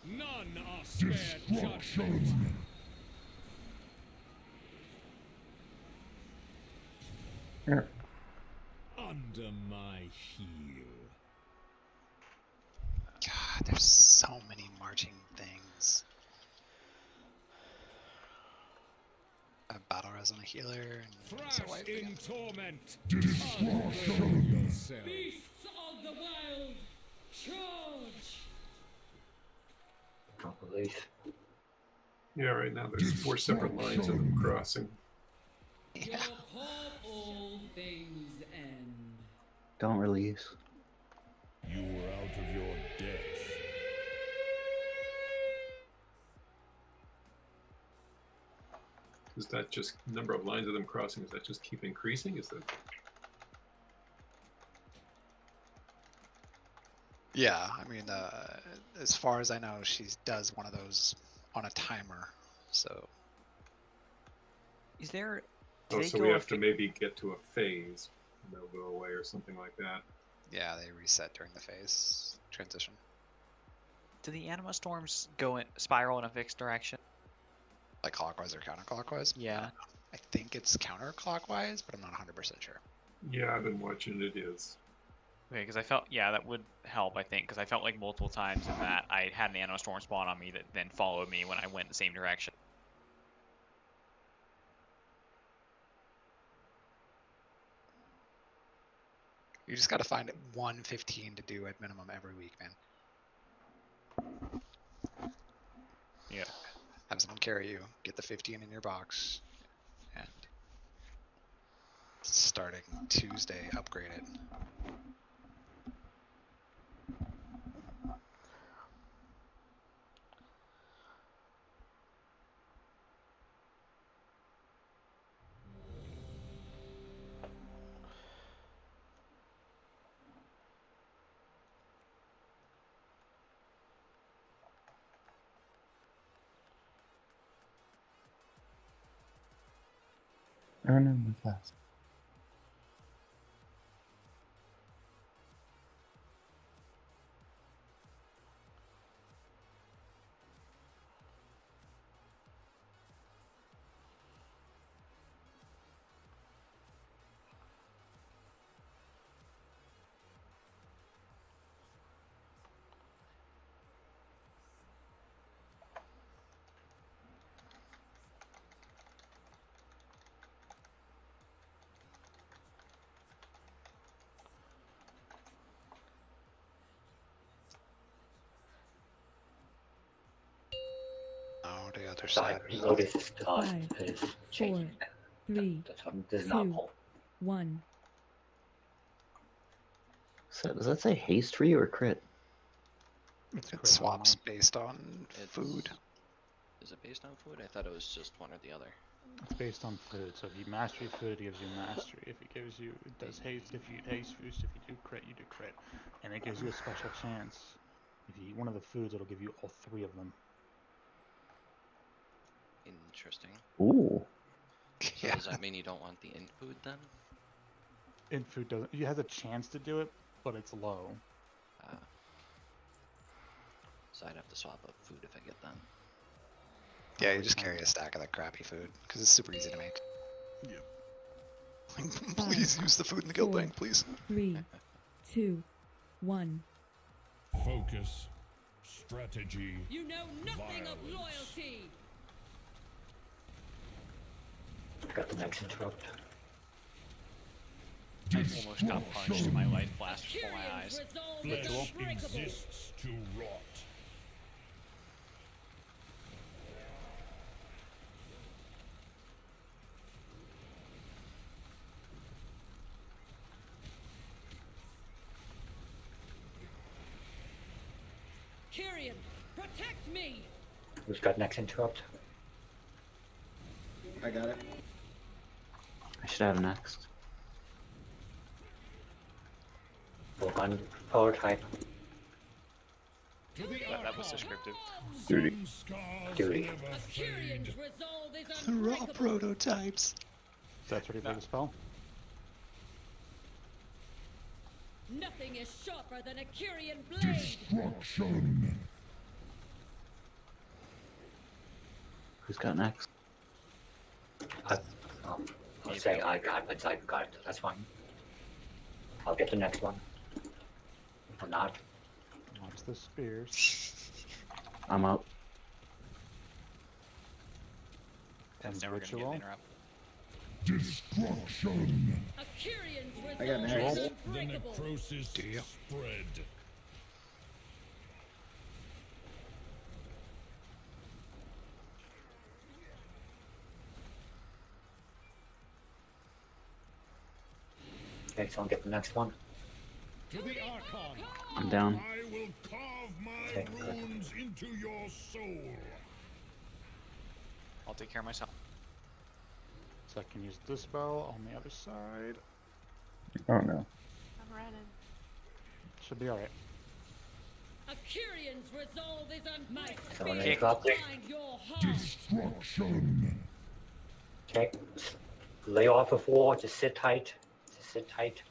None are spared judgment. Destruction. under my heel. God, there's so many marching things. A battle res on a healer and Thrash so white in again. torment. Destruction. Yourself. Beasts of the wild, charge! Probably. Yeah, right now there's 4 separate lines of them crossing. Your call all things end. Don't release. You were out of your depth. Is that just number of lines of them crossing? Does that just keep increasing? Is that Yeah, I mean, as far as I know, she does one of those on a timer. So Is there? oh, so we have to maybe get to a phase and they'll go away or something like that. yeah, they reset during the phase transition. Do the anima storms go in spiral in a fixed direction? Like clockwise or counterclockwise? Yeah. I think it's counterclockwise, but I'm not 100% sure. Yeah, I've been watching it. It is. Okay, because I felt that would help. I think because I felt like multiple times in that I had an anima storm spawn on me that then followed me when I went the same direction. You just gotta find 115 to do at minimum every week, man. Yeah. Have someone carry you, get the 15 in your box, and starting Tuesday, upgrade it. Earning the fast. Oh, the other side. Lotus is Five, is 4, changing. 3, This is not 2, pull. 1. So does that say haste for you or crit? It swaps based on food. Is it based on food? I thought it was just one or the other. It's based on food. So if you mastery food, it gives you mastery. If it gives you, it does haste. If you eat haste foods, if you do crit, you do crit, and it gives you a special chance. If you eat one of the foods, it'll give you all 3 of them. Interesting. Ooh. So Yeah. does that mean you don't want the int food then? In food doesn't. It has a chance to do it, but it's low. So I'd have to swap up food if I get them. Yeah, you just carry a stack of that crappy food because it's super easy to make. Yep. Please use the food in the guild bank, please. 3, 2, 1. Focus. Strategy. You know nothing of Violence. loyalty. Got the next interrupt. I almost got punched. My light flashed before my eyes. Flesh exists to rot. Kyrian, protect me. Who's got next interrupt? I got it. I should have next. Vulcan power type. That was descriptive. Duty. Duty. Kyrian's resolve is They're all unbreakable. prototypes. That's ready for the spell. Nothing is sharper than a Kyrian blade. Destruction. Who's got next? I was saying I got it, but I got it. That's fine. I'll get the next one. Or not. Watch the spears. I'm up. That's never gonna get Ritual. an interrupt. Destruction. I got next. The necrosis Do you? spread. Okay, so I'll get the next one. To the Archon. I'm down. I will carve my Okay, good. runes into your soul. I'll take care of myself. So I can use Dispel on the other side. Oh no. I'm running. Should be alright. Akirian's resolve is on my Someone spirit. interrupt. Find your heart. Destruction. Okay. Lay off of war. Just sit tight. Just sit tight.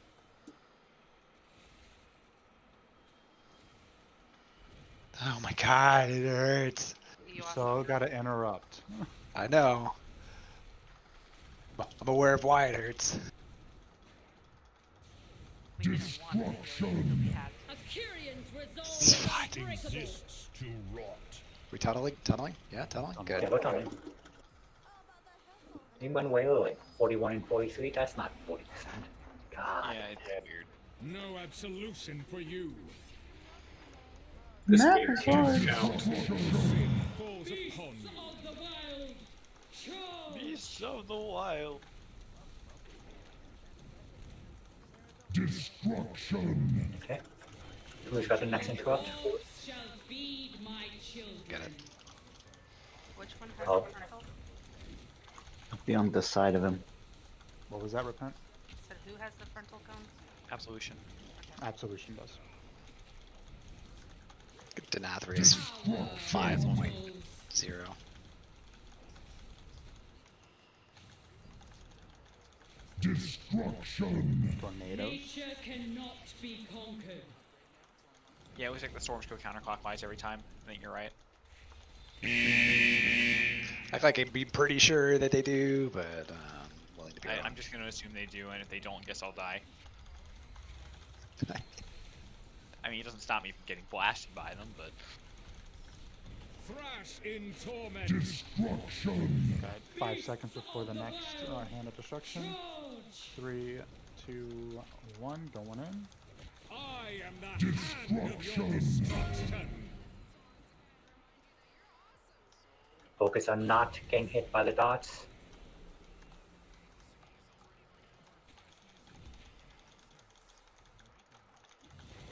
Oh my god, it hurts. You So gotta interrupt. I know. But I'm aware of why it hurts. Destruction. Akirian's resolve It's is fine. unbreakable. Exists to rot. We tunneling? Tunneling? Yeah, tunneling? Yeah, Good. we're done. He went way early. 41 and 43. That's not 40%. God. Yeah, it's weird. No absolution for you. This Not game for can't sure. count. Sin falls upon you. Of the wild. Charge. Beasts of the wild. Destruction. Okay. Who's got the next interrupt? Shall feed my children. Get it. Which one has Oh. the frontal? I'll be on this side of him. What was that, Repent? So who has the frontal cone? Absolution. Absolution does. Denathrius 5.0. Destruction. Tornadoes. Nature cannot be conquered. Yeah, it looks like the storms go counterclockwise every time. I think you're right. I feel like I'd be pretty sure that they do, but willing to be wrong. I'm just gonna assume they do, and if they don't, guess I'll die. I mean, it doesn't stop me from getting blasted by them, but Thrash in torment. Destruction. Okay, 5 seconds before the next hand of destruction. 3, 2, 1, going in. I am the hand of your destruction. Focus on not getting hit by the dots.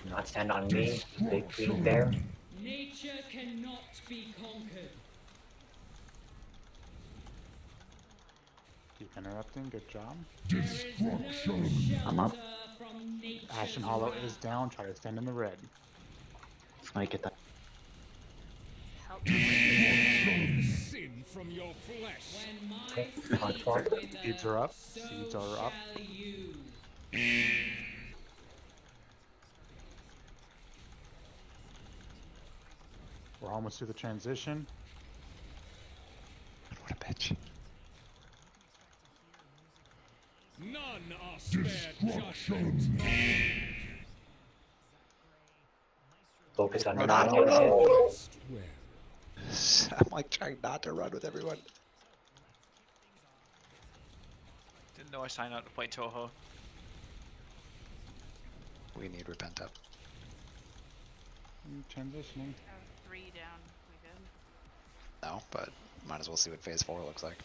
Do not stand on me. Big green there. Nature cannot be conquered. Keep interrupting, good job. Destruction. I'm up. From nature. Ashen Hollow is down, try to stand in the red. Might get that. Help Sin from your flesh. When my Okay, feet hard wither, Seeds are up, so seeds are up. shall you. We're almost through the transition. What a bitch. None are spared judgment. Focus on Oh, not no, getting no. hit. I'm like trying not to run with everyone. didn't know I signed up to play Toho. We need Repent up. Transitioning. 3 down. We good? No, but might as well see what phase 4 looks like.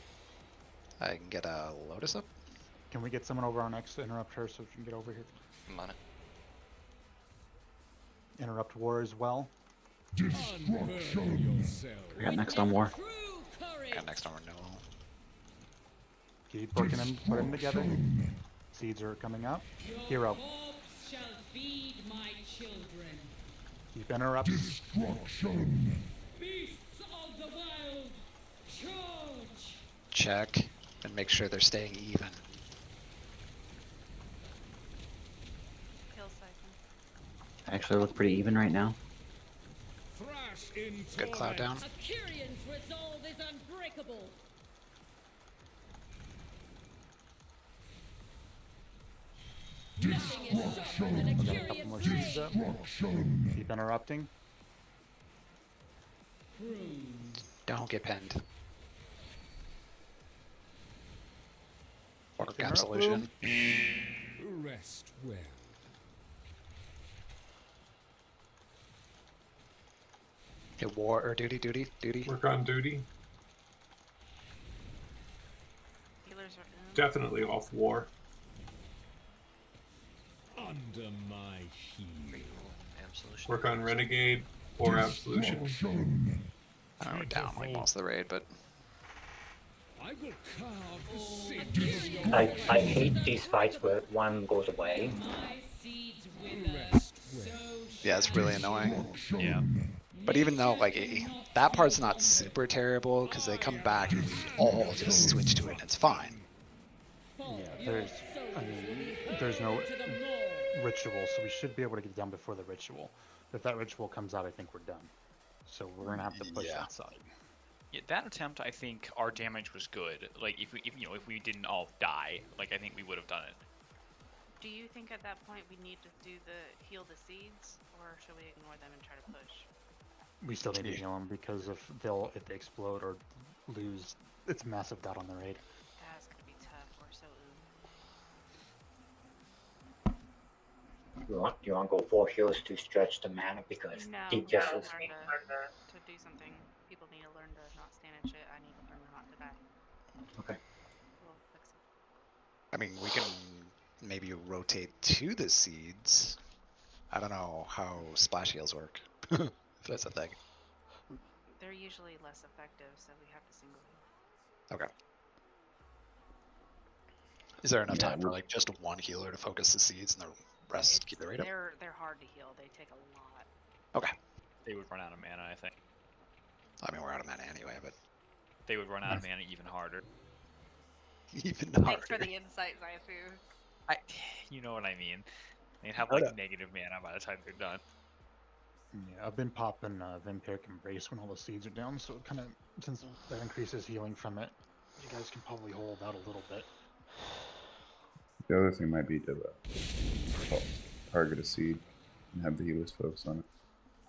I can get a Lotus up. Can we get someone over our next to interrupt her so she can get over here? I'm on it. Interrupt war as well. Destruction. I got next on war. True courage. Got next on no. Keep working them, put them together. Seeds are coming up. Your Hero. corpse shall feed my children. Keep interrupting. Destruction. Beasts of the wild. Charge. Check and make sure they're staying even. Kill siphon. Actually, look pretty even right now. Thrash in Good cloud down. Akirian's resolve is unbreakable. Destruction. I've got a couple more seeds up. Destruction. Keep interrupting. Don't get pinned. Water Interrupt, cap solution. Rest well. Okay, war or duty. Work on duty. Healers are in. Definitely off war. Under my heel. Absolution. Work on renegade or absolution. Destruction. I don't know, we're down like most of the raid, but I will carve the sacred I hate these fights where one goes away. Rest well. yeah, it's really annoying. Yeah. But even though like that part's not super terrible because they come back and we all just switch to it and it's fine. Yeah, there's no ritual, so we should be able to get done before the ritual. If that ritual comes out, I think we're done. So we're gonna have to push that side. Yeah, that attempt, I think our damage was good. Like if we didn't all die, like I think we would have done it. Do you think at that point we need to do the heal the seeds, or should we ignore them and try to push? We still need to heal them because if they explode or lose, it's a massive dot on the raid. That's gonna be tough. We're so You want to go 4 heals to stretch the mana because no. they We just need to learn to do something. People need to learn to not stand in shit. I need to learn not to die. Okay. We'll fix it. I mean, we can maybe rotate to the seeds. I don't know how splash heals work. If that's a thing. They're usually less effective, so we have to single heal. Okay. Is there enough time for like just one healer to focus the seeds and the rest keep the rate up? They're hard to heal. They take a lot. Okay. They would run out of mana, I think. I mean, we're out of mana anyway, but They would run out of mana even harder. even Thanks harder. for the insight, Zaifu. You know what I mean. They'd have like negative mana by the time they're done. Yeah, I've been popping Vampiric Embrace when all the seeds are down, so it kind of, since that increases healing from it, you guys can probably hold out a little bit. The other thing might be to target a seed and have the healers focus on it.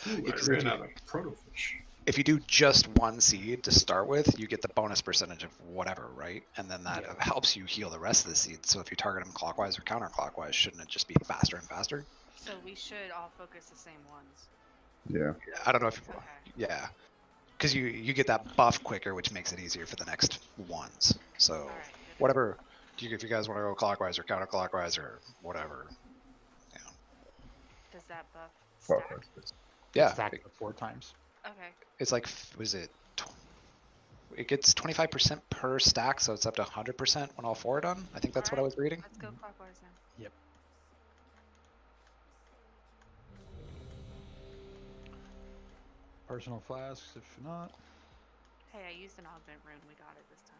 Ooh, I ran out of protofish. If you do just one seed to start with, you get the bonus percentage of whatever, right? And then that helps you heal the rest of the seeds. So if you target them clockwise or counterclockwise, shouldn't it just be faster and faster? So we should all focus the same ones. Yeah. I don't know if yeah, because you get that buff quicker, which makes it easier for the next ones. So whatever, if you guys want to go clockwise or counterclockwise or whatever, yeah. Does that buff Clockwise. Yeah. Stack it 4 times. Okay. It's like, was it? It gets 25% per stack, so it's up to 100% when all 4 are done. I think that's what I was reading. Let's go clockwise now. Yep. Personal flasks, if not. Hey, I used an augment rune. We got it this time.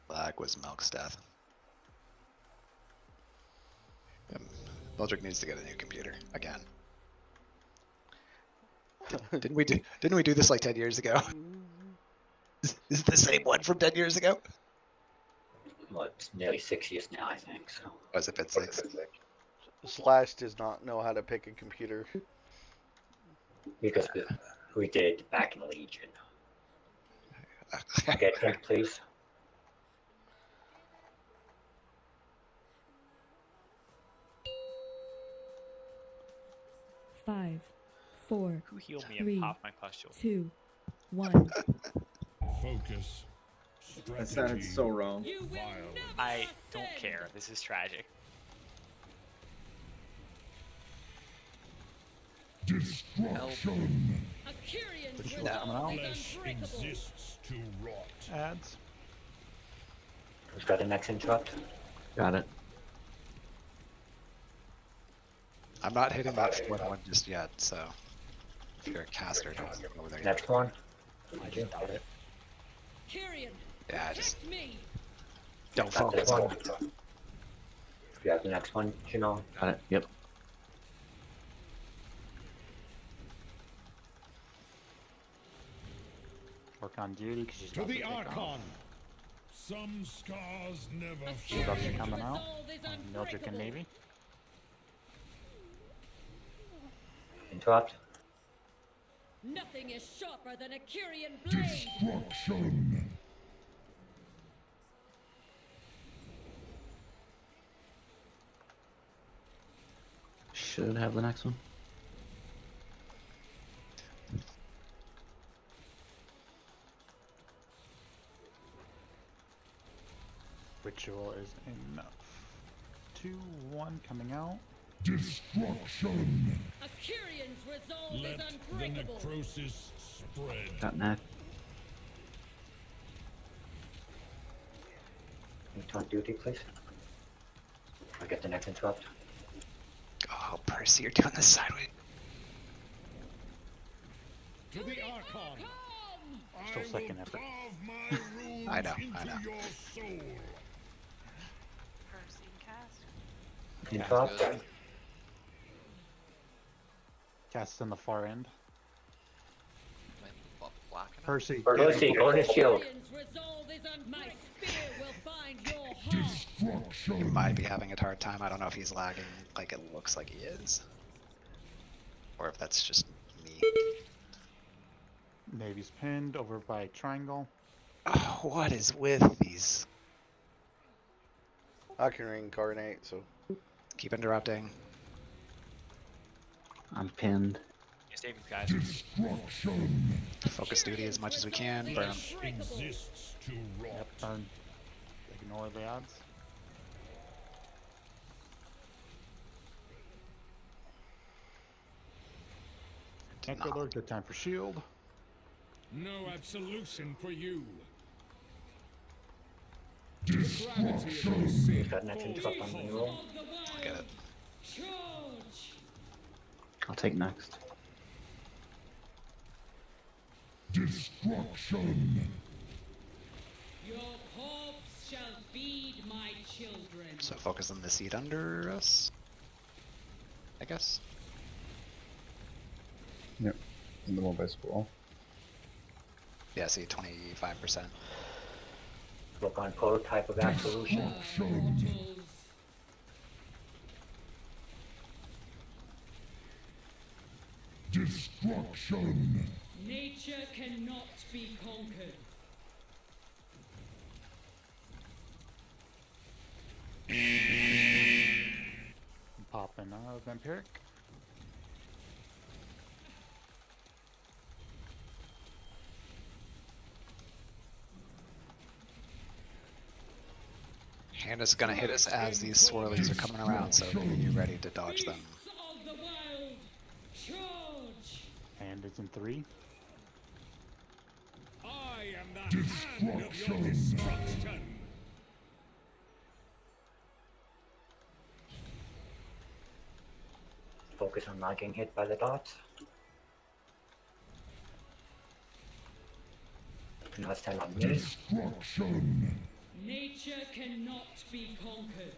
Black was Milk's death. Baldric needs to get a new computer again. Didn't we do this like 10 years ago? Is it the same one from 10 years ago? Well, it's nearly 6 years now, I think. So. Was it been 6? Slash does not know how to pick a computer. Because we did it back in Legion. Get drink, please. Five, four, Who healed me 3, and popped my pustule? 2, 1. Focus. That sounded so wrong. I don't care. This is tragic. Destruction. Kyrian's Shield coming out. Flesh exists to rot. Ads. Who's got the next interrupt? Got it. I'm not hitting that fourth one just yet, so if you're a caster, don't go over there yet. Next one. I just doubt it. Kyrian, Yeah, just me. don't Got this focus on one. it. You have the next one, Janelle. Got it. Yep. Work on duty because she's To got the takedown. Archon. Some scars never Production fade. coming out. Mildred and Navy. Interrupt. Nothing is sharper than a Kyrian blade. Destruction. Should have the next one. Ritual is enough. 2-1 coming out. Destruction. A Kyrian's resolve Let is the unbreakable. necrosis spread. Got neck. On duty, please. I get the next interrupt. Oh, Percy, you're doing this sideways. To the Archon. Still second effort. I know. Your soul. Percy cast. Interrupt. Cast on the far end. Black. Percy. Percy, burn his shield. Kyrian's resolve is my spear will find your heart. He might be having a hard time. I don't know if he's lagging like it looks like he is. Or if that's just me. Navy's pinned over by triangle. Oh, what is with these? I can reincarnate, so. Keep interrupting. I'm pinned. Yes, David, guys. Destruction. Focus duty as much as we can. Burn 'em. Flesh exists to rot. Yep, burn. Ignore the odds. Necrolord, good time for shield. No absolution for you. Destruction. Got next interrupt on the roll. Get it. I'll take next. Destruction. Your corpse shall feed my children. So focus on the seat under us, I guess. Yep. In the mobile school. Yeah, see, 25%. Look on prototype of absolution. Destruction. Nature cannot be conquered. Popping Vampiric. And it's gonna hit us as these swirlies are coming around, so be ready to dodge them. Of the wild, charge! And it's in 3. I am the hand of your destruction. Focus on not getting hit by the dots. Now it's time on me. Destruction. Nature cannot be conquered.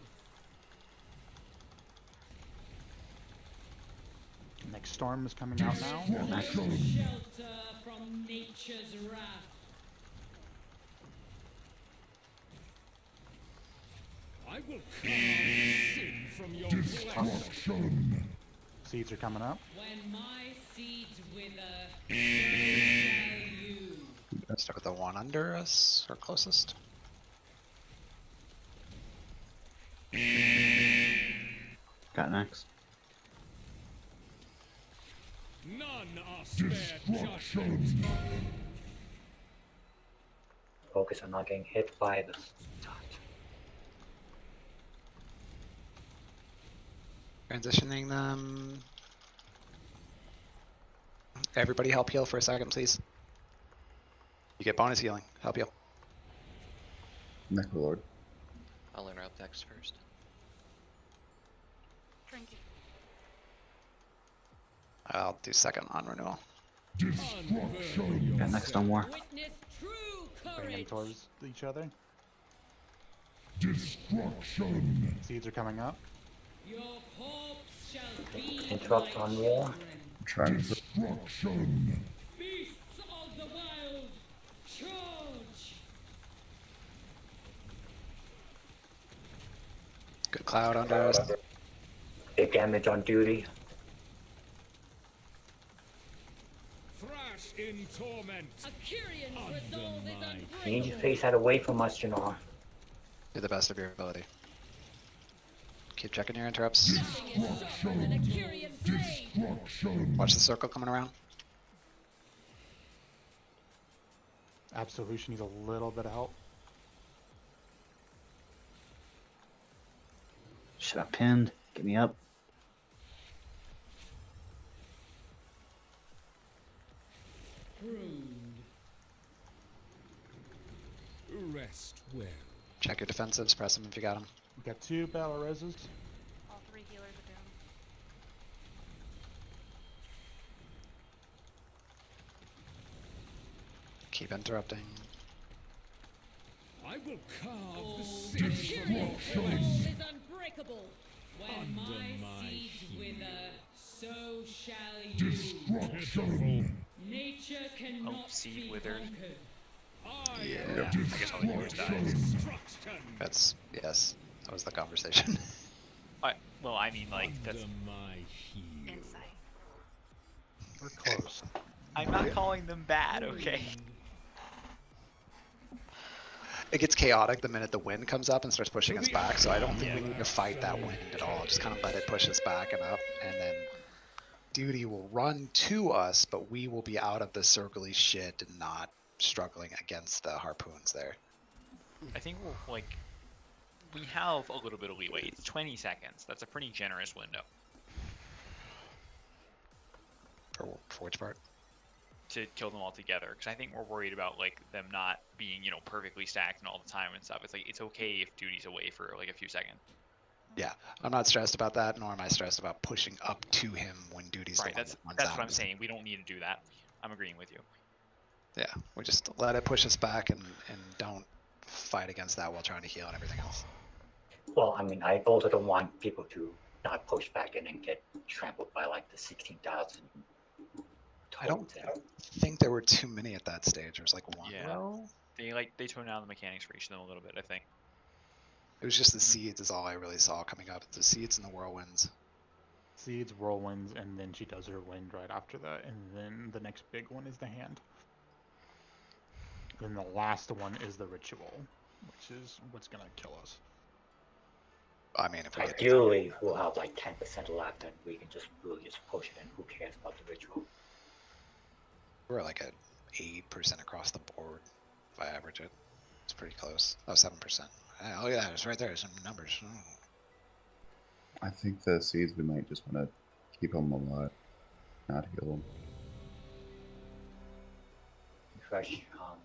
Next storm is coming out now. Shelter from nature's wrath. I will carve sin from your destruction. Seeds are coming up. When my seeds wither, so shall you. Start with the one under us, or closest. Got next. None are spared judgment. Focus on not getting hit by the dot. Transitioning them. Everybody help heal for a second, please. You get bonus healing. Help heal. Necrolord. I'll interrupt X first. Trinket. I'll do second on renewal. Yeah, next on war. Bring them towards each other. Destruction. Seeds are coming up. Your corpse shall be Interrupt on war. I'm trying to. Destruction. beasts of the wild. Charge! Good cloud under us. Big damage on duty. Thrash in torment. Akirian's resolve is You need to unbreakable. face that away from us, Jannar. Do the best of your ability. Keep checking your interrupts. An Akirian blade. Watch the circle coming around. Absolution needs a little bit of help. Should I pinned? Get me up. Rest well. Check your defensives. Press them if you got them. We got 2 battle reses. All 3 healers are down. Keep interrupting. I will carve the Akirian's city from your resolve place. is unbreakable. When Under my my seeds heel. wither, so shall you. Destruction. Nature Oh, cannot seed be withered. conquered. Yeah. I guess all the healers died. That's yes. That was the conversation. Well, I mean, like that's. Under my heel. Insight. We're close. I'm not calling them bad, okay? It gets chaotic the minute the wind comes up and starts pushing us back, so I don't think we need to fight that wind at all. Just kind of let it push us back and up, and then duty will run to us, but we will be out of the circly shit and not struggling against the harpoons there. I think we'll like. We have a little bit of leeway. It's 20 seconds. That's a pretty generous window For which part? to kill them all together. Because I think we're worried about like them not being, you know, perfectly stacked and all the time and stuff. It's like it's okay if duty's away for like a few seconds. Yeah, I'm not stressed about that, nor am I stressed about pushing up to him when duty's Right. the one That's that runs that's out what I'm of. saying. We don't need to do that. I'm agreeing with you. Yeah, we just let it push us back and don't fight against that while trying to heal and everything else. Well, I mean, I also don't want people to not push back in and get trampled by like the 16,000. I don't think there were too many at that stage. There was like one Yeah. row. They toned down the mechanics for each of them a little bit. I think. It was just the seeds is all I really saw coming up. The seeds and the whirlwinds. Seeds, whirlwinds, and then she does her wind right after that, and then the next big one is the hand. Then the last one is the ritual, which is what's gonna kill us. I mean, if we get Ideally, we'll have like 10% left, and we can just really just push it, and who cares about the ritual? we're like at 8% across the board if I average it. It's pretty close. Oh, 7%. Oh yeah, it's right there. Some numbers. Oh. I think the seeds we might just want to keep them alive, not heal them. Fresh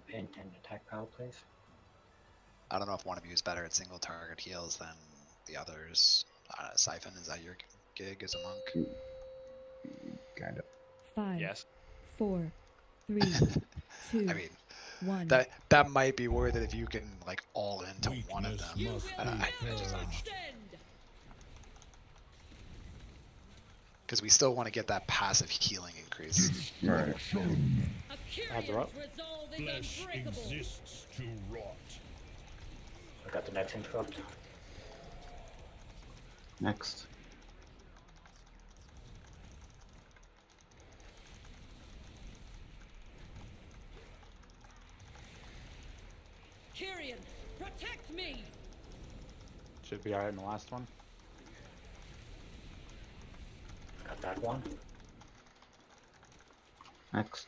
pin and attack power, please. I don't know if one of you is better at single target heals than the others. Siphon, is that your gig as a monk? Kind of. 5, Yes. 4, 3, 2, I mean, 1. that might be worth it if you can like all into one of them. Because we still want to get that passive healing increase. Right. Adds her up. Flesh exists to rot. I got the next interrupt. Next. Kyrian, protect me! Should be alright in the last one. Got that one. Next.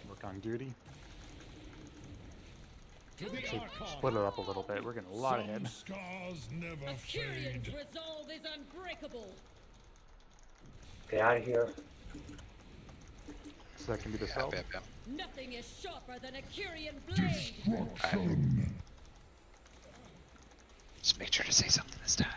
Work on duty. To the Should Archon. split it up a little bit. We're getting a lot ahead. Some scars never Kyrian's fade. resolve is unbreakable. Get out of here. So that can be dispelled. Yep. Nothing is sharper than a Kyrian blade. Destruction. Just make sure to say something this time.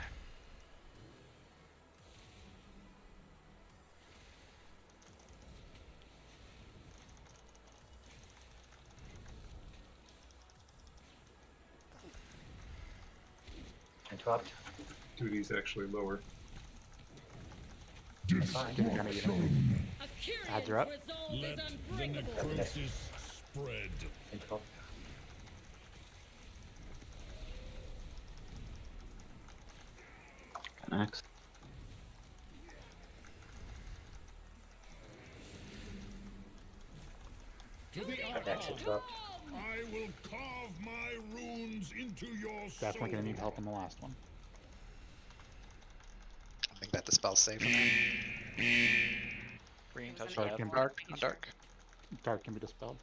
Interrupt. Duty's actually lower. Destruction. Ads are up. Let the necrosis spread. Interrupt. An axe. To the That's altar. interrupt. I will carve my runes into your soul. Definitely gonna need help on the last one. I think that dispel's safe in there. Green touch Dark left. can, Dark. dark can be dispelled.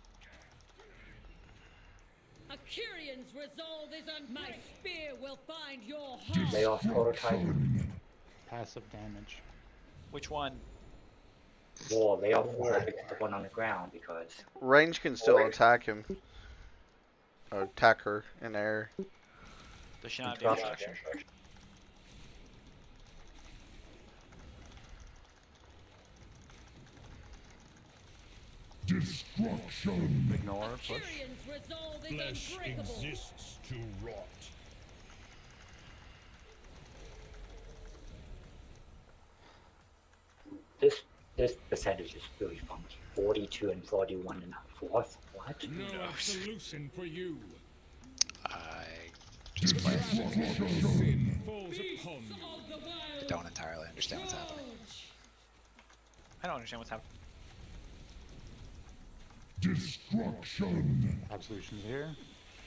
A Kyrian's resolve is on my spear will find your heart. Lay off prototype. Passive damage. Which one? Wall, lay off wall, because the one on the ground, because Range can still attack him. Or attack her in air. Does she not do Interrupt. destruction? Destruction. Ignore, push. Kyrian's resolve is Flesh unbreakable. exists to rot. this percentage is really funky. 42 and 41 and a fourth. What? No solution for you. I just play. Sin falls upon you. I don't entirely understand what's happening. I don't understand what's happening. Destruction. Absolution's here.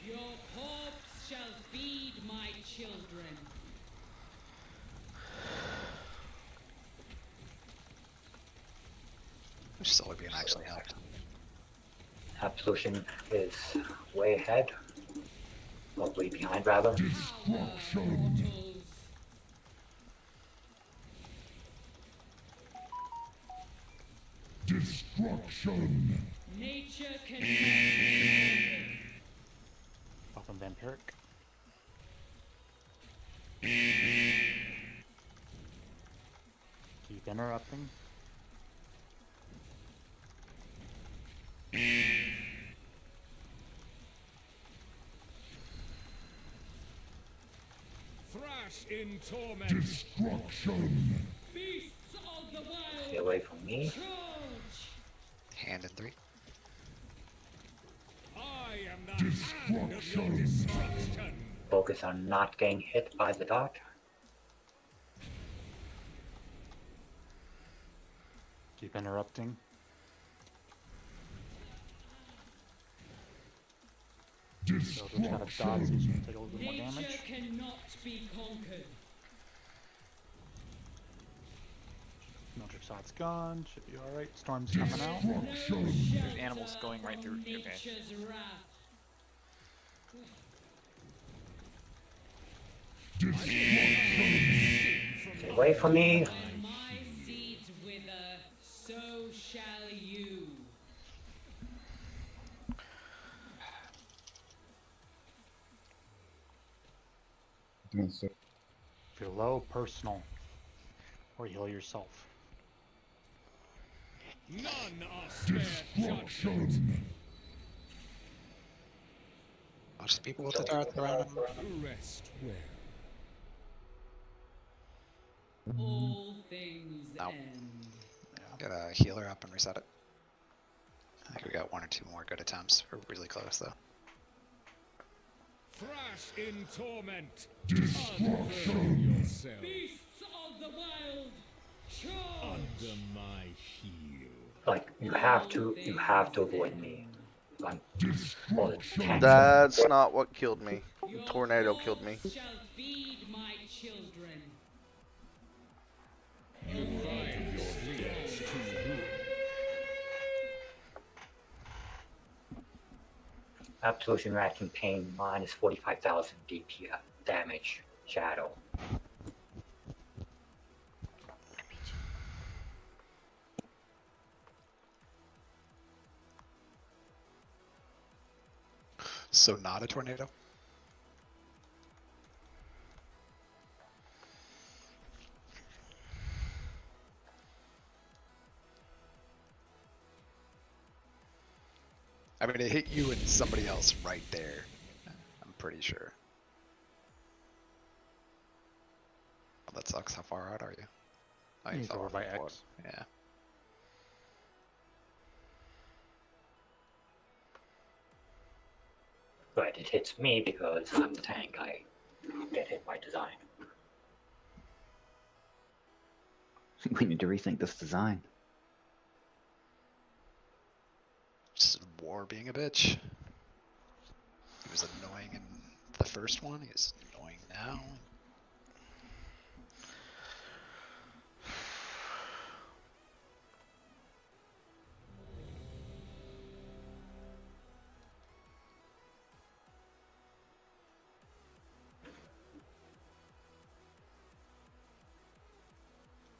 Your corpse shall feed my children. Which Solar Beam actually helped. Absolution is way ahead. Probably behind, rather. Destruction. Destruction. Nature cannot be Welcome, Vampiric. Keep interrupting. Thrash in torment. Destruction. beasts of the wild. Stay away from me. Hand in 3. I am the hand of your destruction. Focus on not getting hit by the dart. Keep interrupting. So just kind of dodge, so you can take a little bit more Nature damage. cannot be conquered. Mildred Shot's gone, should be alright. Storm's coming out. There's animals going right through. Okay. Nature's wrath. Stay away from me. When my seeds wither, so shall you. Doing so. If you're low, personal. Or heal yourself. None are spared judgment. Watch the people with the darts around him. Rest well. All things Ow. end. Get a healer up and reset it. I think we got 1 or 2 more good attempts. We're really close though. Thrash in torment. Destruction. Yourself. Beasts of the wild, charge! Under my heel. Like you have to avoid me. Like all the tanks. That's not what killed me. The tornado killed me. Shall feed my children. You find your fleas too rude. Absolution Rat Campaign minus 45,000 DPS damage. Shadow. So not a tornado? I mean, it hit you and somebody else right there. I'm pretty sure. Oh, that sucks. How far out are you? Oh, you He's fell over off by the board. X. Yeah. But it hits me because I'm the tank. I get hit by design. We need to rethink this design. Just War being a bitch. He was annoying in the first one. He's annoying now.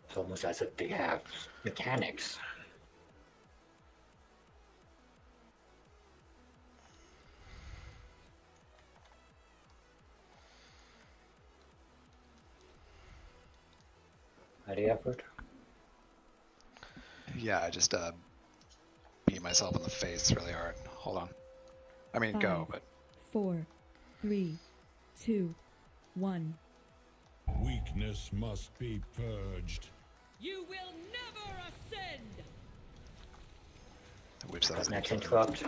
It's almost as if they have mechanics. Ready, effort? Yeah, I just beat myself in the face really hard. Hold on. I mean, go, 5, but 4, 3, 2, 1. Weakness must be purged. You will never ascend. which that was Next interrupt.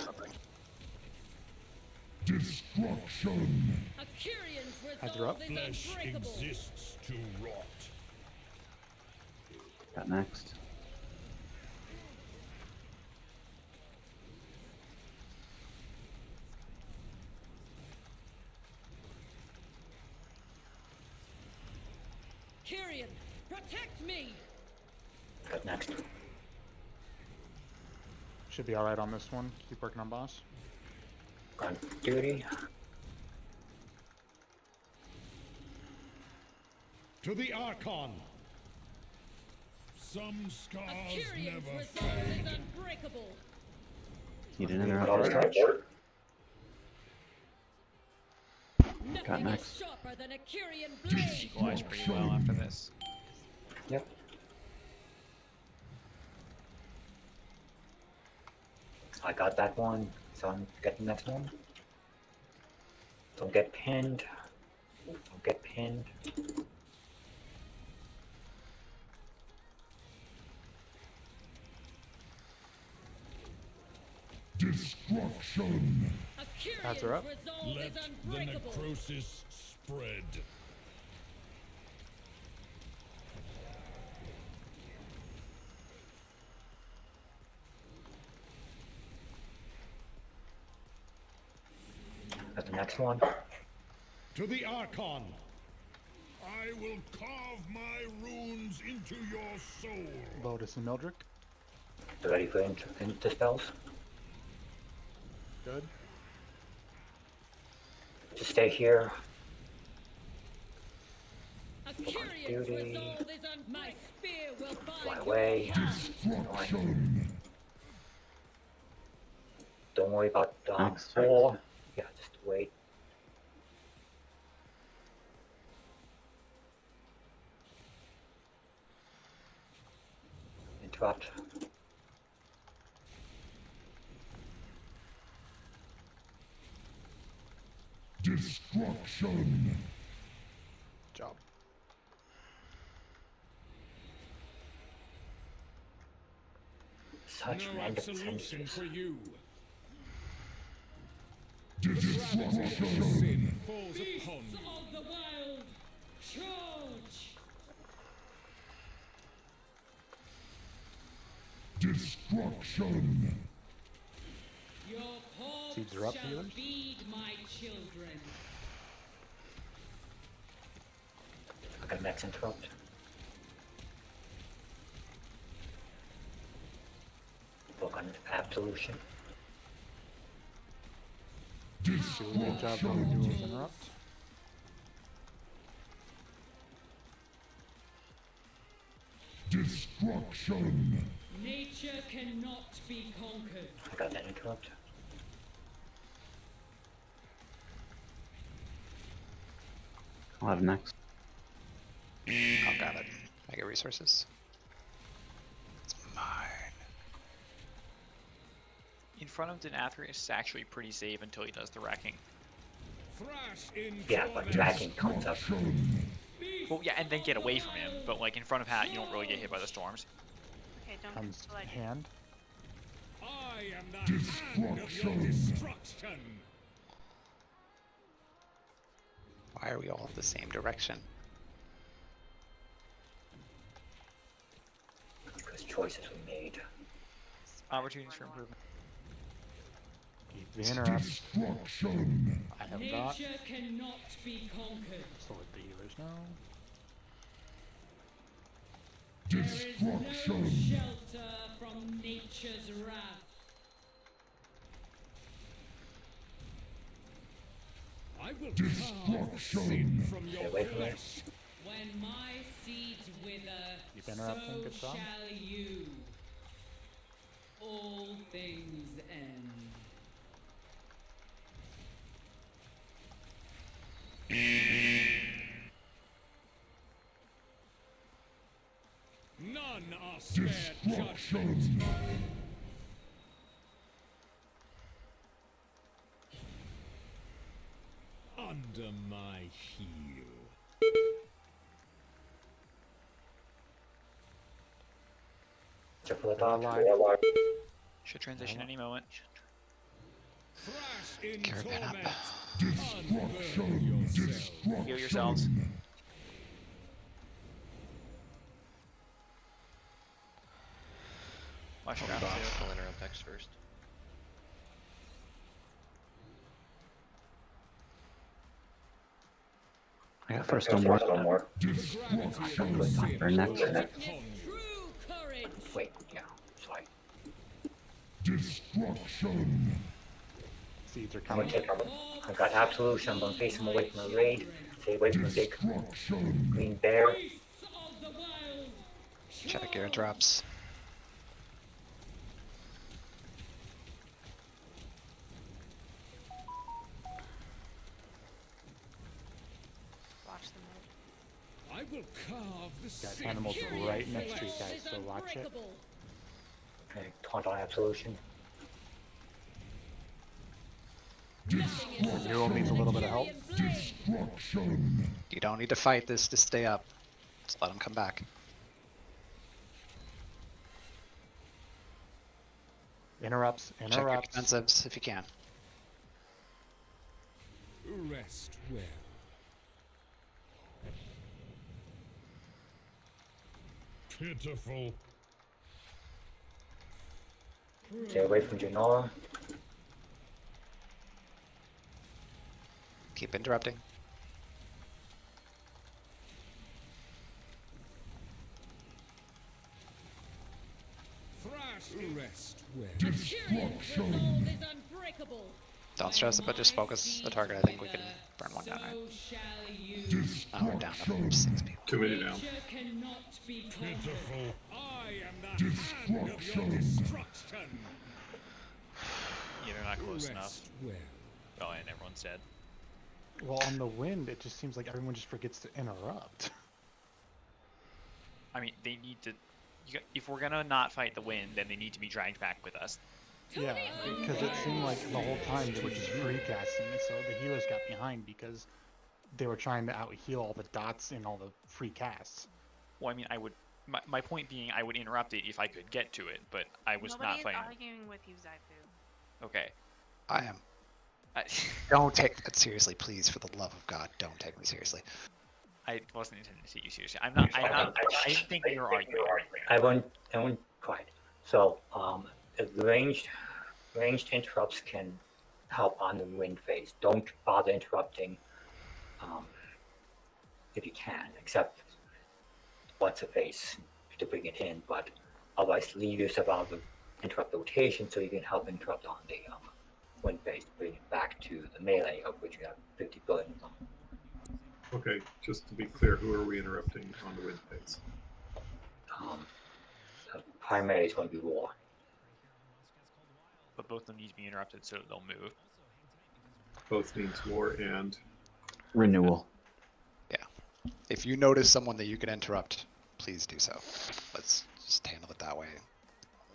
Destruction. Akyrian's Heads are up. resolve is Flesh unbreakable. exists to rot. Got next. Kyrian, protect me. Got next. Should be alright on this one. Keep working on boss. On duty. To the Archon. Some scars Akyrian's never resolve fade. is unbreakable. Need an interrupt. Nothing Got is next. sharper than a Kyrian blade. Equalize pretty well after this. Yep. I got that one, so I'm getting the next one. Don't get pinned. Don't get pinned. Destruction. Heads are up. Resolve Let is the unbreakable. necrosis spread. Got the next one. To the Archon. I will carve my runes into your soul. Lotus and Mildred. Ready for into spells? Good. Just stay here. Akyrian's duty. resolve is my spear will Fly bind away. Destruction. Don't worry about Next. 4. Yeah, just wait. Interrupt. Destruction. Job. Such No random absolution sentences. for you. Destruction. Falls beasts upon you. of the wild. Charge. Destruction. Your corpse Seeds are up, shall healers. feed my children. I got next interrupt. Book on absolution. Do a good job when we do interrupt. Destruction. Nature cannot be conquered. I got that interrupt. I'll have next. Oh, got it. I get resources. It's mine. In front of Denathrius, it's actually pretty safe until he does the wrecking. Yeah, but Dragon comes up. Well, yeah, and then get away from him. But like in front of Hat, you don't really get hit by the storms. Okay, don't On like hand. I am the hand of your destruction. Why are we all in the same direction? Because choices were made. Opportunities for improvement. The interrupt. I have not. Nature cannot be conquered. So let the healers know. There is no shelter from nature's wrath. I will carve sin from your flesh. When my seeds wither, Keep so interrupting, good job. shall you. All things end. None are spared judgment. Under my heel. Should transition any moment. Crash in Caravan up. torment. Heal yourselves. Watch your I'll ground too. I'll interrupt X first. I got first on more. Or next. Wait, yeah, sorry. Destruction. Seeds are I'm coming. gonna take him. I've got absolution. I'm gonna face him away from the raid. Stay away from the big green bear. Check your drops. Watch the mode. I will carve the Got sin animals from your right next to you flesh. guys, so watch it. Okay, taunt on absolution. Hero needs a little bit of help. Destruction. You don't need to fight this to stay up. Just let him come back. Interrupts. Check your Interrupts. defensives if you can. Rest well. Pitiful. Stay away from Janora. Keep interrupting. Thrash rest well. Destruction. Don't stress it, but just focus the target. I think we can burn one down, right? Oh, we're down to 6 people. 2 minutes down. Pitiful. I am the hand of your destruction. Yeah, they're not close enough. Rest well. Oh, and everyone's dead. Well, on the wind, it just seems like everyone just forgets to interrupt. I mean, they need to. If we're gonna not fight the wind, then they need to be dragged back with us. Yeah, because it seemed like the whole time they were just free casting, so the healers got behind because they were trying to out heal all the dots in all the free casts. Well, I mean, I would. My point being, I would interrupt it if I could get to it, but I was not Nobody's fighting. arguing with you, Zaifu. Okay. I am. Don't take that seriously, please, for the love of God. Don't take me seriously. I wasn't intending to take you seriously. I'm not. I didn't think you were arguing. I won't quiet. So, the ranged interrupts can help on the wind phase. Don't bother interrupting, if you can, except what's a phase to bring it in. But otherwise, leave yourself out of the interrupt rotation so you can help interrupt on the wind phase to bring it back to the melee, of which you have 50 billion of them. Okay, just to be clear, who are we interrupting on the wind phase? The primary is going to be war. But both of them need to be interrupted so they'll move. Both means war and Renewal. Yeah. If you notice someone that you can interrupt, please do so. Let's just handle it that way.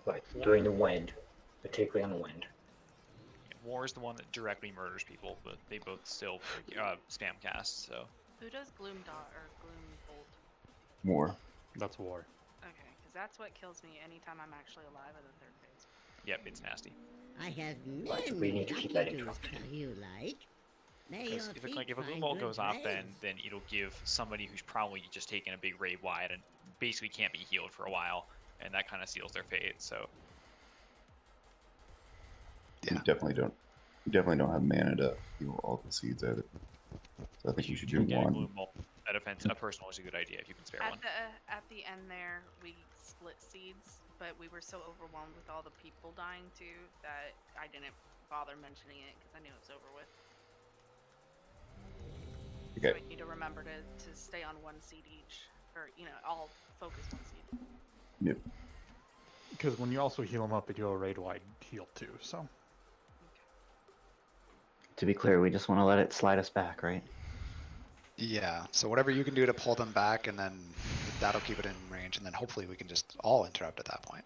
Right, during the wind, particularly on the wind. War is the one that directly murders people, but they both still spam cast. So Who does Gloom Dot or Gloom Bolt? War. That's war. Okay, because that's what kills me anytime I'm actually alive in the third phase. yep, it's nasty. I have Right, many we need to keep that lucky in doos track. you like. May Because your if, feet like, if a find Gloom Bolt good goes off, place. then it'll give somebody who's probably just taken a big raid wide and basically can't be healed for a while, and that kind of seals their fate. So You definitely don't. You definitely don't have mana to heal all the seeds either. So I think you should do get a one. Gloom Bolt. A personal is a good idea if you can spare one. At the end there, we split seeds, but we were so overwhelmed with all the people dying too that I didn't bother mentioning it because I knew it was over with. Okay. So we need to remember to stay on one seed each, or all focus one seed. Yep. Because when you also heal them up, they do a raid-wide heal too, so. To be clear, we just want to let it slide us back, right? Yeah, so whatever you can do to pull them back, and then that'll keep it in range, and then hopefully we can just all interrupt at that point.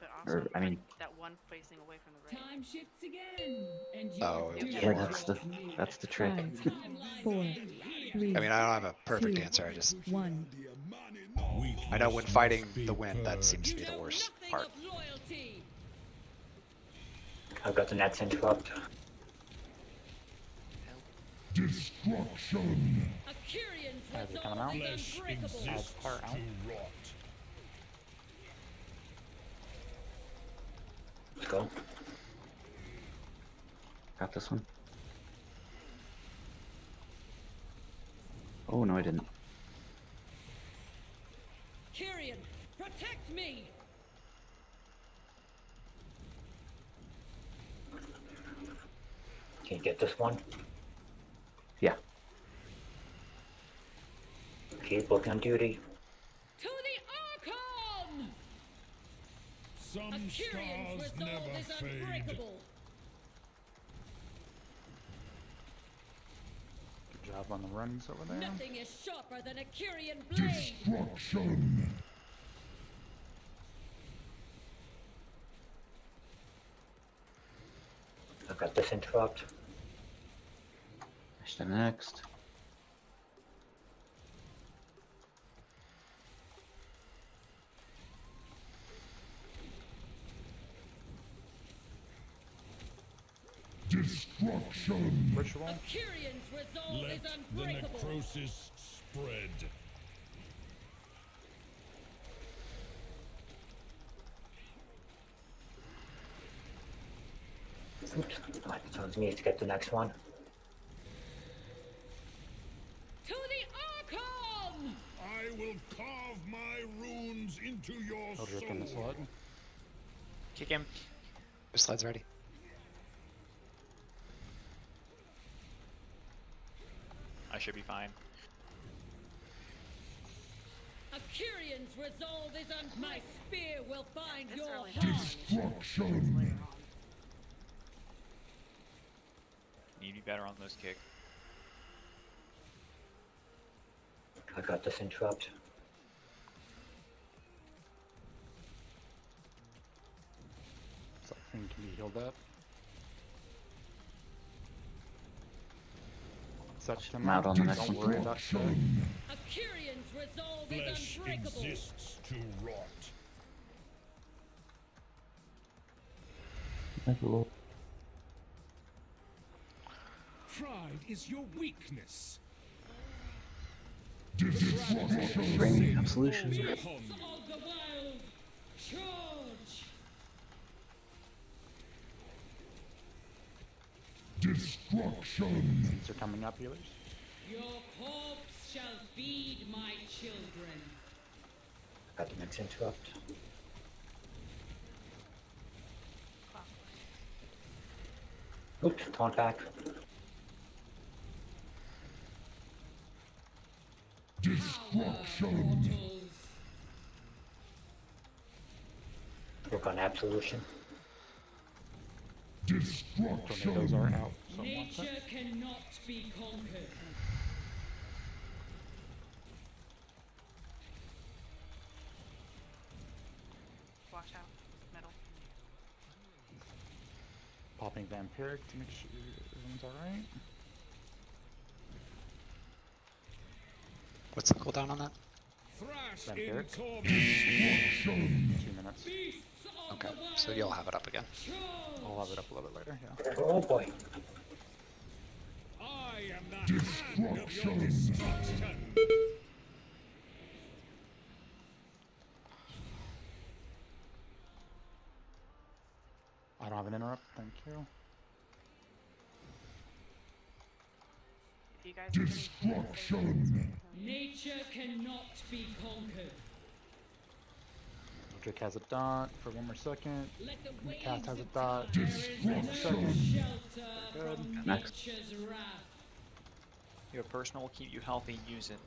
But Or, also, I mean, that one facing away from the raid. Time shifts again, and you Oh, do yeah, not that's the trick. 5, 4, 3, I mean, I don't have a perfect 2, answer. I just 1. I know when fighting the wind, that seems to be the worst part. I've got the next interrupt. Destruction. As they coming out? Flesh exists Power out. to rot. Let's go. Got this one. Oh no, I didn't. Kyrian, protect me! Can you get this one? Yeah. Keep looking on duty. To the Archon! Some stars never fade. Unbreakable. Good job on the runs over there. Nothing is sharper than a Kyrian blade. Destruction. I've got this interrupt. Push the next. Destruction. Ritual. Kyrian's resolve Let is the unbreakable. necrosis spread. Oops. Right, so it needs to get the next one. To the Archon! I will carve my runes into your Eldritch on the soul. slug. Kick him. Your slide's ready. I should be fine. A Kyrian's resolve is my spear will find This your early heart. Destruction. Need to be better on those kick. I got this interrupt. Something can be healed up. Such them out on the next Don't one. worry about that. A Kyrian's resolve Flesh is unbreakable. exists to rot. Thank you, Lord. Pride is your weakness. Bring absolution. Of the wild. Charge! Destruction. Seeds are coming up, healers. Your corpse shall feed my children. Got the next interrupt. Oops, taunt back. Destruction. Work on absolution. Tornadoes are out. So Nature cannot be conquered. Watch out. Middle. Popping Vampiric to make sure everyone's alright. What's the cooldown on that? Vampiric. 2 minutes. Okay, so you'll have it up again. I'll have it up a little bit later, yeah. Oh boy. I am the hand of your destruction. I don't have an interrupt, thank you. If you guys are getting Destruction. Nature cannot be conquered. Drake has a dot for 1 more second. Let the Cat has a waves dot. of 1 more second. shelter Good. from Next. nature's wrath. Your personal will keep you healthy. Use it.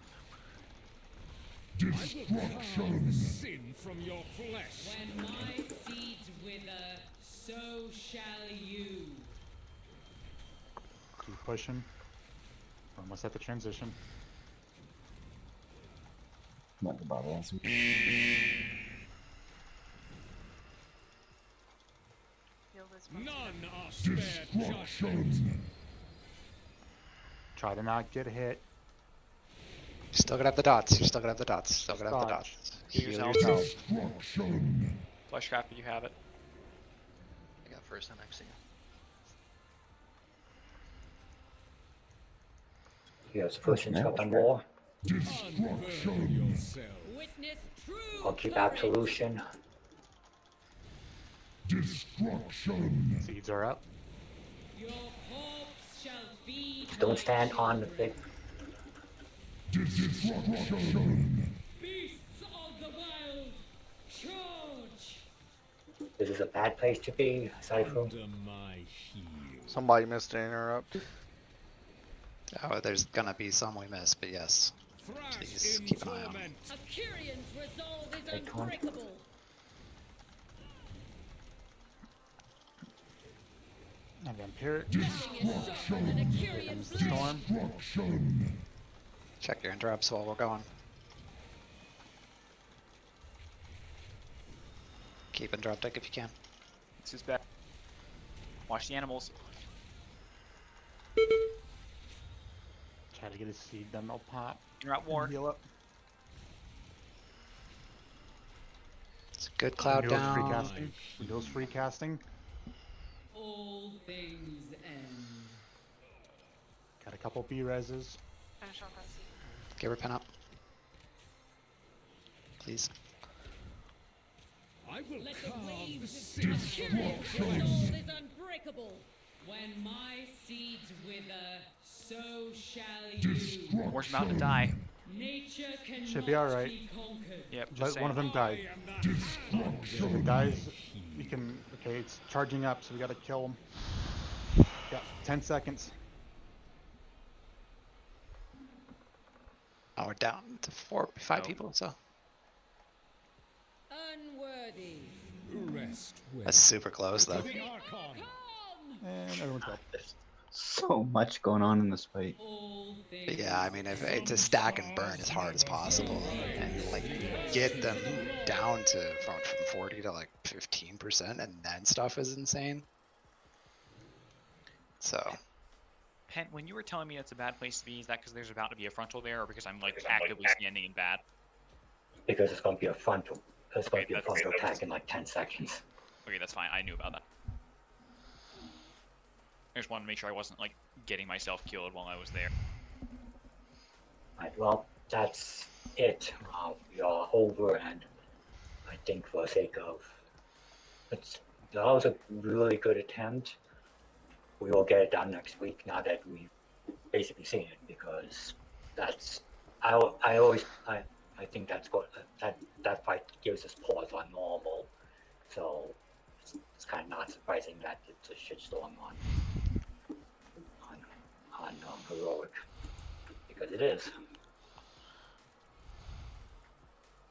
I will carve sin from your flesh. When my seeds wither, so shall you. Keep pushing. We're almost at the transition. Not the bottle also. Heal this one. None are spared judgment. Try to not get hit. You're still gonna have the dots. You're still gonna have the dots. Still gonna have the Dodge. dots. Heal Heal yourself. yourself. Flesh trap, you have it. I got first and next thing. Here's pushing something more. Unburden yourself. Witness true I'll keep courage. absolution. Destruction. Seeds are up. Your corpse shall feed Don't my stand on the big. Destruction. beasts of the wild. Charge! This is a bad place to be, Cypher. Under my heel. Somebody missed an interrupt. Oh, there's gonna be some we miss, but yes. Please keep an eye on it. Akirian's resolve is Take one. unbreakable. And Vampiric. Nothing is sharper than Akirian Comes the blade. storm. Destruction. Check your interrupts while we're going. Keep interrupting if you can. This is back. Watch the animals. Try to get a seed, then they'll pop. You're at war. Heal up. It's a good cloud Windows free down. casting. Windows free casting. All things end. Got a couple B-reses. Finish off that seed. Give her pin up. Please. I will Let the carve waves sin of from your Akirian's flesh. resolve is unbreakable. When my seeds wither, so shall you. War's about to die. Nature cannot Should be alright. be conquered. Yep, Let just one of saying. them die. If it dies, you can. Okay, it's charging up, so we gotta kill him. Got 10 seconds. Oh, we're down to 5 Nope. people, so Unworthy. Rest well. that's super close though. The Archon. And everyone's up. There's so much going on in this fight. All But things yeah, I mean, if it's a stack and burn as hard as possible, and like get them down to from 40 to like 15%, and then stuff is insane. So Pen, when you were telling me it's a bad place to be, is that because there's about to be a frontal there, or because I'm like actively standing in bad? Because it's going to be a frontal. It's going Okay, to be a that's- frontal attack in like 10 seconds. Okay, that's fine. I knew about that. I just wanted to make sure I wasn't like getting myself killed while I was there. Right, well, that's it. We are over, and I think for the sake of that was a really good attempt. We will get it done next week now that we've basically seen it, because that's I think that's good. That fight gives us pause on normal, so it's kind of not surprising that it's a shitstorm on heroic, because it is.